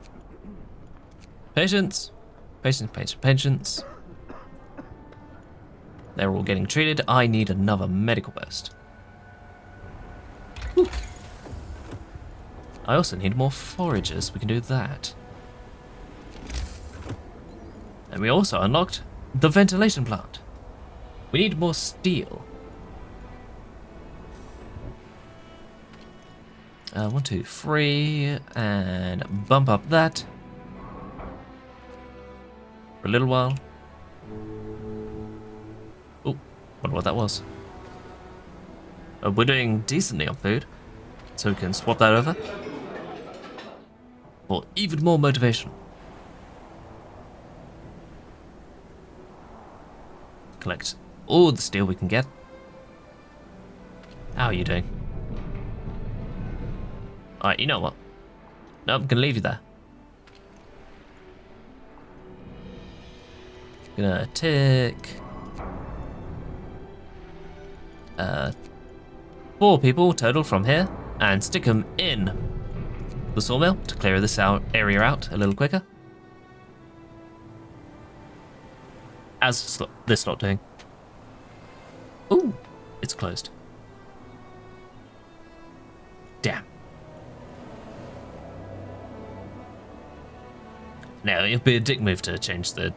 Patients. They're all getting treated. I need another medical post. Whew. I also need more foragers. We can do that. And we also unlocked the ventilation plant. We need more steel. 1, 2, 3, and bump up that for a little while. Oh, wonder what that was. We're doing decently on food, so we can swap that over for even more motivation. Collect all the steel we can get. How are you doing? Alright, you know what? No, I'm gonna leave you there. Gonna take 4 people total from here and stick them in the sawmill to clear this area out a little quicker. As this lot doing. Ooh, it's closed. Damn. Now, it'd be a dick move to change the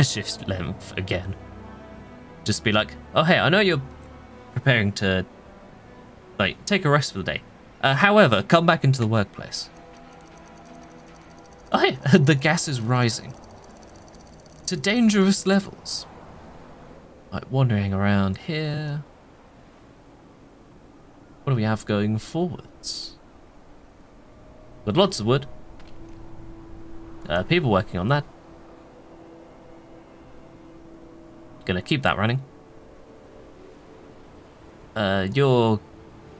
shift length again. Just be like, oh hey, I know you're preparing to, like, take a rest for the day. However, come back into the workplace. Oh, hey, the gas is rising to dangerous levels. Like, wandering around here. What do we have going forwards? Got lots of wood. People working on that. Gonna keep that running. You're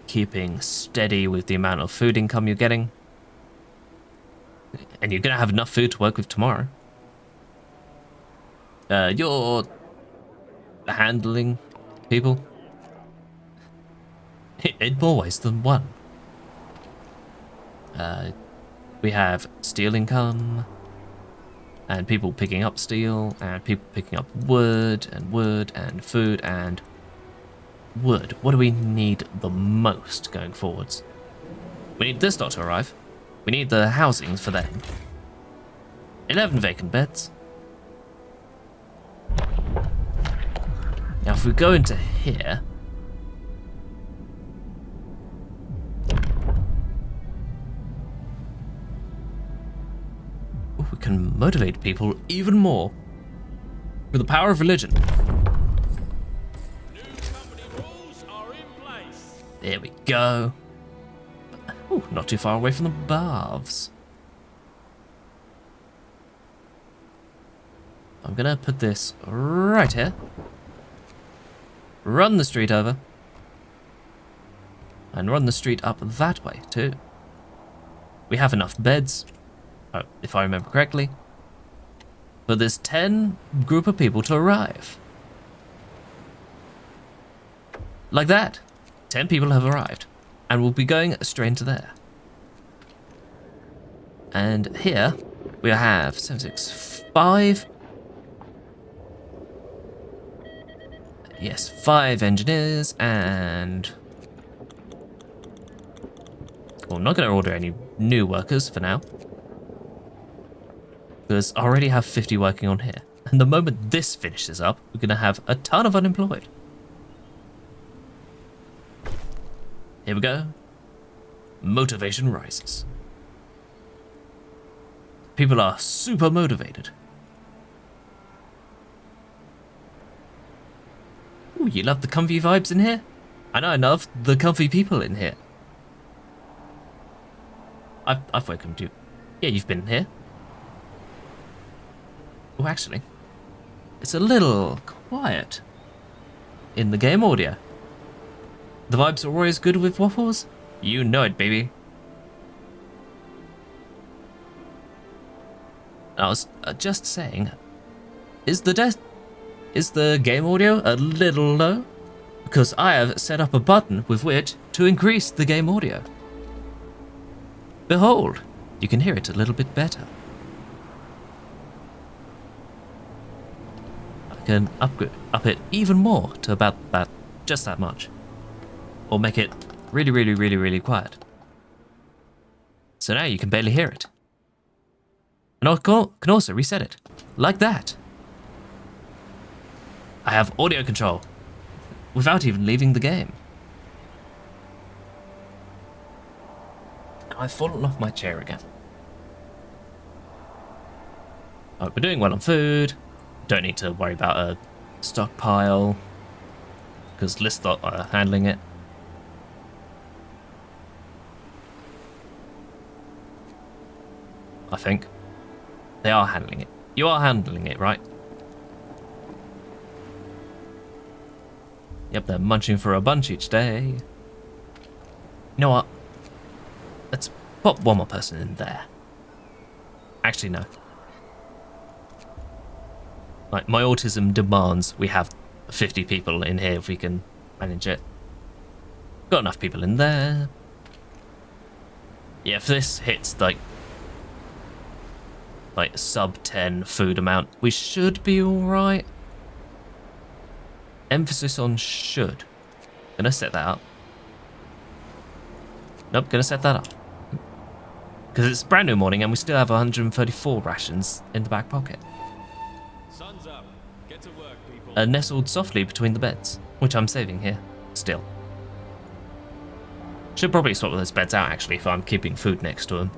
keeping steady with the amount of food income you're getting. And you're gonna have enough food to work with tomorrow. You're handling people in more ways than one. We have steel income, and people picking up steel, and people picking up wood, and food, and wood. What do we need the most going forwards? We need this lot to arrive. We need the housings for them. 11 vacant beds. Now if we go into here, we can motivate people even more with the power of religion. New company rules are in place. There we go. Ooh, not too far away from the baths. I'm gonna put this right here. Run the street over. And run the street up that way too. We have enough beds, if I remember correctly. But there's 10 group of people to arrive. Like that. 10 people have arrived. And we'll be going straight into there. And here we have 7, 6, 5. Yes, 5 engineers and... Well, I'm not going to order any new workers for now. Because I already have 50 working on here. And the moment this finishes up, we're going to have a ton of unemployed. Here we go. Motivation rises. People are super motivated. Ooh, you love the comfy vibes in here? I know I love the comfy people in here. I've welcomed you. Yeah, you've been here. Oh, actually, it's a little quiet in the game audio. The vibes are always good with waffles. You know it, baby. I was just saying, is the game audio a little low? Because I have set up a button with which to increase the game audio. Behold, you can hear it a little bit better. I can up it even more to about that, just that much. Or make it really, really, really, really quiet. So now you can barely hear it. And I can also reset it, like that. I have audio control, without even leaving the game. I've fallen off my chair again. Oh, we're doing well on food. Don't need to worry about a stockpile, because Listot are handling it. I think. They are handling it. You are handling it, right? Yep, they're munching for a bunch each day. You know what? Let's pop one more person in there. Actually, no. Like, my autism demands we have 50 people in here if we can manage it. Got enough people in there. Yeah, if this hits, like sub 10 food amount, we should be alright. Emphasis on should. Gonna set that up. Nope, gonna set that up. Because it's a brand new morning and we still have 134 rations in the back pocket. Sun's up. Get to work, people. Nestled softly between the beds, which I'm saving here. Still. Should probably swap those beds out, actually, if I'm keeping food next to them.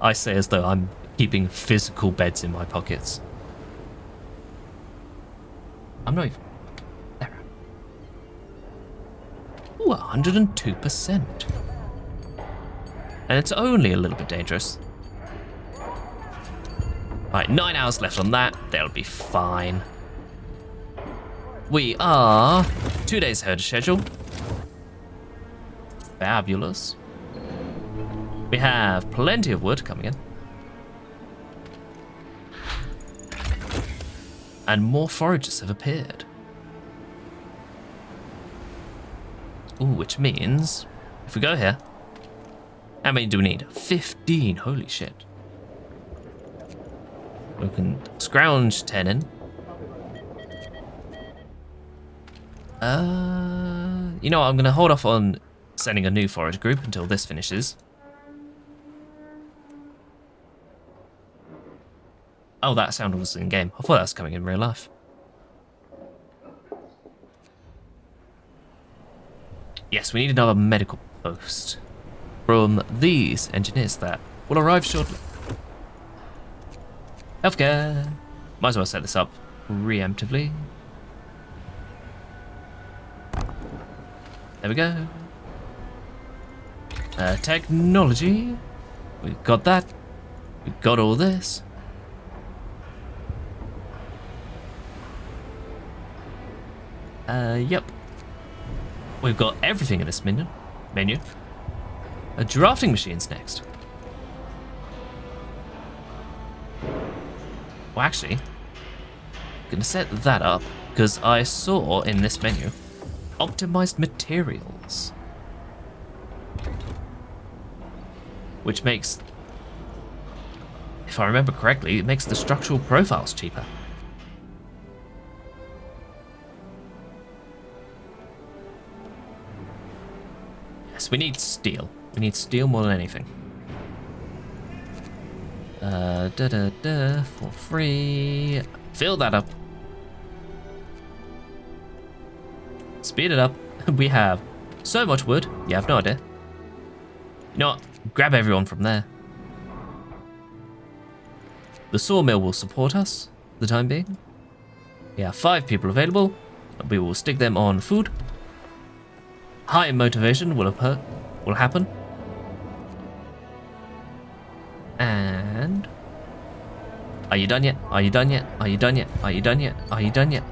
I say as though I'm keeping physical beds in my pockets. I'm not even... There. Ooh, 102%. And it's only a little bit dangerous. Right, 9 hours left on that. They'll be fine. We are 2 days ahead of schedule. Fabulous. We have plenty of wood coming in. And more foragers have appeared. Ooh, which means, if we go here, how many do we need? 15, holy shit. We can scrounge 10 in. You know what, I'm gonna hold off on sending a new forage group until this finishes. Oh, that sound was in game. I thought that was coming in real life. Yes, we need another medical post from these engineers that will arrive shortly. Healthcare. Might as well set this up preemptively. There we go. Technology. We've got that. We've got all this. Yep. We've got everything in this menu. A drafting machine's next. Well, actually, I'm gonna set that up because I saw in this menu optimized materials, which makes, if I remember correctly, it makes the structural profiles cheaper. Yes, we need steel. We need steel more than anything. For free. Fill that up. Speed it up. We have so much wood. You have no idea. You know what? Grab everyone from there. The sawmill will support us for the time being. We have 5 people available. We will stick them on food. High motivation will happen. And are you done yet? Are you done yet? Are you done yet? Are you done yet? Are you done yet?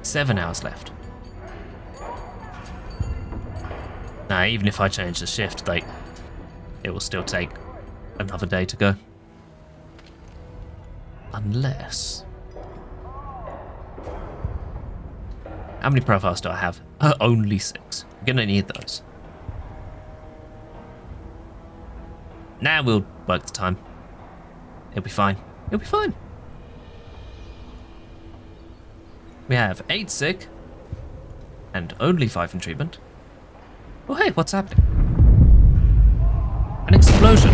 7 hours left. Now, even if I change the shift, like, it will still take another day to go. Unless... How many profiles do I have? Only 6. I'm gonna need those. Now we'll work the time. It'll be fine. It'll be fine. We have 8 sick and only 5 in treatment. Oh hey, what's happening? An explosion.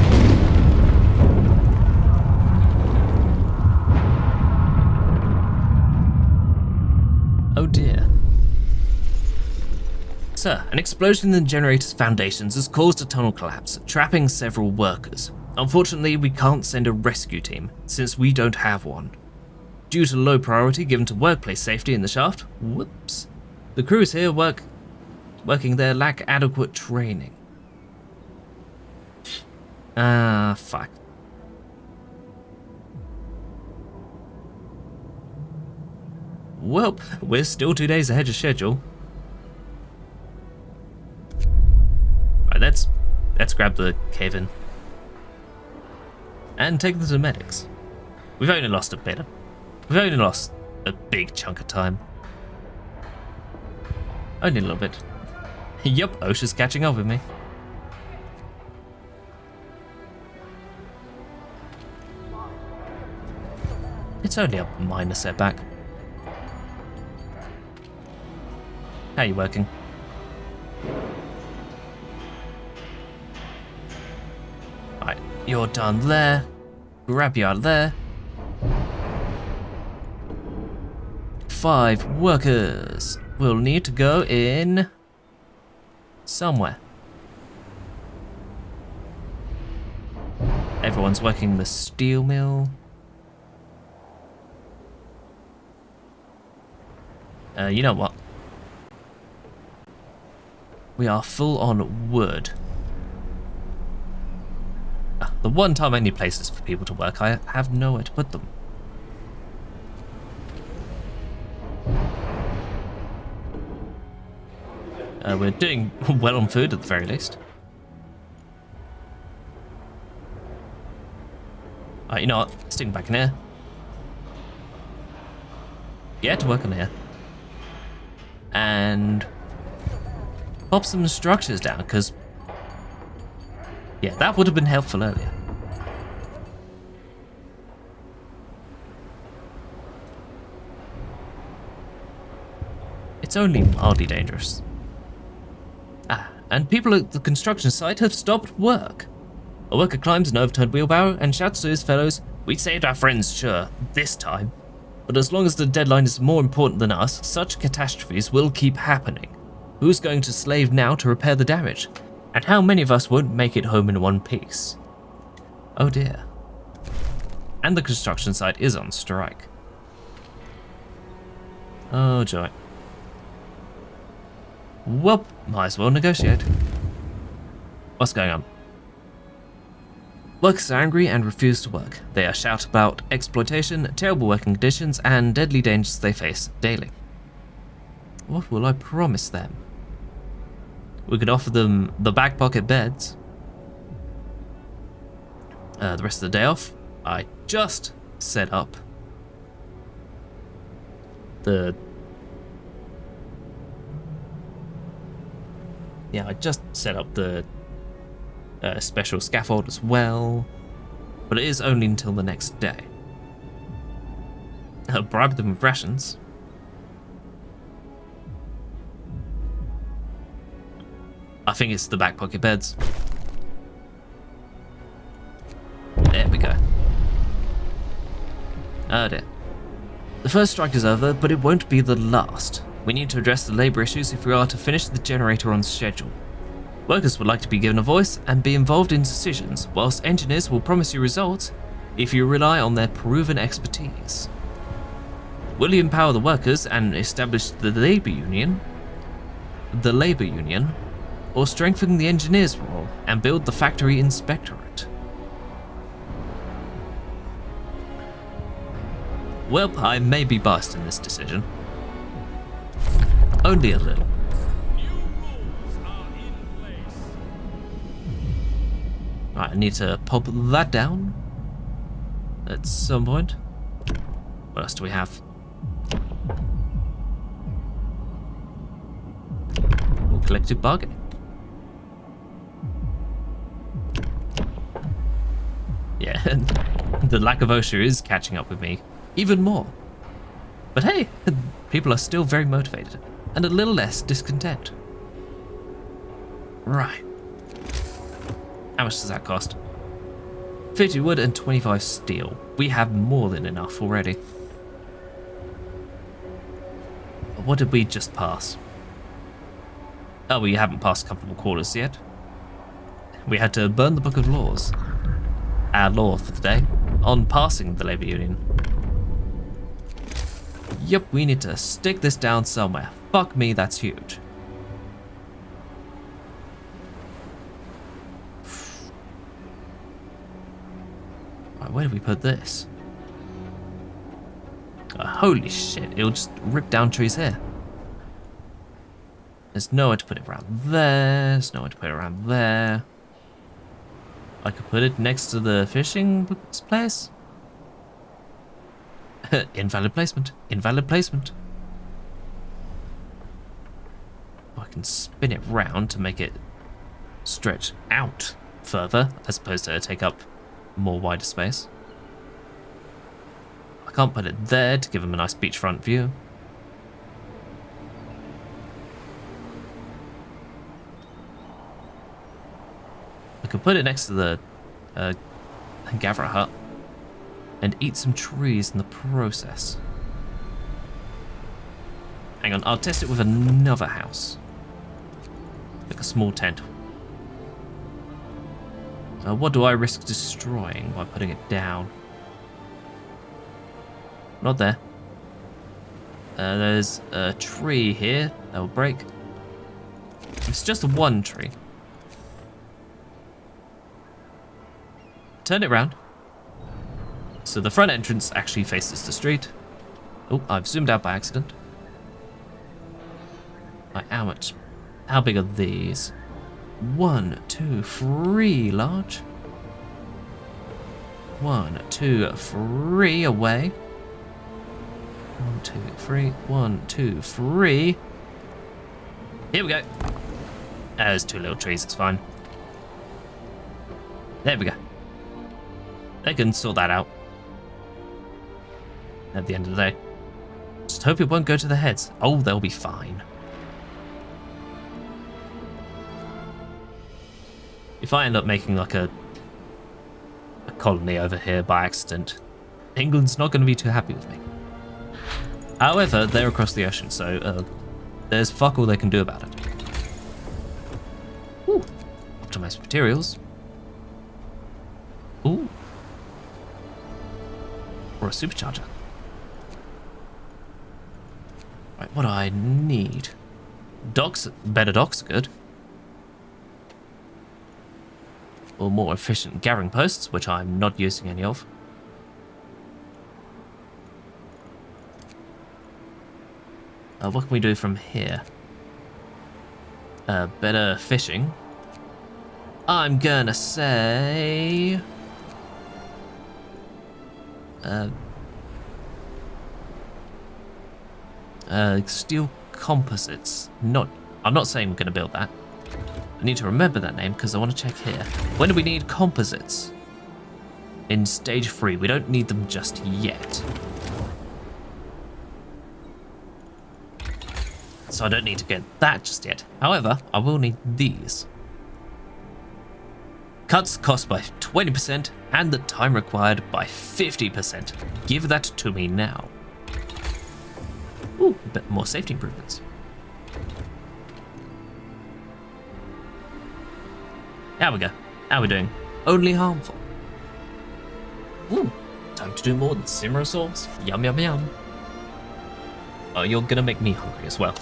Oh dear. Sir, an explosion in the generator's foundations has caused a tunnel collapse, trapping several workers. Unfortunately, we can't send a rescue team, since we don't have one. Due to low priority given to workplace safety in the shaft, whoops, the crews here working there lack adequate training. Ah, fuck. Well, we're still 2 days ahead of schedule. Right, let's grab the cave-in. And take them to the medics. We've only lost a bit. We've only lost a big chunk of time. Only a little bit. Yup, OSHA's catching up with me. It's only a minor setback. How are you working? Right, you're done there. Grab you out of there. 5 workers. We'll need to go in somewhere. Everyone's working the steel mill. You know what? We are full on wood. The one time I need places for people to work, I have nowhere to put them. We're doing well on food at the very least. Alright, you know what? Sticking back in here. Yeah, to work on here. And pop some structures down, because yeah, that would have been helpful earlier. It's only mildly dangerous. And people at the construction site have stopped work. A worker climbs an overturned wheelbarrow and shouts to his fellows, "We saved our friends, sure, this time. But as long as the deadline is more important than us, such catastrophes will keep happening. Who's going to slave now to repair the damage? And how many of us won't make it home in one piece?" Oh dear. And the construction site is on strike. Oh joy. Well, might as well negotiate. What's going on? Workers are angry and refuse to work. They are shout about exploitation, terrible working conditions, and deadly dangers they face daily. What will I promise them? We could offer them the back pocket beds. The rest of the day off. I just set up the... Yeah, I just set up the special scaffold as well, but it is only until the next day. Bribe them with rations. I think it's the back pocket beds. There we go. Oh dear. The first strike is over, but it won't be the last. We need to address the labour issues if we are to finish the generator on schedule. Workers would like to be given a voice and be involved in decisions, whilst engineers will promise you results if you rely on their proven expertise. Will you empower the workers and establish the labour union, or strengthen the engineers' role and build the factory inspectorate? Well, I may be biased in this decision. Only a little. New rules are in place. Right, I need to pop that down at some point. What else do we have? Collective bargaining. Yeah, the lack of OSHA is catching up with me even more. But hey, people are still very motivated and a little less discontent. Right. How much does that cost? 50 wood and 25 steel. We have more than enough already. What did we just pass? Oh, we haven't passed comfortable quarters yet. We had to burn the Book of Laws, our law for the day, on passing the labour union. Yep, we need to stick this down somewhere. Fuck me, that's huge. Right, where do we put this? Holy shit, it'll just rip down trees here. There's nowhere to put it around there. There's nowhere to put it around there. I could put it next to the fishing place. Invalid placement. Invalid placement. I can spin it round to make it stretch out further, as opposed to take up more wider space. I can't put it there to give them a nice beachfront view. I could put it next to the gatherer hut and eat some trees in the process. Hang on, I'll test it with another house. Like a small tent. What do I risk destroying by putting it down? Not there. There's a tree here that will break. It's just one tree. Turn it round. So the front entrance actually faces the street. Oh, I've zoomed out by accident. Like, how big are these? 1, 2, 3 large. 1, 2, 3 away. 1, 2, 3. 1, 2, 3. Here we go. There's 2 little trees, it's fine. There we go. They can sort that out. At the end of the day. Just hope it won't go to their heads. Oh, they'll be fine. If I end up making like a colony over here by accident, England's not going to be too happy with me. However, they're across the ocean, so there's fuck all they can do about it. Ooh, optimized materials. Ooh. Or a supercharger. Right, what do I need? Docks, better docks are good. Or more efficient gathering posts, which I'm not using any of. What can we do from here? Better fishing. I'm gonna say... steel composites. I'm not saying we're gonna build that. I need to remember that name because I want to check here. When do we need composites? In stage 3, we don't need them just yet. So I don't need to get that just yet. However, I will need these. Cuts cost by 20% and the time required by 50%. Give that to me now. Ooh, a bit more safety improvements. How we go? How we doing? Only harmful. Ooh, time to do more than simmer assaults. Yum yum yum. Oh, you're gonna make me hungry as well.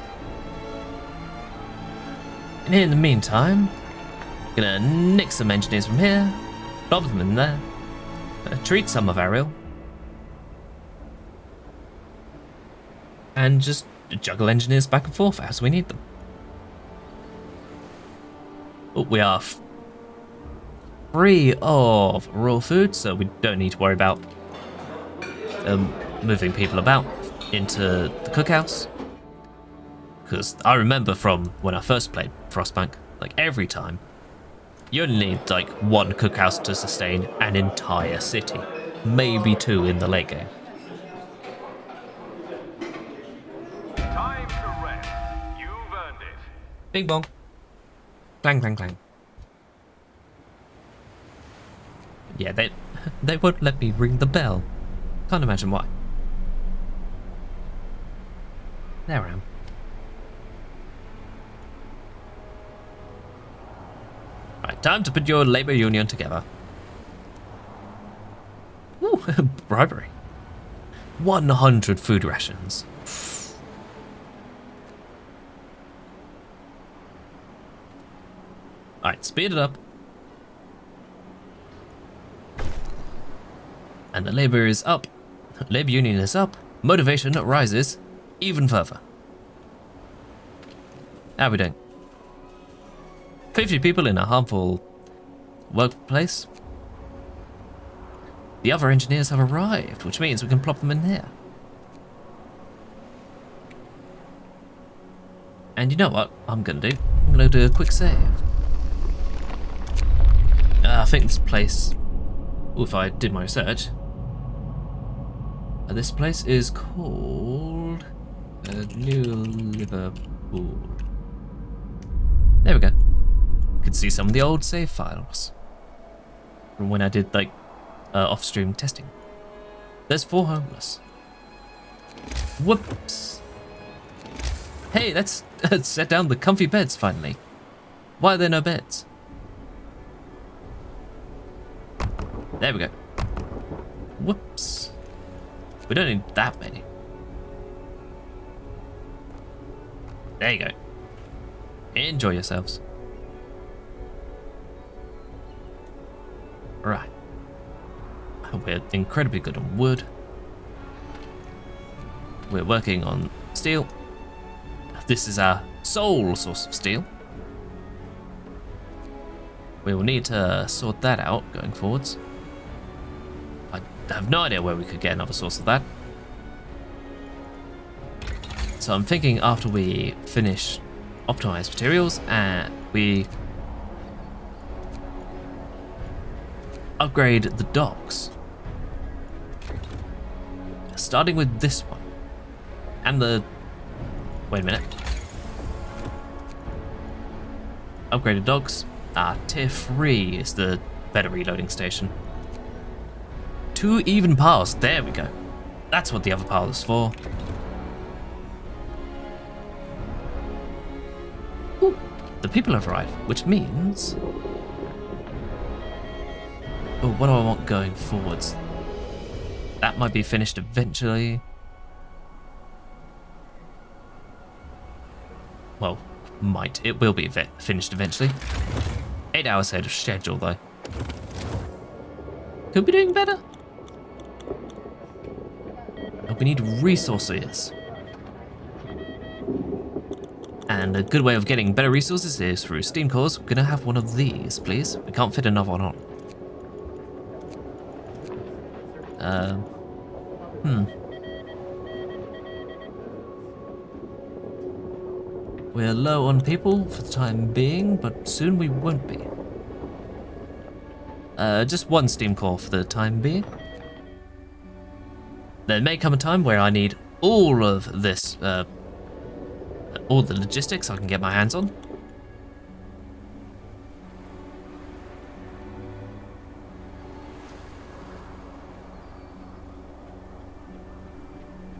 And in the meantime, gonna nick some engineers from here, lob them in there, treat some of Ariel, and just juggle engineers back and forth as we need them. Oh, we are free of raw food, so we don't need to worry about moving people about into the cookhouse. Because I remember from when I first played Frostpunk, like every time, you only need like 1 cookhouse to sustain an entire city, maybe 2 in the late game. Time to rest. You've earned it. Bing bong. Clang clang clang. Yeah, they won't let me ring the bell. Can't imagine why. There I am. Right, time to put your labor union together. Ooh, bribery. 100 food rations. Alright, speed it up. And the labor is up. Labor union is up. Motivation rises even further. How are we doing? 50 people in a harmful workplace. The other engineers have arrived, which means we can plop them in here. And you know what I'm gonna do? I'm gonna do a quick save. I think this place, if I did my research, this place is called New Liverpool. There we go. You can see some of the old save files from when I did like off-stream testing. There's 4 homeless. Whoops. Hey, let's set down the comfy beds finally. Why are there no beds? There we go. Whoops. We don't need that many. There you go. Enjoy yourselves. Right. We're incredibly good on wood. We're working on steel. This is our sole source of steel. We will need to sort that out going forwards. I have no idea where we could get another source of that. So I'm thinking after we finish optimized materials and we upgrade the docks. Starting with this one. And the... Wait a minute. Upgraded docks. Tier 3 is the better reloading station. 2 even piles. There we go. That's what the other pile is for. Ooh, the people have arrived, which means... Oh, what do I want going forwards? That might be finished eventually. Well, might. It will be finished eventually. 8 hours ahead of schedule, though. Could be doing better. Oh, we need resources. And a good way of getting better resources is through steam cores. We're gonna have one of these, please. We can't fit another one on. We're low on people for the time being, but soon we won't be. Just one steam core for the time being. There may come a time where I need all of this, all the logistics I can get my hands on.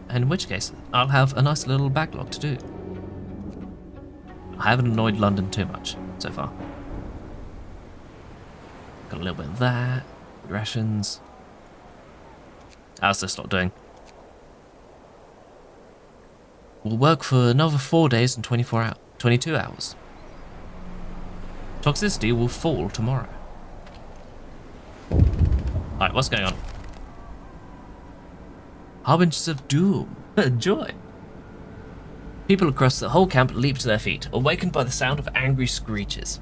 In which case, I'll have a nice little backlog to do. I haven't annoyed London too much so far. Got a little bit of that. Rations. How's this lot doing? We'll work for another 4 days and 22 hours. Toxicity will fall tomorrow. Alright, what's going on? Harbingers of doom. Joy. People across the whole camp leap to their feet, awakened by the sound of angry screeches.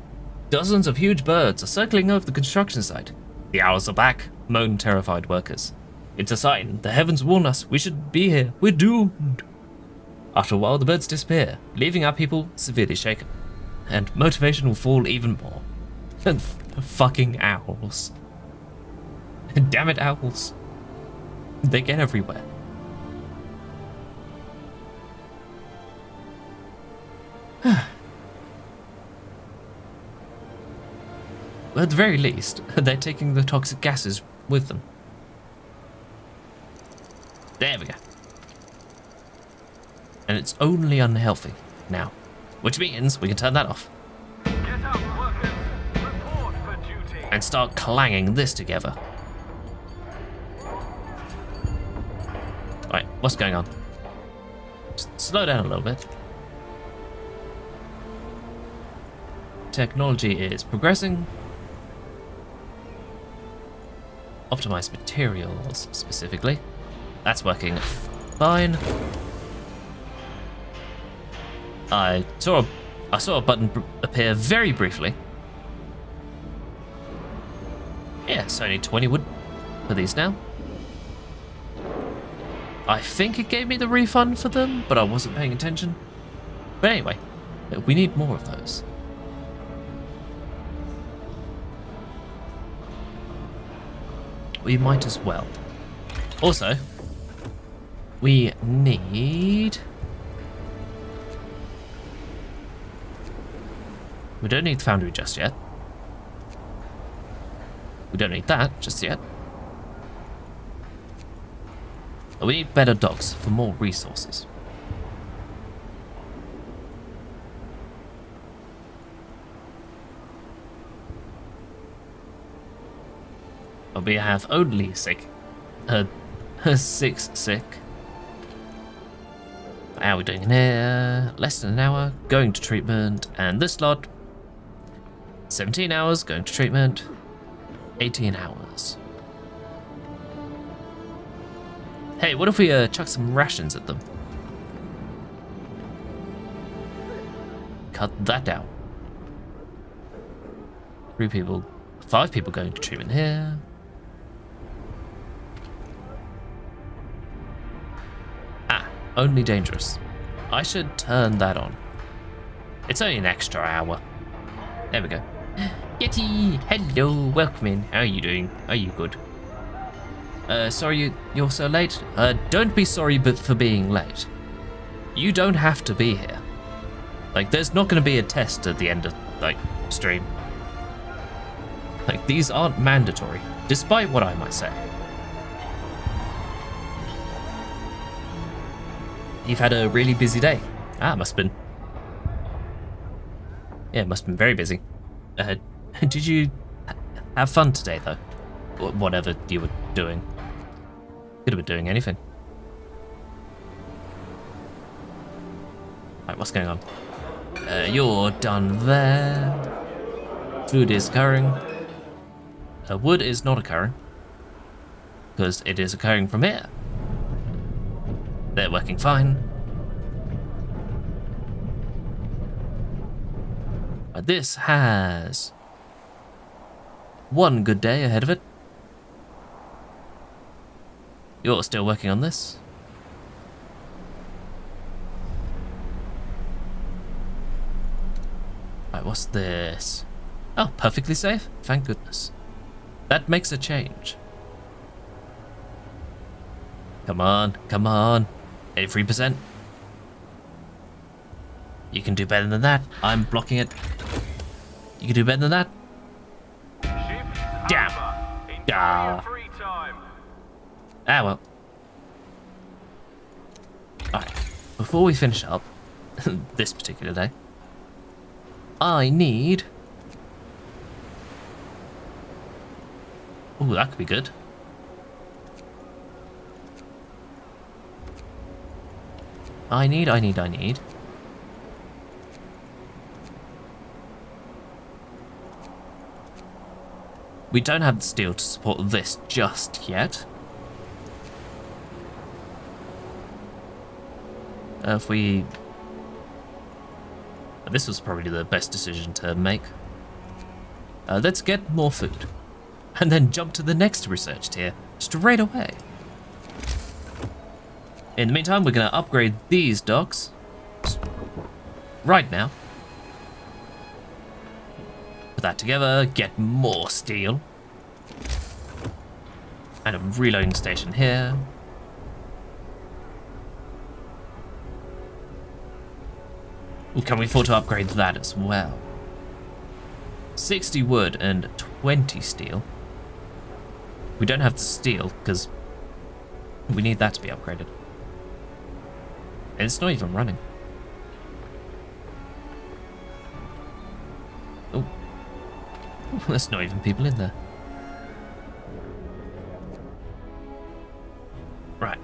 Dozens of huge birds are circling over the construction site. The owls are back, moan terrified workers. It's a sign. The heavens warn us. We should be here. We're doomed. After a while, the birds disappear, leaving our people severely shaken. And motivation will fall even more. And fucking owls. Damn it, owls. They get everywhere. Well, at the very least, they're taking the toxic gases with them. There we go. And it's only unhealthy now, which means we can turn that off. Get up, workers. Report for duty. And start clanging this together. Right, what's going on? Just slow down a little bit. Technology is progressing. Optimized materials, specifically. That's working fine. I saw a button appear very briefly. Yeah, so I need 20 wood for these now. I think it gave me the refund for them, but I wasn't paying attention. But anyway, we need more of those. We might as well. Also, we need... We don't need the foundry just yet. We don't need that just yet. We need better docks for more resources. But we have only sick. 6 sick. How are we doing in here? Less than an hour, going to treatment. And this lot, 17 hours, going to treatment. 18 hours. Hey, what if we chuck some rations at them? Cut that down. 3 people, 5 people going to treatment here. Ah, only dangerous. I should turn that on. It's only an extra hour. There we go. Yeti, hello, welcome in. How are you doing? Are you good? Sorry you're so late. Don't be sorry but for being late. You don't have to be here. Like, there's not going to be a test at the end of, like, stream. Like, these aren't mandatory, despite what I might say. You've had a really busy day. Ah, must have been. Yeah, must have been very busy. Did you have fun today, though? Whatever you were doing. Could have been doing anything. Right, what's going on? You're done there. Food is occurring. Wood is not occurring. Because it is occurring from here. They're working fine. This has one good day ahead of it. You're still working on this. Right, what's this? Oh, perfectly safe. Thank goodness. That makes a change. Come on, come on. 83%. You can do better than that. I'm blocking it. You can do better than that. Damn. Ah. Ah, well. Alright. Before we finish up this particular day, I need... Ooh, that could be good. I need. We don't have the steel to support this just yet. If we... This was probably the best decision to make. Let's get more food. And then jump to the next research tier straight away. In the meantime, we're going to upgrade these docks right now. Put that together, get more steel. And a reloading station here. Ooh, can we afford to upgrade that as well? 60 wood and 20 steel. We don't have the steel because we need that to be upgraded. And it's not even running. Oh, there's not even people in there. Right.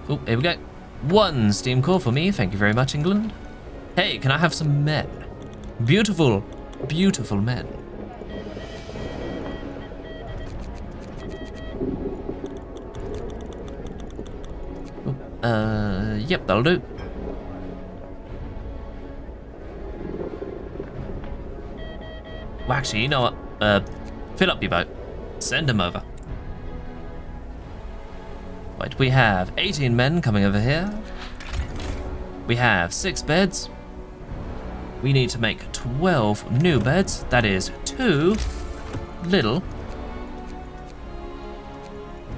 Oh, here we go. 1 steam core for me. Thank you very much, England. Hey, can I have some men? Beautiful, beautiful men. Yep, that'll do. Well, actually, you know what? Fill up your boat. Send them over. Right, we have 18 men coming over here. We have 6 beds. We need to make 12 new beds. That is 2 little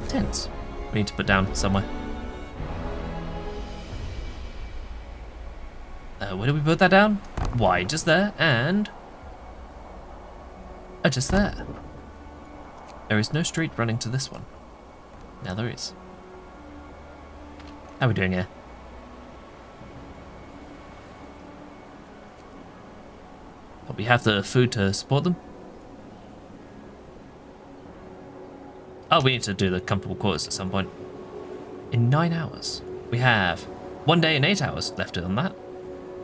tents. We need to put down somewhere. Where do we put that down? Why, just there, and... just there. There is no street running to this one. Now there is. How are we doing here? But we have the food to support them. Oh, we need to do the comfortable quarters at some point. In 9 hours. We have 1 day and 8 hours left on that.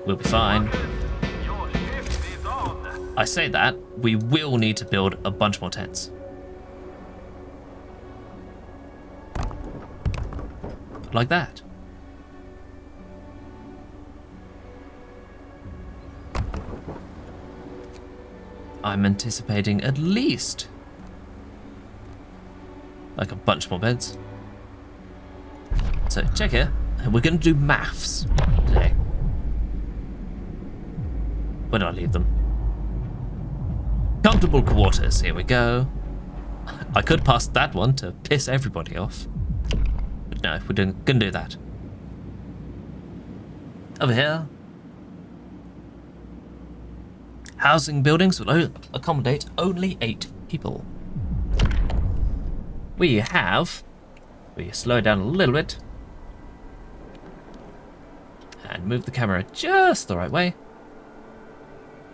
We'll be fine. Your shift is on. I say that, we will need to build a bunch more tents. Like that. I'm anticipating at least like a bunch more beds. So check here, we're going to do maths today. Where did I leave them? Comfortable quarters, here we go. I could pass that one to piss everybody off. But no, we're gonna do that. Over here. Housing buildings will accommodate only 8 people. We slow it down a little bit. And move the camera just the right way.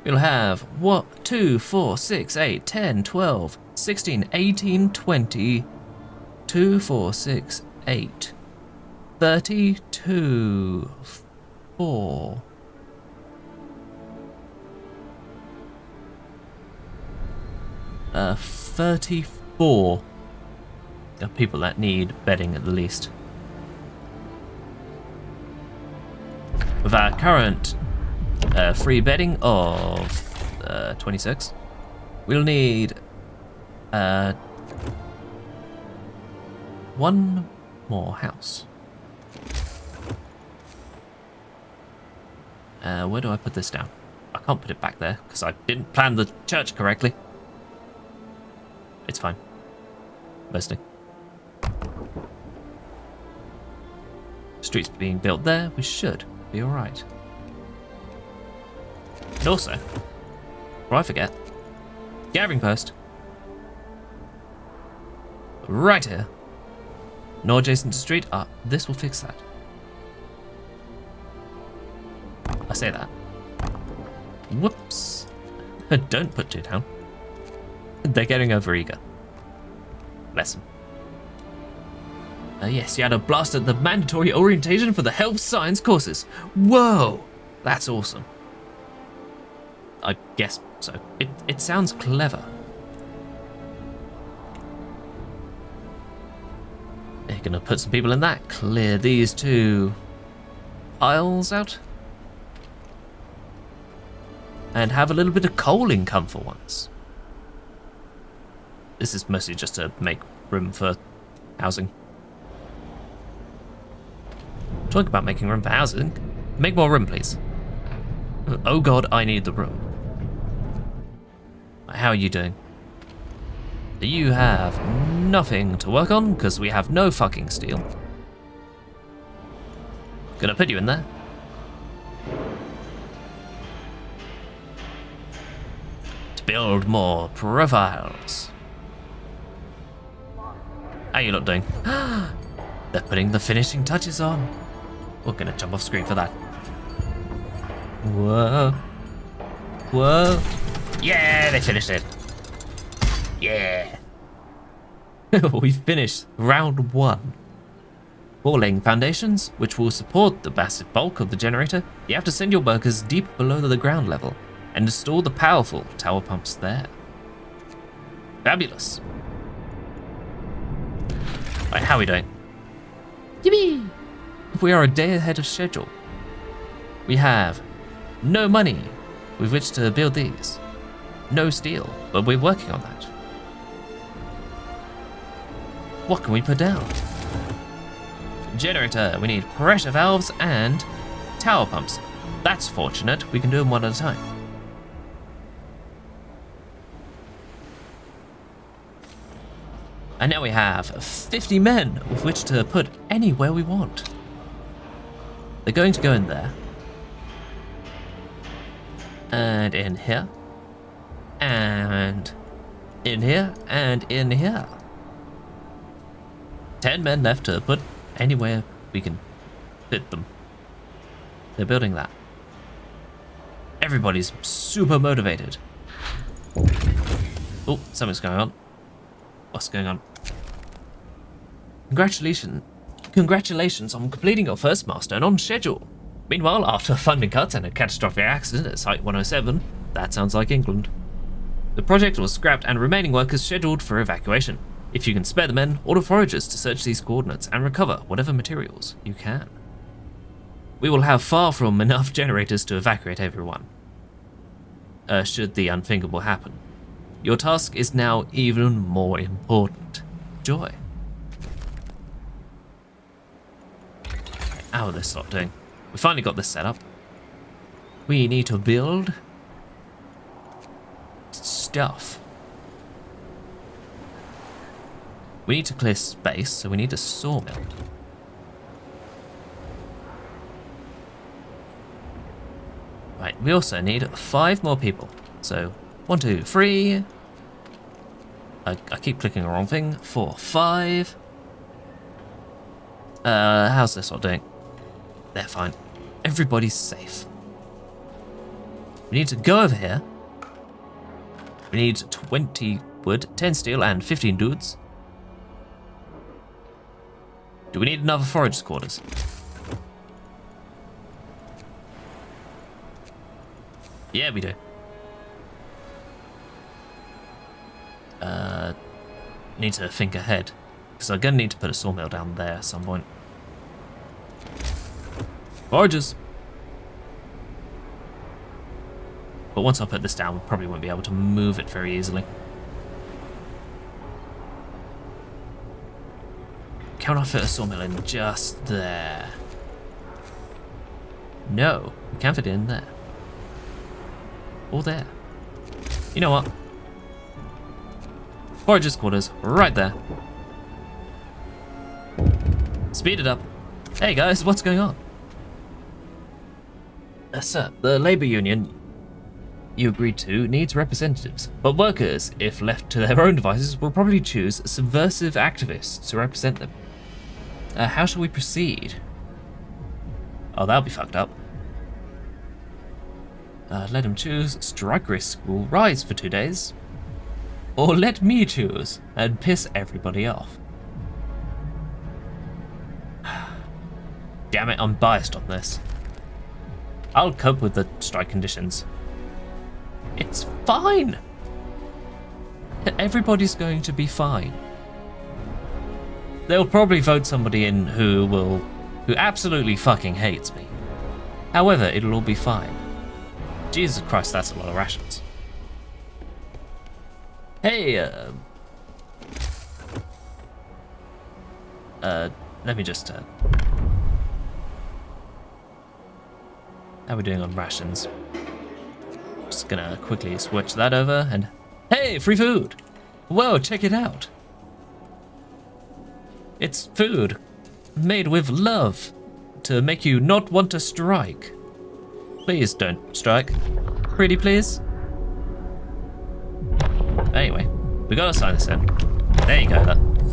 We'll have 1, 2, 4, 6, 8, 10, 12, 16, 18, 20, 2, 4, 6, 8, 32, 4. Uh, 34 of people that need bedding at the least. With our current free bedding of 26, we'll need 1 more house. Where do I put this down? I can't put it back there because I didn't plan the church correctly. It's fine. Mostly. Streets being built there, we should be alright. And also, before I forget, gathering post. Right here. No adjacent to street. This will fix that. I say that. Whoops. Don't put 2 down. They're getting overeager. Bless them. Yes, you had a blast at the mandatory orientation for the health science courses. Whoa, that's awesome. I guess so. It sounds clever. They're gonna put some people in that. Clear these 2 aisles out. And have a little bit of coal income for once. This is mostly just to make room for housing. Talk about making room for housing. Make more room, please. Oh god, I need the room. How are you doing? You have nothing to work on because we have no fucking steel. Gonna put you in there. To build more profiles. How you lot doing? They're putting the finishing touches on. We're gonna jump off screen for that. Whoa. Whoa. Yeah, they finished it. Yeah. We finished round 1. For laying foundations, which will support the massive bulk of the generator, you have to send your workers deep below the ground level and install the powerful tower pumps there. Fabulous. Right, how are we doing? Yippee! We are a day ahead of schedule. We have no money with which to build these. No steel, but we're working on that. What can we put down? Generator, we need pressure valves and tower pumps. That's fortunate, we can do them one at a time. And now we have 50 men with which to put anywhere we want. They're going to go in there. And in here. And in here. And in here. 10 men left to put anywhere we can fit them. They're building that. Everybody's super motivated. Oh, something's going on. What's going on? Congratulations on completing your first milestone on schedule. Meanwhile, after funding cuts and a catastrophic accident at Site 107, that sounds like England, the project was scrapped and remaining workers scheduled for evacuation. If you can spare the men, order foragers to search these coordinates and recover whatever materials you can. We will have far from enough generators to evacuate everyone, should the unthinkable happen. Your task is now even more important. Joy. How is this lot doing? We finally got this set up. We need to build stuff. We need to clear space, so we need a sawmill. Right, we also need 5 more people. So, 1, 2, 3. I keep clicking the wrong thing. 4, 5. How's this all doing? They're fine. Everybody's safe. We need to go over here. We need 20 wood, 10 steel, and 15 dudes. Do we need another forager's quarters? Yeah, we do. Need to think ahead, because I'm gonna need to put a sawmill down there at some point. Foragers. But once I put this down, we probably won't be able to move it very easily. Can I fit a sawmill in just there? No, we can't fit it in there. Or there. You know what? Forager's quarters, right there. Speed it up. Hey guys, what's going on? Sir, the Labour Union you agreed to needs representatives, but workers, if left to their own devices, will probably choose subversive activists to represent them. How shall we proceed? Oh, that'll be fucked up. Let them choose. Strike risk will rise for 2 days. Or let me choose and piss everybody off. Damn it, I'm biased on this. I'll cope with the strike conditions. It's fine. Everybody's going to be fine. They'll probably vote somebody in who absolutely fucking hates me. However, it'll all be fine. Jesus Christ, that's a lot of rations. Hey, let me just, how are we doing on rations? Just gonna quickly switch that over and, hey, free food! Whoa, check it out! It's food made with love to make you not want to strike. Please don't strike. Pretty please. Anyway, we gotta sign this in. There you go,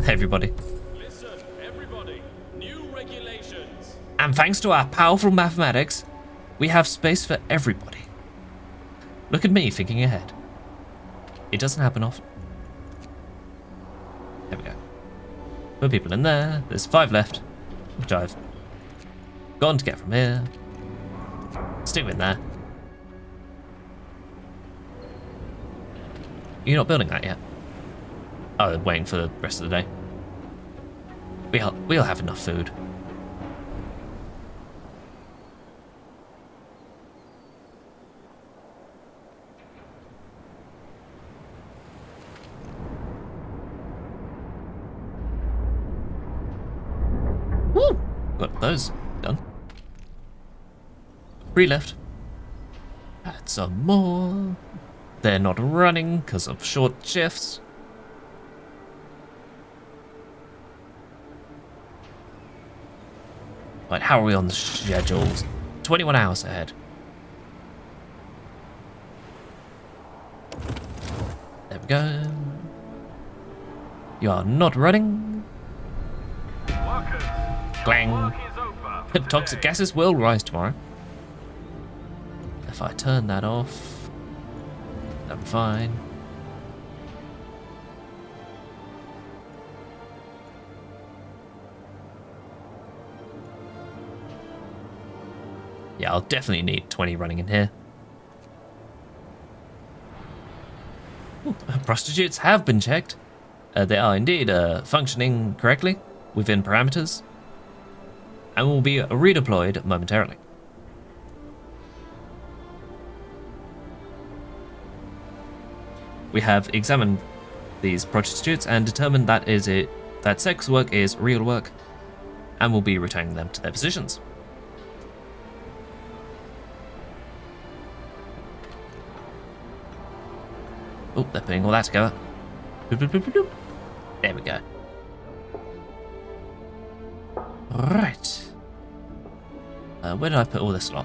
everybody. Listen, everybody. New regulations. And thanks to our powerful mathematics, we have space for everybody. Look at me thinking ahead. It doesn't happen often. There we go. Put people in there. There's 5 left, which I've gone to get from here. Stick in there. You're not building that yet? Oh, waiting for the rest of the day. We'll have enough food. Woo! Got those done. 3 left. Add some more. They're not running because of short shifts. Right, how are we on the schedules? 21 hours ahead. There we go. You are not running. Workers, Clang. work is over for Toxic today. gases will rise tomorrow. If I turn that off, that'll be fine. Yeah, I'll definitely need 20 running in here. Ooh, prostitutes have been checked. They are indeed functioning correctly within parameters and will be redeployed momentarily. We have examined these prostitutes and determined that that sex work is real work and will be returning them to their positions. Oh, they're putting all that together. Boop, boop, boop, boop, boop. There we go. Right. Where did I put all this lot?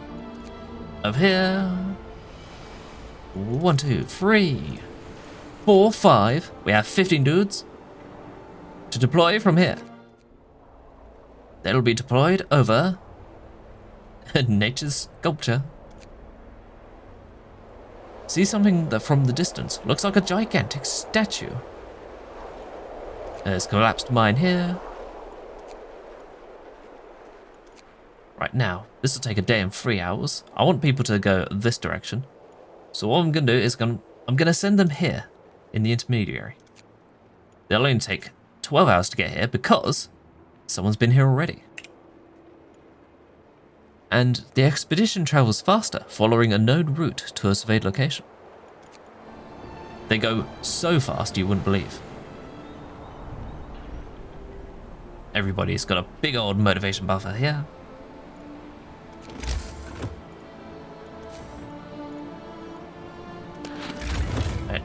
Over here. 1, 2, 3, 4, 5. We have 15 dudes to deploy from here. They'll be deployed over nature's sculpture. See something that from the distance looks like a gigantic statue. There's collapsed mine here. Right now, this will take a day and 3 hours. I want people to go this direction. So what I'm going to do is I'm going to send them here in the intermediary. They'll only take 12 hours to get here because someone's been here already. And the expedition travels faster following a known route to a surveyed location. They go so fast you wouldn't believe. Everybody's got a big old motivation buffer here.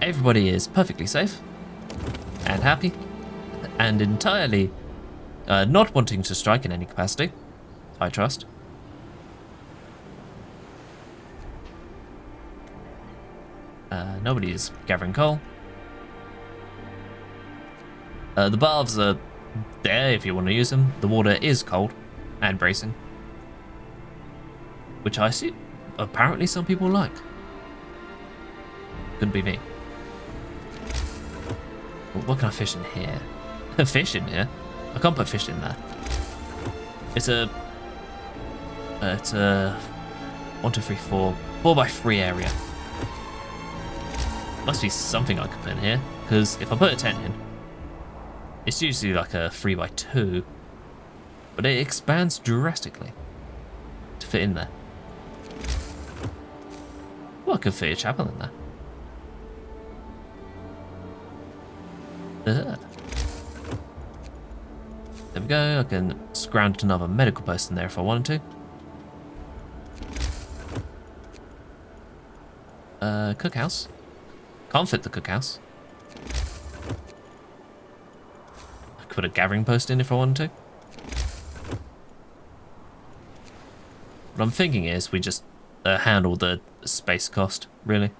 Everybody is perfectly safe and happy and entirely not wanting to strike in any capacity, I trust. Nobody is gathering coal. The baths are there if you want to use them. The water is cold and bracing, which I see apparently some people like. Couldn't be me. What can I fish in here? Fish in here? I can't put fish in there. It's a 1, 2, 3, 4 by 3 area. Must be something I could put in here, because if I put a tent in, it's usually like a 3 by 2, but it expands drastically to fit in there. Well, I could fit a chapel in there. There we go. I can scrounge another medical post in there if I wanted to. Cookhouse. Can't fit the cookhouse. I could put a gathering post in if I wanted to. What I'm thinking is we just handle the space cost, really.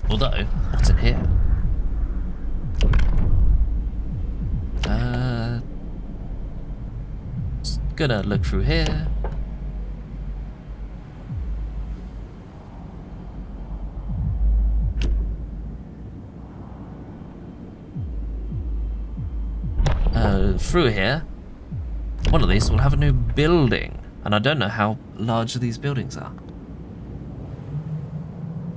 Although, what's in here? Just gonna look through here. Through here, one of these will have a new building, and I don't know how large these buildings are.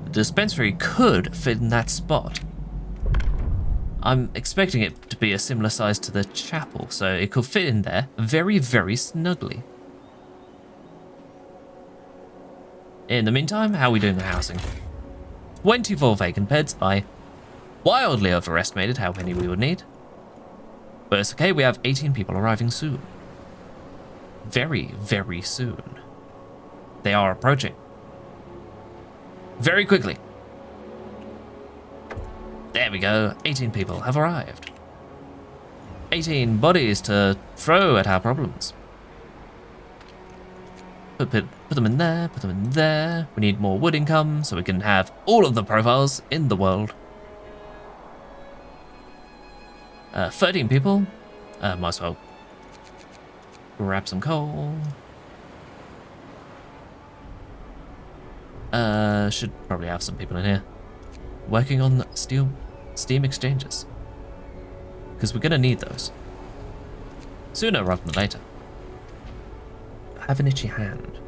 The dispensary could fit in that spot. I'm expecting it to be a similar size to the chapel, so it could fit in there very, very snugly. In the meantime, how are we doing the housing? 24 vacant beds. I wildly overestimated how many we would need. But it's okay, we have 18 people arriving soon. Very, very soon. They are approaching. Very quickly. There we go, 18 people have arrived. 18 bodies to throw at our problems. Put them in there, put them in there. We need more wood income so we can have all of the profiles in the world. 13 people. Might as well grab some coal. Should probably have some people in here working on steam exchanges, because we're gonna need those sooner rather than later. have an itchy hand.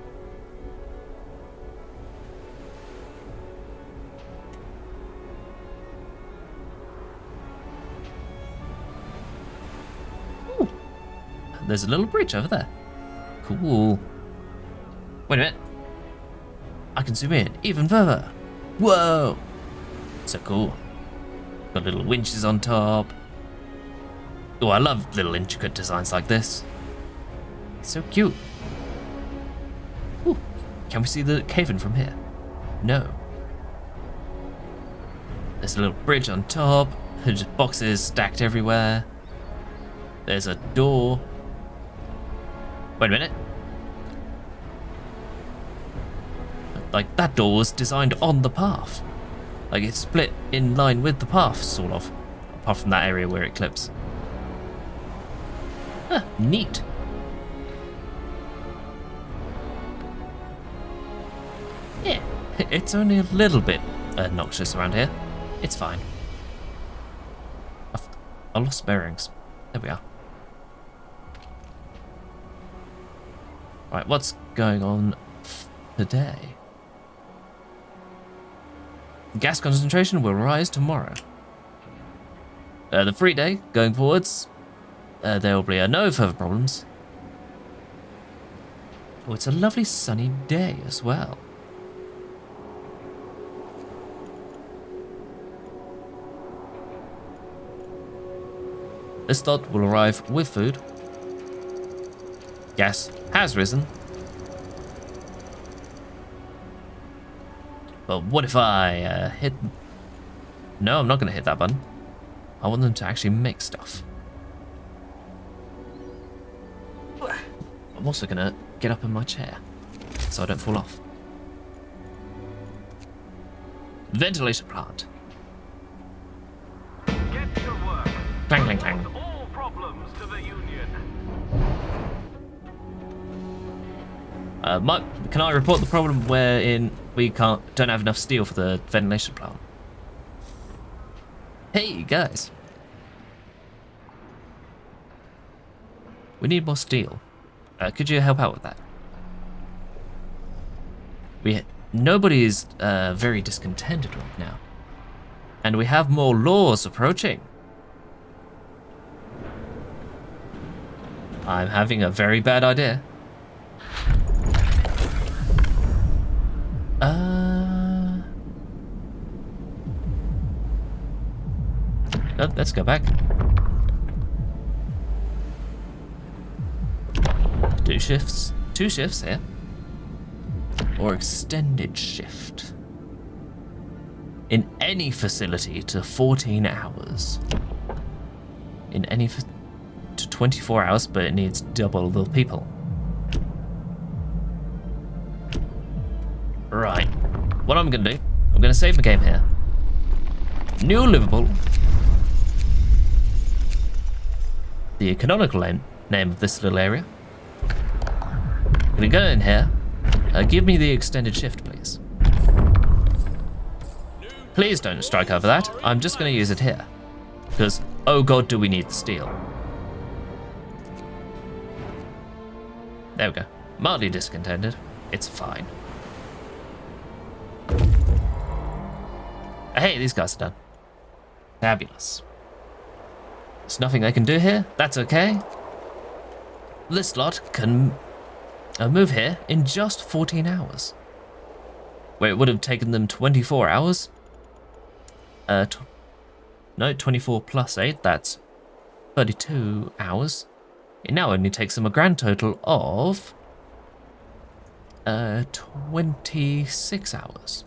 Ooh. There's a little bridge over there. Cool. Wait a minute. I can zoom in even further. Whoa. So cool. Got little winches on top. Oh, I love little intricate designs like this. It's so cute. Ooh. Can we see the cave-in from here? No. There's a little bridge on top. Just boxes stacked everywhere. There's a door. Wait a minute. Like, that door was designed on the path. Like, it's split in line with the path, sort of. Apart from that area where it clips. Huh, neat. Yeah, it's only a little bit obnoxious around here. It's fine. I lost bearings. There we are. Right, what's going on today? Gas concentration will rise tomorrow. The free day, going forwards, there will be no further problems. Oh, it's a lovely sunny day as well. This lot will arrive with food. Gas has risen. But what if I hit... No, I'm not going to hit that button. I want them to actually make stuff. I'm also going to get up in my chair so I don't fall off. Ventilation plant. Get to work. Clang, clang, clang. All problems to the Union. Can I report the problem wherein we don't have enough steel for the ventilation plant? Hey guys, we need more steel. Could you help out with that? Nobody is very discontented right now, and we have more laws approaching. I'm having a very bad idea. Let's go back. Two shifts here. Or extended shift. In any facility to 14 hours. In any to 24 hours, but it needs double the people. Right. What I'm gonna do, I'm gonna save the game here. New livable. The canonical name of this little area. I'm gonna go in here. Give me the extended shift, please. Please don't strike over that. I'm just gonna use it here. Because, oh god, do we need the steel. There we go. Mildly discontented. It's fine. Hey, these guys are done. Fabulous. There's nothing they can do here. That's okay. This lot can move here in just 14 hours. Where it would have taken them 24 hours. No, 24 plus 8, that's 32 hours. It now only takes them a grand total of 26 hours.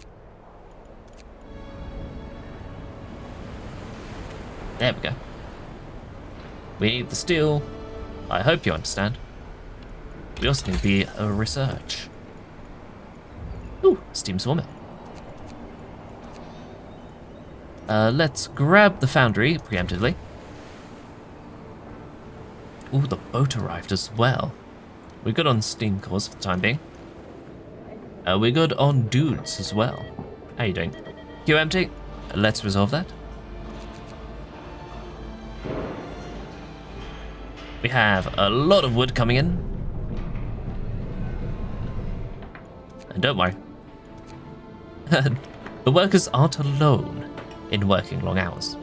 There we go. We need the steel. I hope you understand. We also need the research. Ooh, steam sawmill. Let's grab the foundry preemptively. Ooh, the boat arrived as well. We're good on steam cores for the time being. We're good on dudes as well. How you doing? Queue empty. Let's resolve that. We have a lot of wood coming in. And don't worry, the workers aren't alone in working long hours.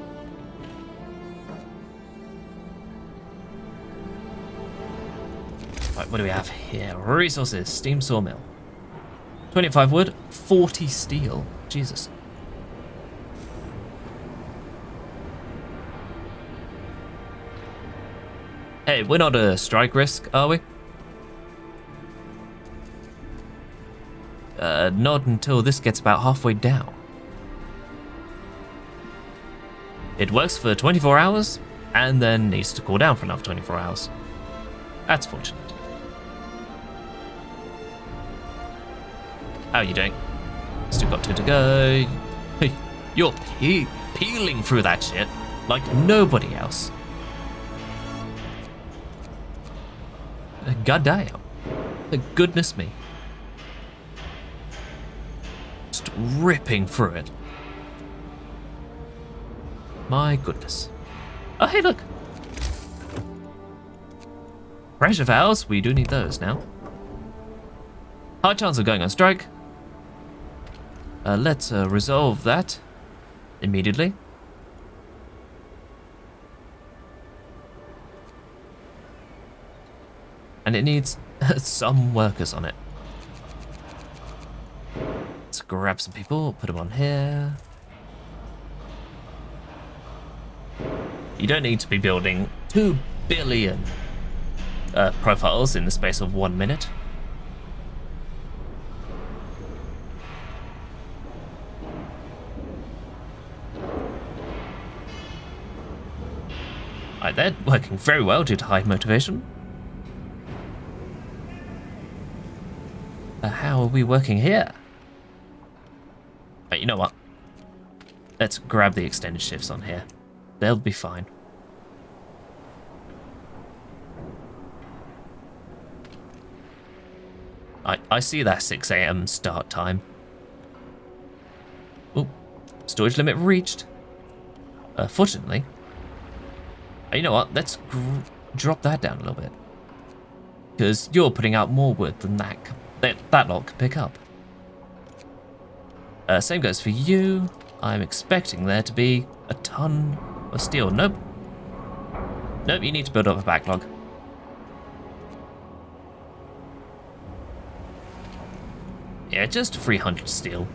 Right, what do we have here? Resources, steam sawmill. 25 wood, 40 steel. Jesus. Hey, we're not a strike risk, are we? Not until this gets about halfway down. It works for 24 hours, and then needs to cool down for another 24 hours. That's fortunate. How are you doing? Still got 2 to go. You're peeling through that shit like nobody else. God damn. Goodness me. Just ripping through it. My goodness. Oh, hey, look. Pressure valves, we do need those now. High chance of going on strike. Let's resolve that immediately. And it needs some workers on it. Let's grab some people, put them on here. You don't need to be building 2 billion profiles in the space of 1 minute. Right, they're working very well due to high motivation. How are we working here? Right, you know what? Let's grab the extended shifts on here. They'll be fine. I see that 6 AM start time. Oh, storage limit reached. Fortunately. You know what? Let's drop that down a little bit. Because you're putting out more wood than that lot can pick up. Same goes for you. I'm expecting there to be a ton of steel. Nope. Nope, you need to build up a backlog. Yeah, just 300 steel.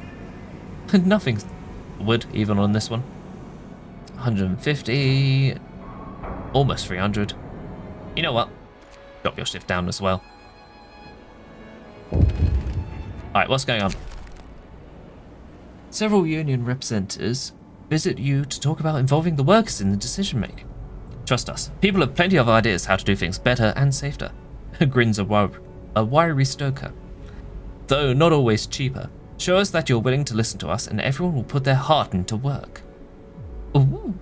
Nothing wood even on this one. 150. Almost 300. You know what? Drop your shift down as well. Alright, what's going on? Several union representatives visit you to talk about involving the workers in the decision making. Trust us, people have plenty of ideas how to do things better and safer. Grins a wiry stoker. Though not always cheaper. Show us that you're willing to listen to us and everyone will put their heart into work. Ooh.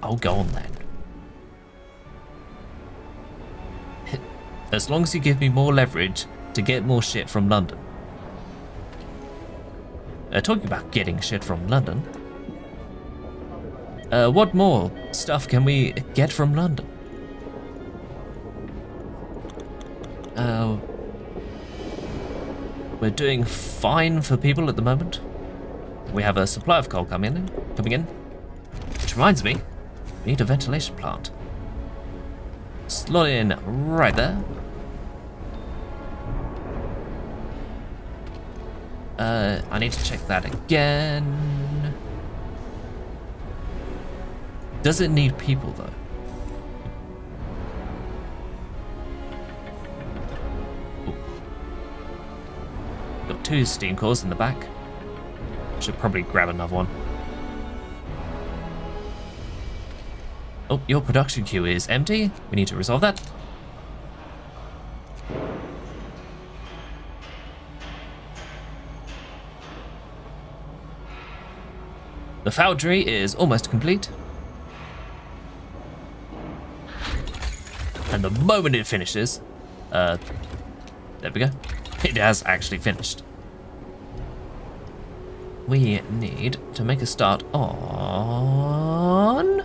I'll go on then. As long as you give me more leverage to get more shit from London. Talking about getting shit from London. What more stuff can we get from London? We're doing fine for people at the moment. We have a supply of coal coming in. Which reminds me, we need a ventilation plant. Slot it in right there. I need to check that again. Does it need people though? Ooh. Got 2 steam cores in the back. Should probably grab another one. Oh, your production queue is empty. We need to resolve that. The foundry is almost complete. And the moment it finishes, there we go. It has actually finished. We need to make a start on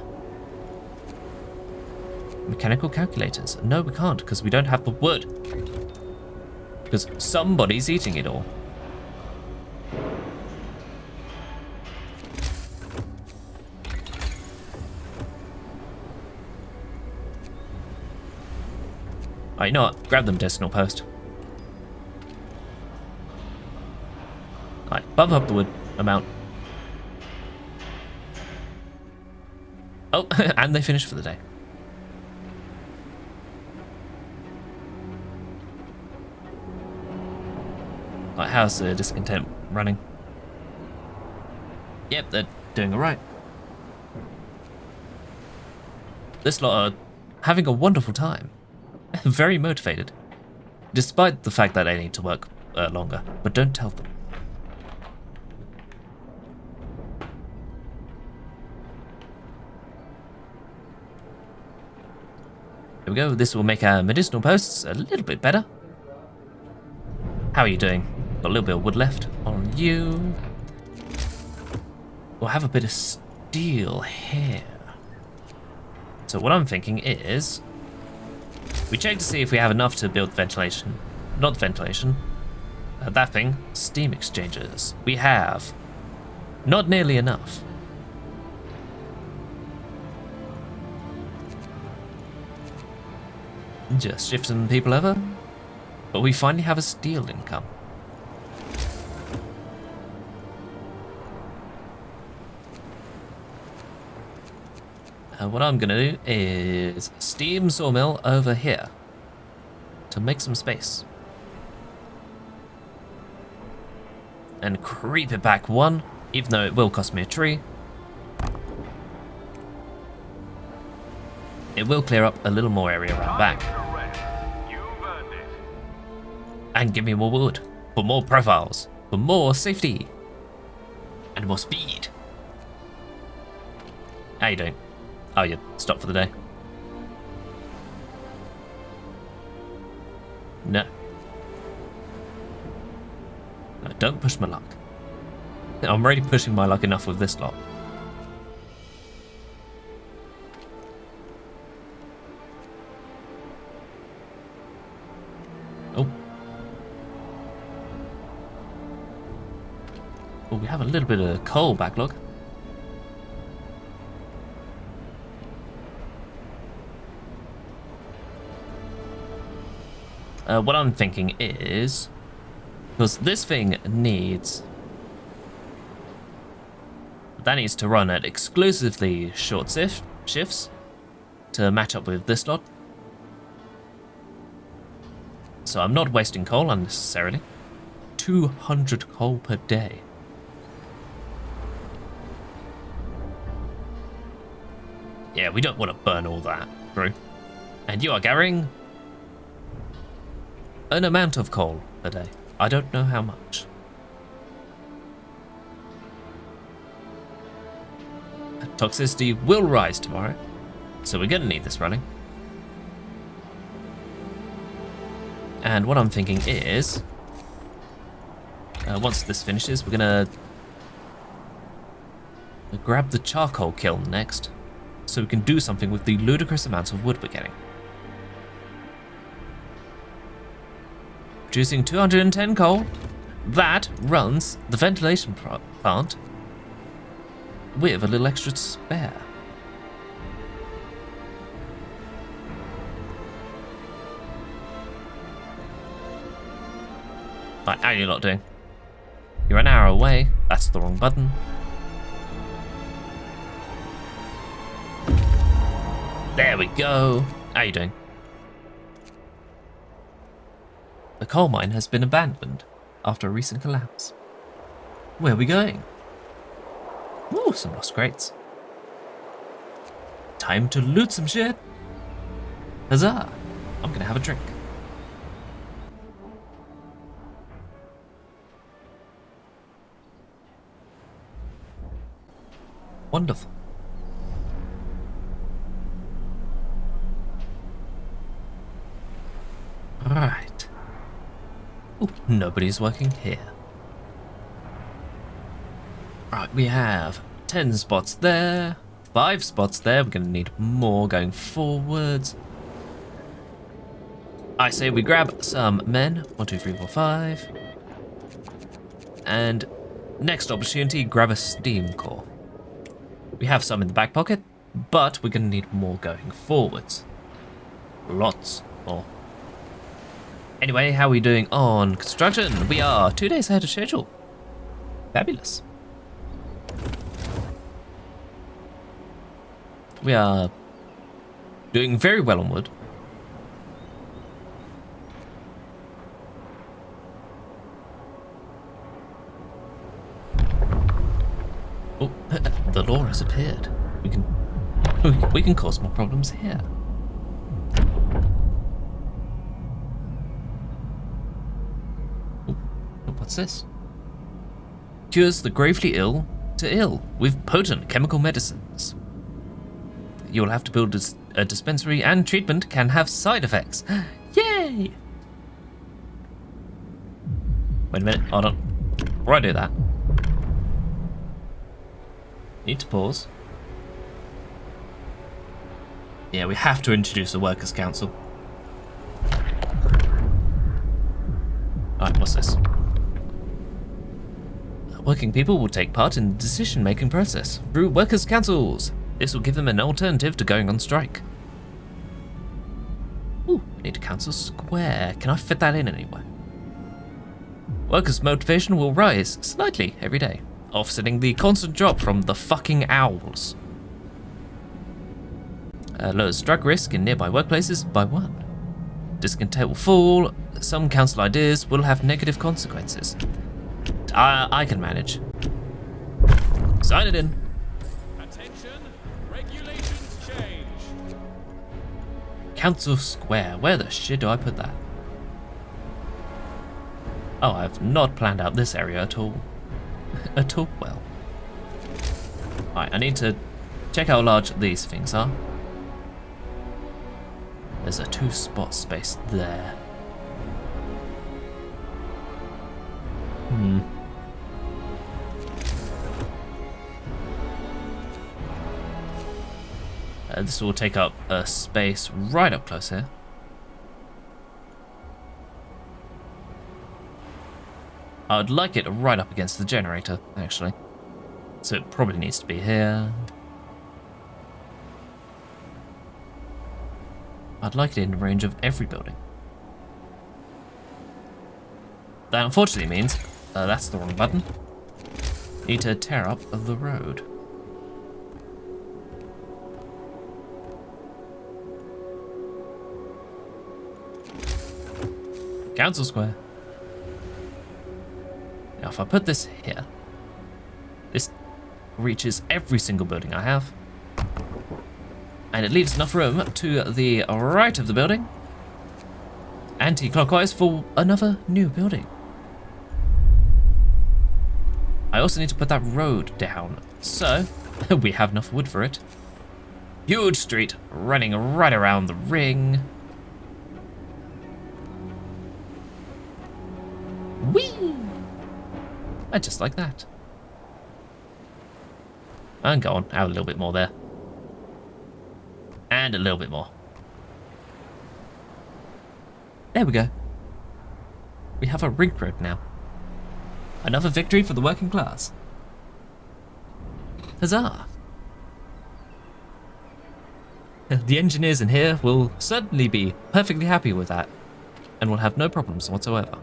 Mechanical calculators. No, we can't, because we don't have the wood. Because somebody's eating it all. Alright, you know what? Grab them decimal post. Alright, bump up the wood amount. Oh, and they finished for the day. Right, how's the discontent running? Yep, they're doing alright. This lot are having a wonderful time. Very motivated. Despite the fact that they need to work longer. But don't tell them. There we go. This will make our medicinal posts a little bit better. How are you doing? Got a little bit of wood left on you. We'll have a bit of steel here. So what I'm thinking is, we check to see if we have enough to build ventilation. Not ventilation. That thing. Steam exchangers. We have. Not nearly enough. Just shift some people over. But we finally have a steel income. What I'm gonna do is steam sawmill over here to make some space. And creep it back one, even though it will cost me a tree. It will clear up a little more area around back. And give me more wood, for more profiles, for more safety, and more speed. How you doing? Oh, you stopped for the day. No. No, don't push my luck. I'm already pushing my luck enough with this lot. Oh. Oh, we have a little bit of coal backlog. What I'm thinking is, because this thing needs, that needs to run at exclusively short shifts to match up with this lot. So I'm not wasting coal unnecessarily. 200 coal per day. Yeah, we don't want to burn all that through. And you are carrying an amount of coal per day. I don't know how much. Toxicity will rise tomorrow, so we're gonna need this running. And what I'm thinking is, once this finishes, we're gonna grab the charcoal kiln next, so we can do something with the ludicrous amounts of wood we're getting. Producing 210 coal. That runs the ventilation plant with a little extra to spare. Right, how are you lot doing? You're an hour away. That's the wrong button. There we go. How are you doing? The coal mine has been abandoned after a recent collapse. Where are we going? Ooh, some lost crates. Time to loot some shit. Huzzah! I'm gonna have a drink. Wonderful. Alright. Oh, nobody's working here. Right, we have 10 spots there, 5 spots there. We're going to need more going forwards. I say we grab some men. 1, 2, 3, 4, 5. And next opportunity, grab a steam core. We have some in the back pocket, but we're going to need more going forwards. Lots more. Anyway, how are we doing on construction? We are 2 days ahead of schedule. Fabulous. We are doing very well on wood. Oh, the law has appeared. We can cause more problems here. What's this? Cures the gravely ill to ill with potent chemical medicines. You'll have to build a dispensary, and treatment can have side effects. Yay! Wait a minute, hold on. Before I do that, need to pause. Yeah, we have to introduce a workers' council. Alright, what's this? Working people will take part in the decision-making process through workers' councils. This will give them an alternative to going on strike. Ooh, we need a council square. Can I fit that in anywhere? Workers' motivation will rise slightly every day, offsetting the constant drop from the fucking owls. Lowers drug risk in nearby workplaces by 1. Discontent will fall. Some council ideas will have negative consequences. I can manage. Sign it in. Attention, regulations change. Council Square. Where the shit do I put that? Oh, I've not planned out this area at all. At all well. Alright, I need to check how large these things are. There's a 2-spot space there. This will take up a space right up close here. I would like it right up against the generator, actually. So it probably needs to be here. I'd like it in range of every building. That unfortunately means that's the wrong button. Need to tear up the road. Council Square. Now if I put this here, this reaches every single building I have. And it leaves enough room to the right of the building, anti-clockwise for another new building. I also need to put that road down, so we have enough wood for it. Huge street running right around the ring. Whee! And just like that. And go on, add a little bit more there. And a little bit more. There we go. We have a ring road now. Another victory for the working class. Huzzah! The engineers in here will certainly be perfectly happy with that, and will have no problems whatsoever.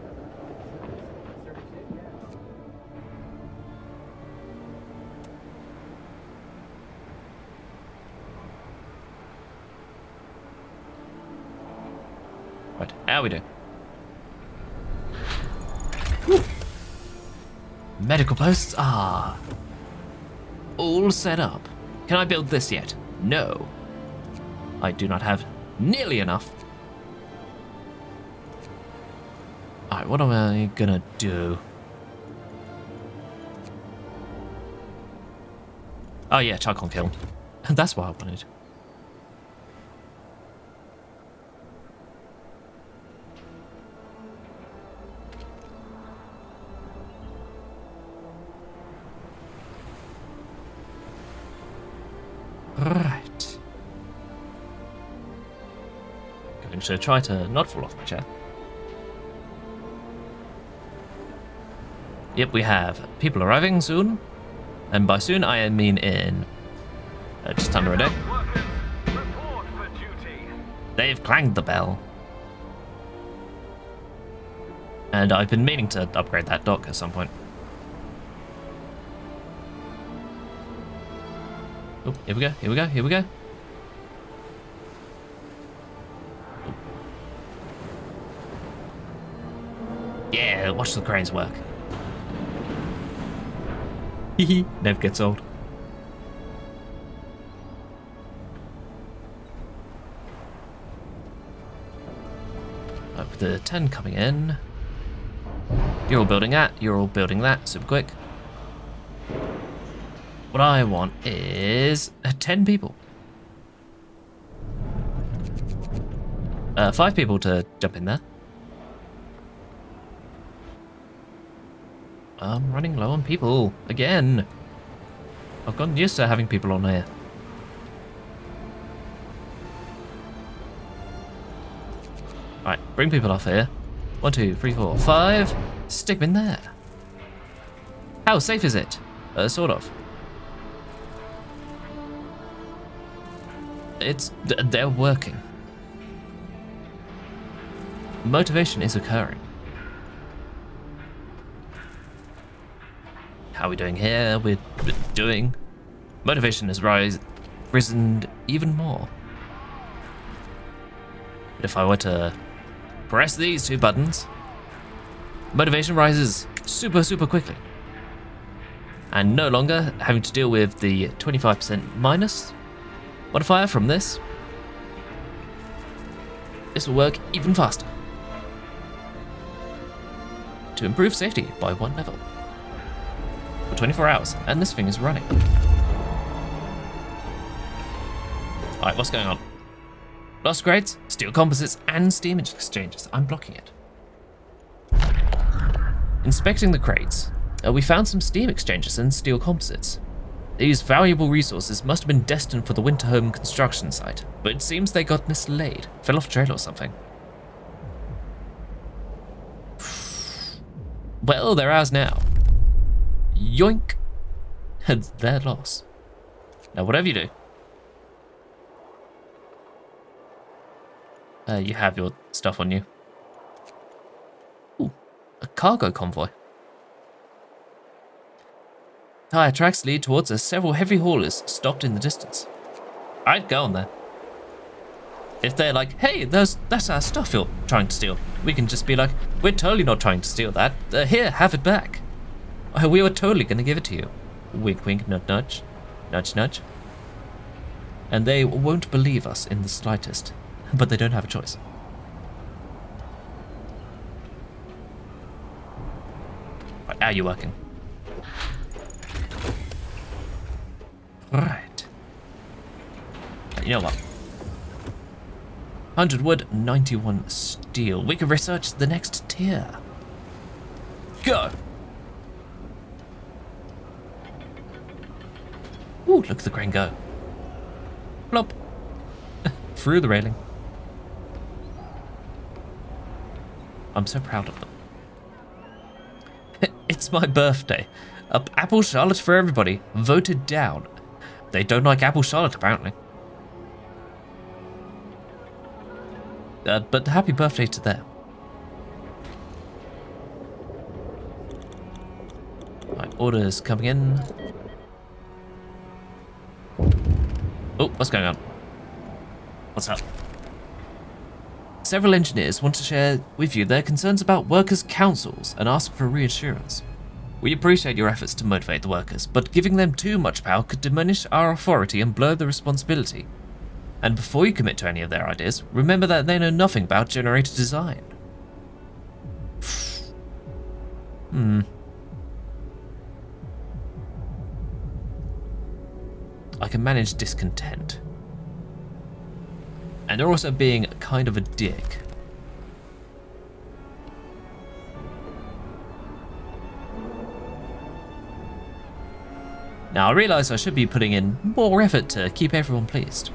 Right, how we do? Whew. Medical posts are all set up. Can I build this yet? No. I do not have nearly enough. Alright, what am I gonna do? Oh yeah, charcoal kiln. That's what I wanted. I'm going to try to not fall off my chair. Yep, we have people arriving soon. And by soon, I mean in just under a day. Workers, report for duty. They've clanged the bell. And I've been meaning to upgrade that dock at some point. Oh, here we go, here we go, here we go. Oh. Yeah, watch the cranes work. Hehe, never gets old. With the 10 coming in. You're all building that, you're all building that, super quick. What I want is 10 people. 5 people to jump in there. I'm running low on people again. I've gotten used to having people on here. Alright, bring people off here. 1, 2, 3, 4, 5. Stick them in there. How safe is it? Sort of. They're working. Motivation is occurring. How are we doing here? We're doing. Motivation has risen even more. But if I were to press these 2 buttons, motivation rises super quickly. And no longer having to deal with the 25% minus modifier from this. This will work even faster. To improve safety by 1 level. For 24 hours, and this thing is running. Alright, what's going on? Lost grades, steel composites, and steam exchanges. I'm blocking it. Inspecting the crates, we found some steam exchanges and steel composites. These valuable resources must have been destined for the Winterhome construction site, but it seems they got mislaid, fell off trail or something. Well, they're ours now. Yoink! It's their loss. Now, whatever you do, you have your stuff on you. Ooh, a cargo convoy. Tire tracks lead towards several heavy haulers stopped in the distance. I'd go on there. If they're like, hey, that's our stuff you're trying to steal, we can just be like, we're totally not trying to steal that. Here, have it back. We were totally going to give it to you. Wink, wink, nudge, nudge. Nudge, nudge. And they won't believe us in the slightest. But they don't have a choice. Right, how are you working? Right. You know what? 100 wood, 91 steel. We can research the next tier. Go! Ooh, look at the crane go. Plop. Through the railing. I'm so proud of them. It's my birthday. Apple Charlotte for everybody. Voted down. They don't like Apple Charlotte, apparently. But happy birthday to them. Right, orders coming in. Oh, what's going on? What's up? Several engineers want to share with you their concerns about workers' councils and ask for reassurance. We appreciate your efforts to motivate the workers, but giving them too much power could diminish our authority and blur the responsibility. And before you commit to any of their ideas, remember that they know nothing about generator design. I can manage discontent. And they're also being kind of a dick. Now, I realise I should be putting in more effort to keep everyone pleased.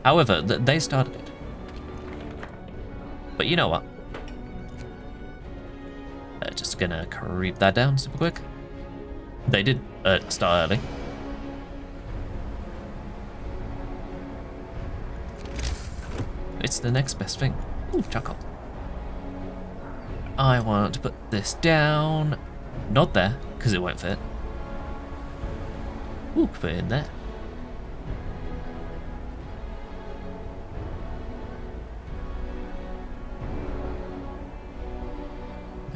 However, they started it. But you know what? Just gonna creep that down super quick. They did start early. It's the next best thing. Ooh, chuckle. I want to put this down. Not there, because it won't fit. Ooh, put it in there.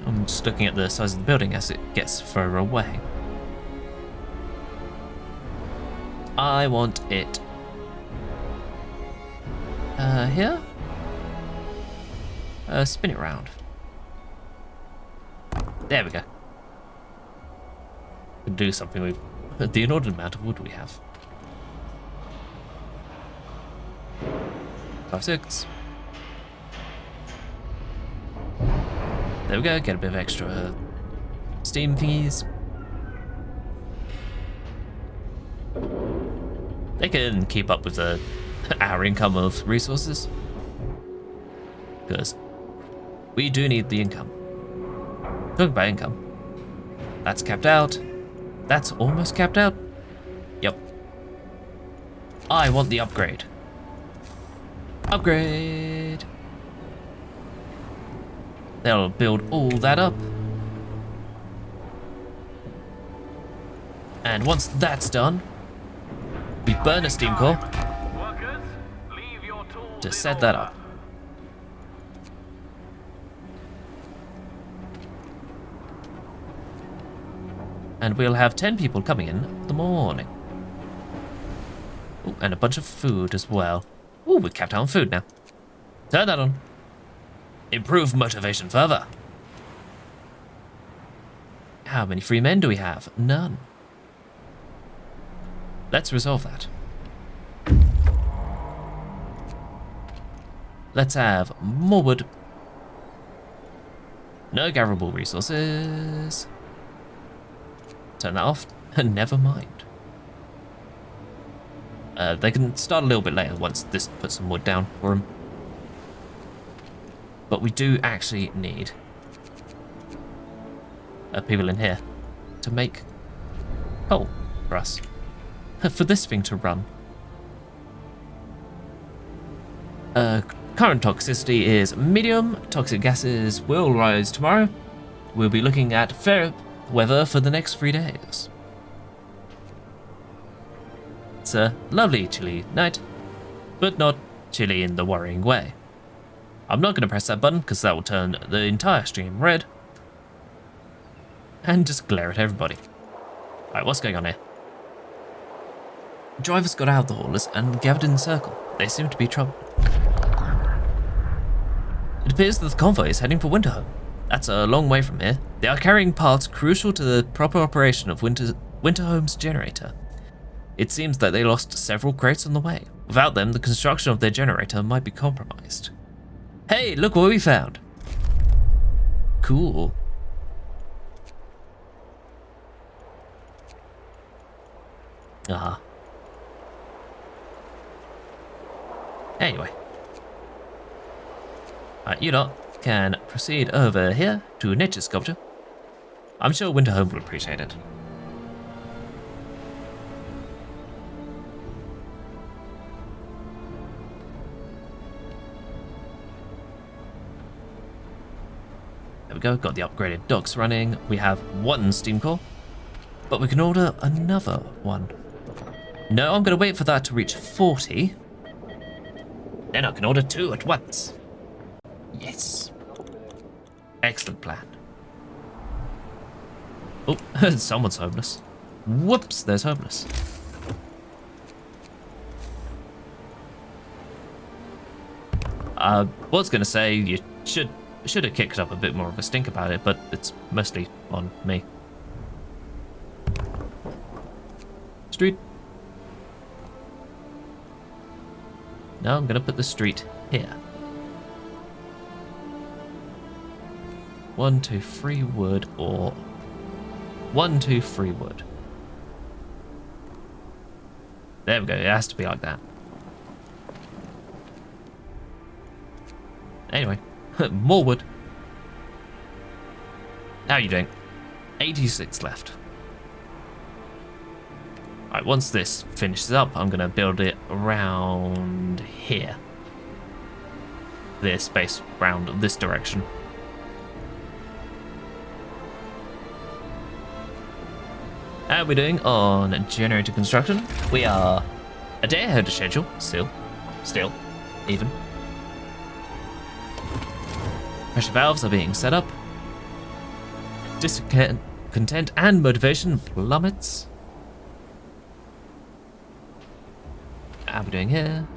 I'm just looking at the size of the building as it gets further away. I want it here. Spin it round. There we go. Can do something with the inordinate amount of wood we have. 5, 6. There we go, get a bit of extra steam thingies. They can keep up with our income of resources. Because we do need the income. Talking about income. That's capped out. That's almost capped out. Yep. I want the upgrade. Upgrade. They'll build all that up. And once that's done, we burn a steam core Workers, leave your tools to in set that order. up. And we'll have 10 people coming in the morning. Ooh, and a bunch of food as well. Ooh, we've kept on food now. Turn that on. Improve motivation further. How many free men do we have? None. Let's resolve that. Let's have more wood. No gatherable resources. Turn that off, and never mind. They can start a little bit later once this puts some wood down for them. But we do actually need people in here to make coal for us. For this thing to run. Current toxicity is medium. Toxic gases will rise tomorrow. We'll be looking at fair weather for the next 3 days. It's a lovely chilly night, but not chilly in the worrying way. I'm not going to press that button because that will turn the entire stream red and just glare at everybody. Alright, what's going on here? Drivers got out of the haulers and gathered in a circle. They seem to be trouble. It appears that the convoy is heading for Winterhome. That's a long way from here. They are carrying parts crucial to the proper operation of Winterhome's generator. It seems that they lost several crates on the way. Without them, the construction of their generator might be compromised. Hey, look what we found! Cool. Uh-huh. Anyway. You lot can proceed over here to nature sculpture. I'm sure Winterhome will appreciate it. There we go, got the upgraded docks running. We have 1 steam core, but we can order another one. No, I'm going to wait for that to reach 40. Then I can order 2 at once. Yes. Excellent plan. Oh, someone's homeless. Whoops, there's homeless. Was going to say you should have kicked up a bit more of a stink about it, but it's mostly on me. Street. No, I'm going to put the street here. 1, 2, 3 wood, or 1, 2, 3 wood. There we go, it has to be like that. Anyway, More wood. How are you doing? 86 left. Alright, once this finishes up, I'm going to build it around here. This base round this direction. How are we doing on generator construction? We are a day ahead of schedule, still, even. Pressure valves are being set up. Discontent and motivation plummets. How are we doing here?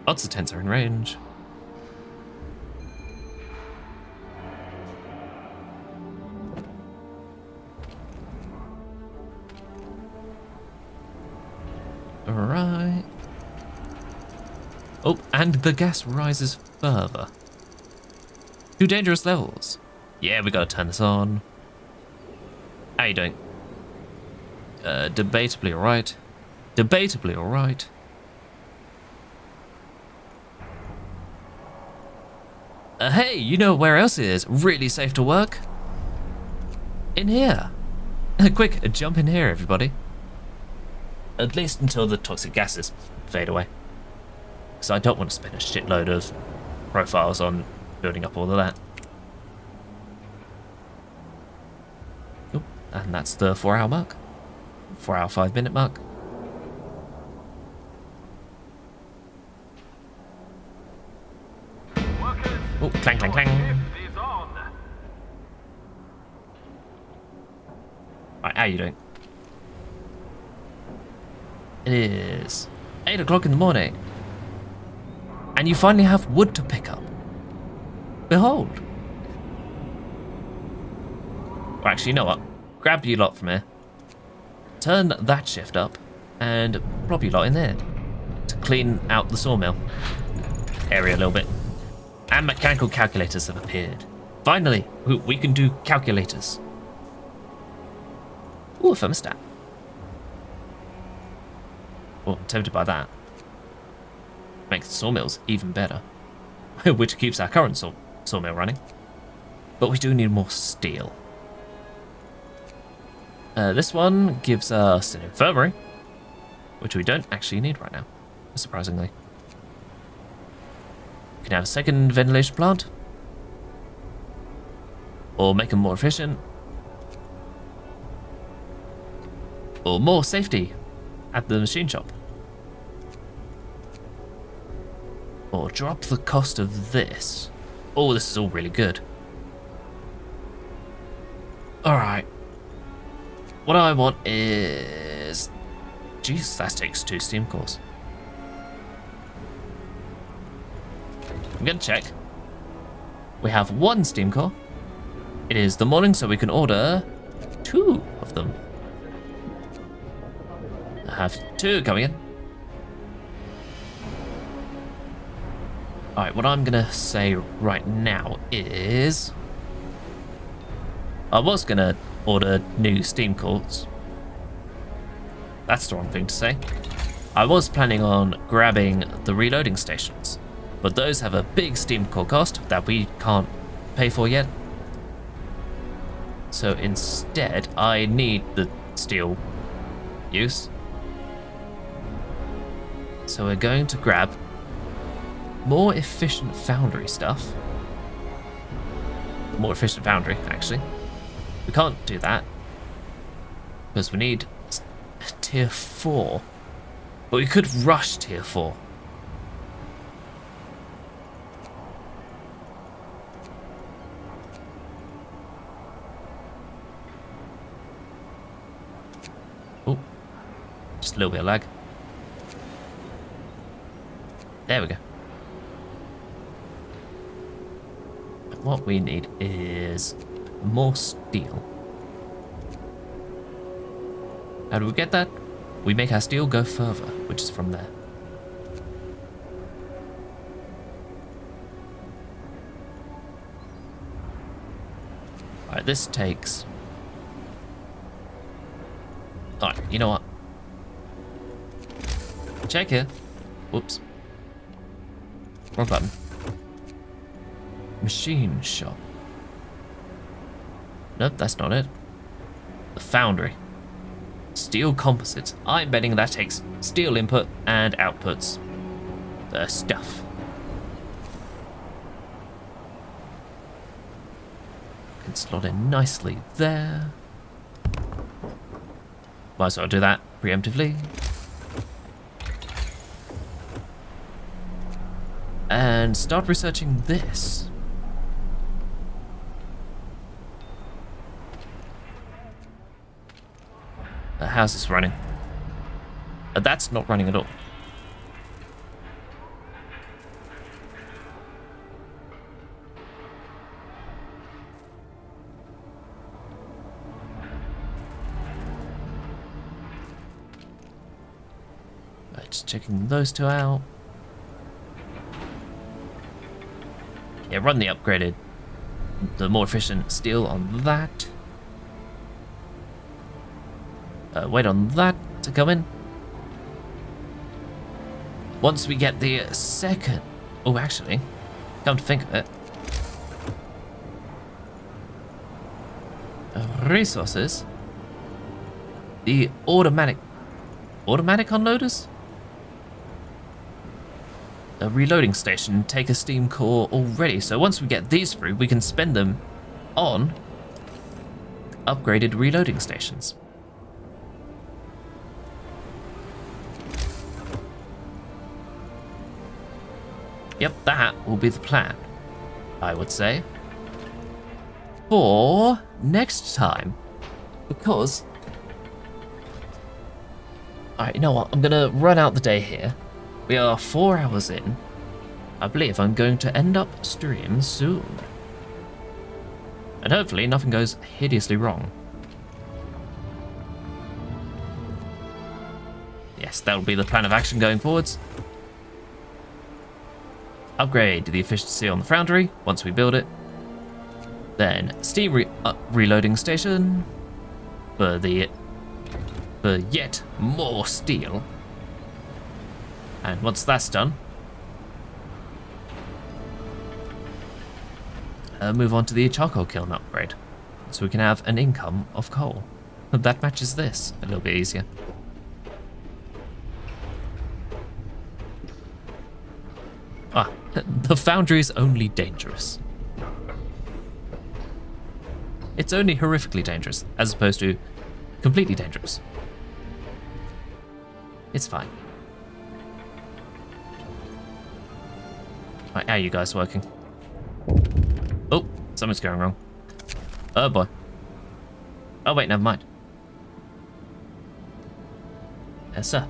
Lots of tents are in range. Alright. Oh, and the gas rises further. 2 dangerous levels. Yeah, we gotta turn this on. How you doing? Debatably alright. Debatably alright. Hey, you know where else it is really safe to work? In here. Quick, jump in here, everybody. At least until the toxic gases fade away. Because I don't want to spend a shitload of profiles on building up all of that. Oh, and that's the 4-hour mark. 4-hour, 5-minute mark. Workers, Oh, clang, clang, your clang. shift is on. Right, how you doing? It is 8 o'clock in the morning. And you finally have wood to pick up. Behold. Or actually, you know what? Grab you lot from here. Turn that shift up and plop you lot in there to clean out the sawmill area a little bit. And mechanical calculators have appeared. Finally, we can do calculators. Ooh, a thermostat. Well, I'm tempted by that. Makes the sawmills even better. Which keeps our current sawmill running. But we do need more steel. This one gives us an infirmary, which we don't actually need right now, surprisingly. We can have a second ventilation plant. Or make them more efficient. Or more safety at the machine shop. Or drop the cost of this. Oh, this is all really good. Alright. What I want is... Jesus, that takes 2 steam cores. I'm gonna check. We have 1 steam core. It is the morning, so we can order 2 of them. I have 2 coming in. Alright, what I'm gonna say right now is... I was gonna order new steam cores. That's the wrong thing to say. I was planning on grabbing the reloading stations, but those have a big steam core cost that we can't pay for yet. So instead, I need the steel use. So we're going to grab more efficient foundry stuff. More efficient foundry, actually. We can't do that because we need tier 4. But we could rush tier 4. Oh, just a little bit of lag. There we go. What we need is more steel. How do we get that? We make our steel go further, which is from there. Alright, this takes... Alright, you know what? Check here. Whoops. Wrong button. Machine shop. Nope, that's not it. The foundry. Steel composites. I'm betting that takes steel input and outputs. The stuff. Can slot in nicely there. Might as well do that preemptively. And start researching this. How's this running? That's not running at all. Right, just checking those two out. Yeah, run the upgraded, the more efficient steel on that. Wait on that to come in. Once we get the second... Oh, actually, come to think of it. Resources. The automatic unloaders? A reloading station take a steam core already, so once we get these through, we can spend them on upgraded reloading stations. Yep, that will be the plan, I would say, for next time, because... Alright, you know what, I'm gonna run out the day here. We are 4 hours in. I believe I'm going to end up stream soon. And hopefully nothing goes hideously wrong. Yes, that'll be the plan of action going forwards. Upgrade the efficiency on the foundry once we build it. Then steam reloading station for yet more steel. And once that's done, move on to the charcoal kiln upgrade, so we can have an income of coal. That matches this a little bit easier. Ah, the foundry is only dangerous. It's only horrifically dangerous, as opposed to completely dangerous. It's fine. Right, how are you guys working? Oh, something's going wrong. Oh boy. Oh wait, never mind. Yes, sir.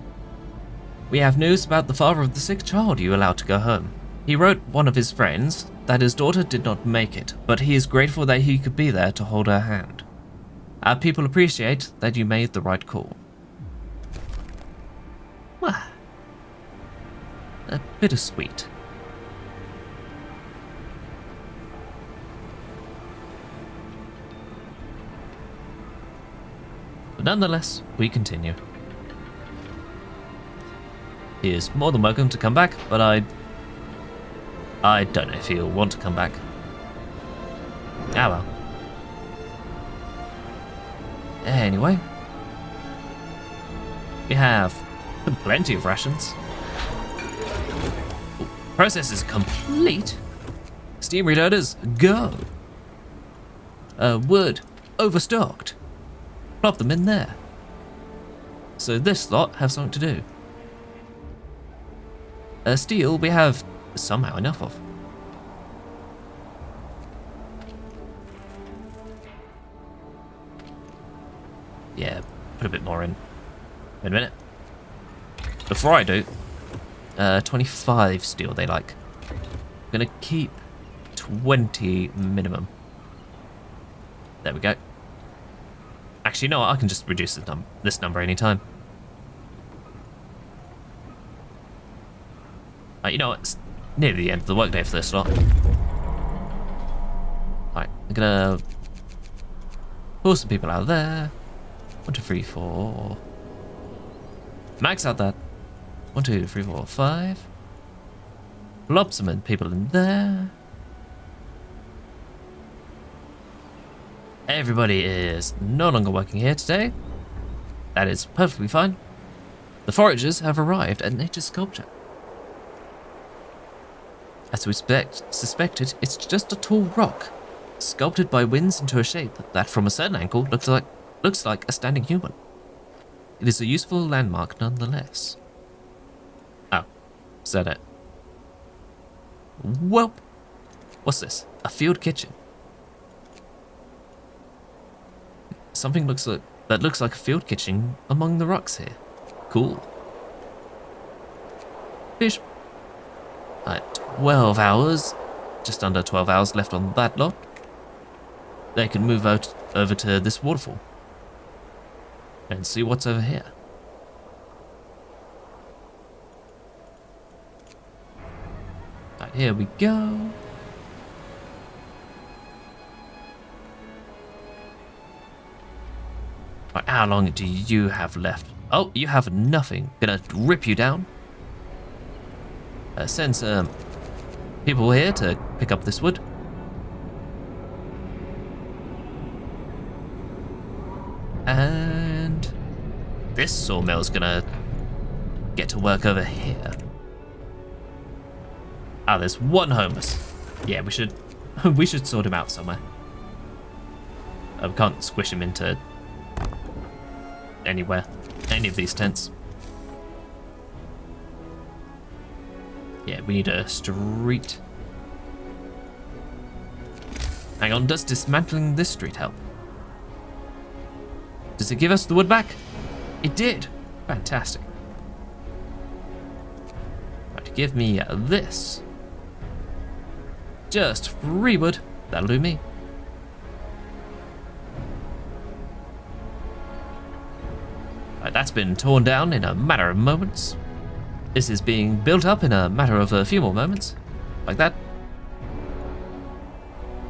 We have news about the father of the sick child you allowed to go home. He wrote one of his friends that his daughter did not make it, but he is grateful that he could be there to hold her hand. Our people appreciate that you made the right call. Well, bittersweet. But nonetheless, we continue. He is more than welcome to come back, but I don't know if he'll want to come back. Ah well. Anyway, we have plenty of rations. Ooh, process is complete. Steam reloaders, go. Wood, overstocked. Plop them in there. So this lot have something to do. Steel, we have somehow enough of. Yeah, put a bit more in. Wait a minute. Before I do, 25 steel they like. I'm gonna keep 20 minimum. There we go. Actually, no, I can just reduce this number anytime. You know what? It's near the end of the workday for this lot. Alright, I'm gonna pull some people out of there. 1, 2, 3, 4. Max out that. 1, 2, 3, 4, 5. Plop some people in there. Everybody is no longer working here today. That is perfectly fine. The foragers have arrived at nature's sculpture. As we suspected, it's just a tall rock, sculpted by winds into a shape that from a certain angle looks like a standing human. It is a useful landmark nonetheless. Oh, is that it? Well, what's this? A field kitchen. Something looks like a field kitchen among the rocks here. Cool. Fish. 12 hours, just under 12 hours left on that lot. They can move over to this waterfall and see what's over here. Right, here we go. Right, how long do you have left? Oh, you have nothing. Gonna rip you down. Send some people here to pick up this wood. And this sawmill's gonna get to work over here. Ah, there's one homeless. Yeah, we should sort him out somewhere. We can't squish him into anywhere, any of these tents. Yeah, we need a street. Hang on, does dismantling this street help? Does it give us the wood back? It did. Fantastic. Right, give me this. Just free wood. That'll do me. Right, that's been torn down in a matter of moments. This is being built up in a matter of a few more moments. Like that.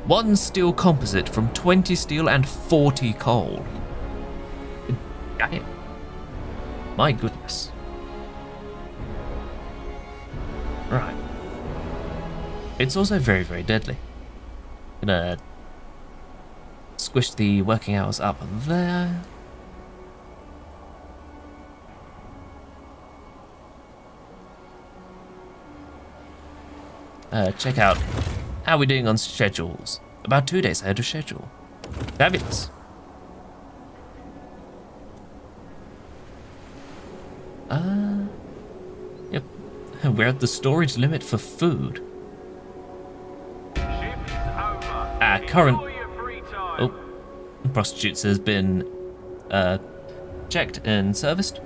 1 steel composite from 20 steel and 40 coal. Damn. My goodness. Right. It's also very, very deadly. Gonna squish the working hours up there. Check out how we're doing on schedules. About 2 days ahead of schedule. Fabulous. Yep. We're at the storage limit for food. Shift over. Current. Enjoy your free time. Oh, prostitutes has been checked and serviced.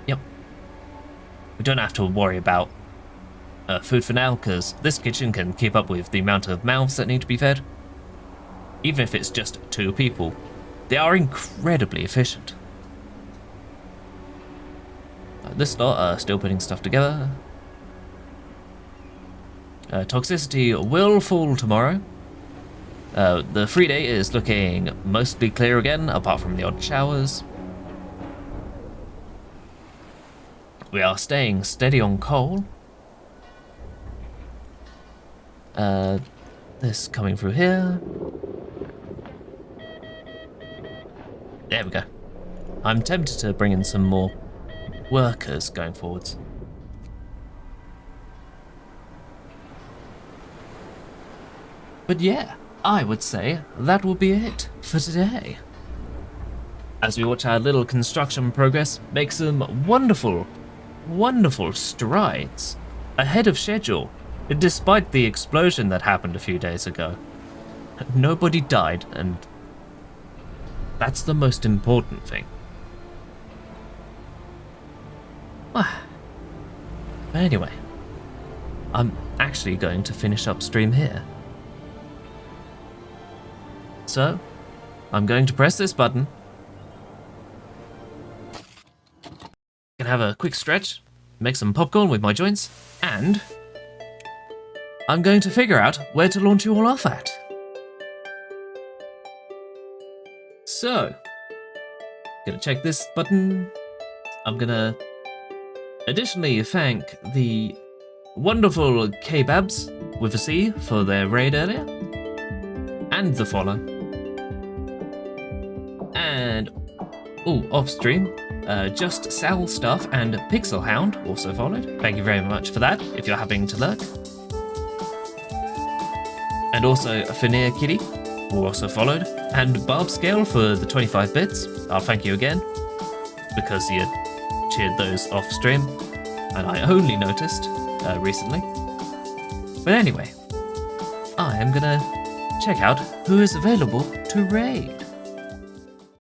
Yep. We don't have to worry about food for now, because this kitchen can keep up with the amount of mouths that need to be fed. Even if it's just 2 people, they are incredibly efficient. This lot are still putting stuff together. Toxicity will fall tomorrow. The free day is looking mostly clear again, apart from the odd showers. We are staying steady on coal. This coming through here. There we go. I'm tempted to bring in some more workers going forwards. But yeah, I would say that will be it for today. As we watch our little construction progress make some wonderful, wonderful strides ahead of schedule. Despite the explosion that happened a few days ago, nobody died, and that's the most important thing. But anyway, I'm actually going to finish up stream here. So, I'm going to press this button. Can have a quick stretch, make some popcorn with my joints, and I'm going to figure out where to launch you all off at. So, gonna check this button. I'm gonna additionally thank the wonderful K-Babs with a C for their raid earlier. and the follow. And off stream, just Sal Stuff and Pixel Hound also followed. Thank you very much for that, if you're happening to lurk. And also Finir Kitty, who also followed, and Barb Scale for the 25 bits. I'll thank you again, because you cheered those off stream, and I only noticed recently. But anyway, I am gonna check out who is available to raid.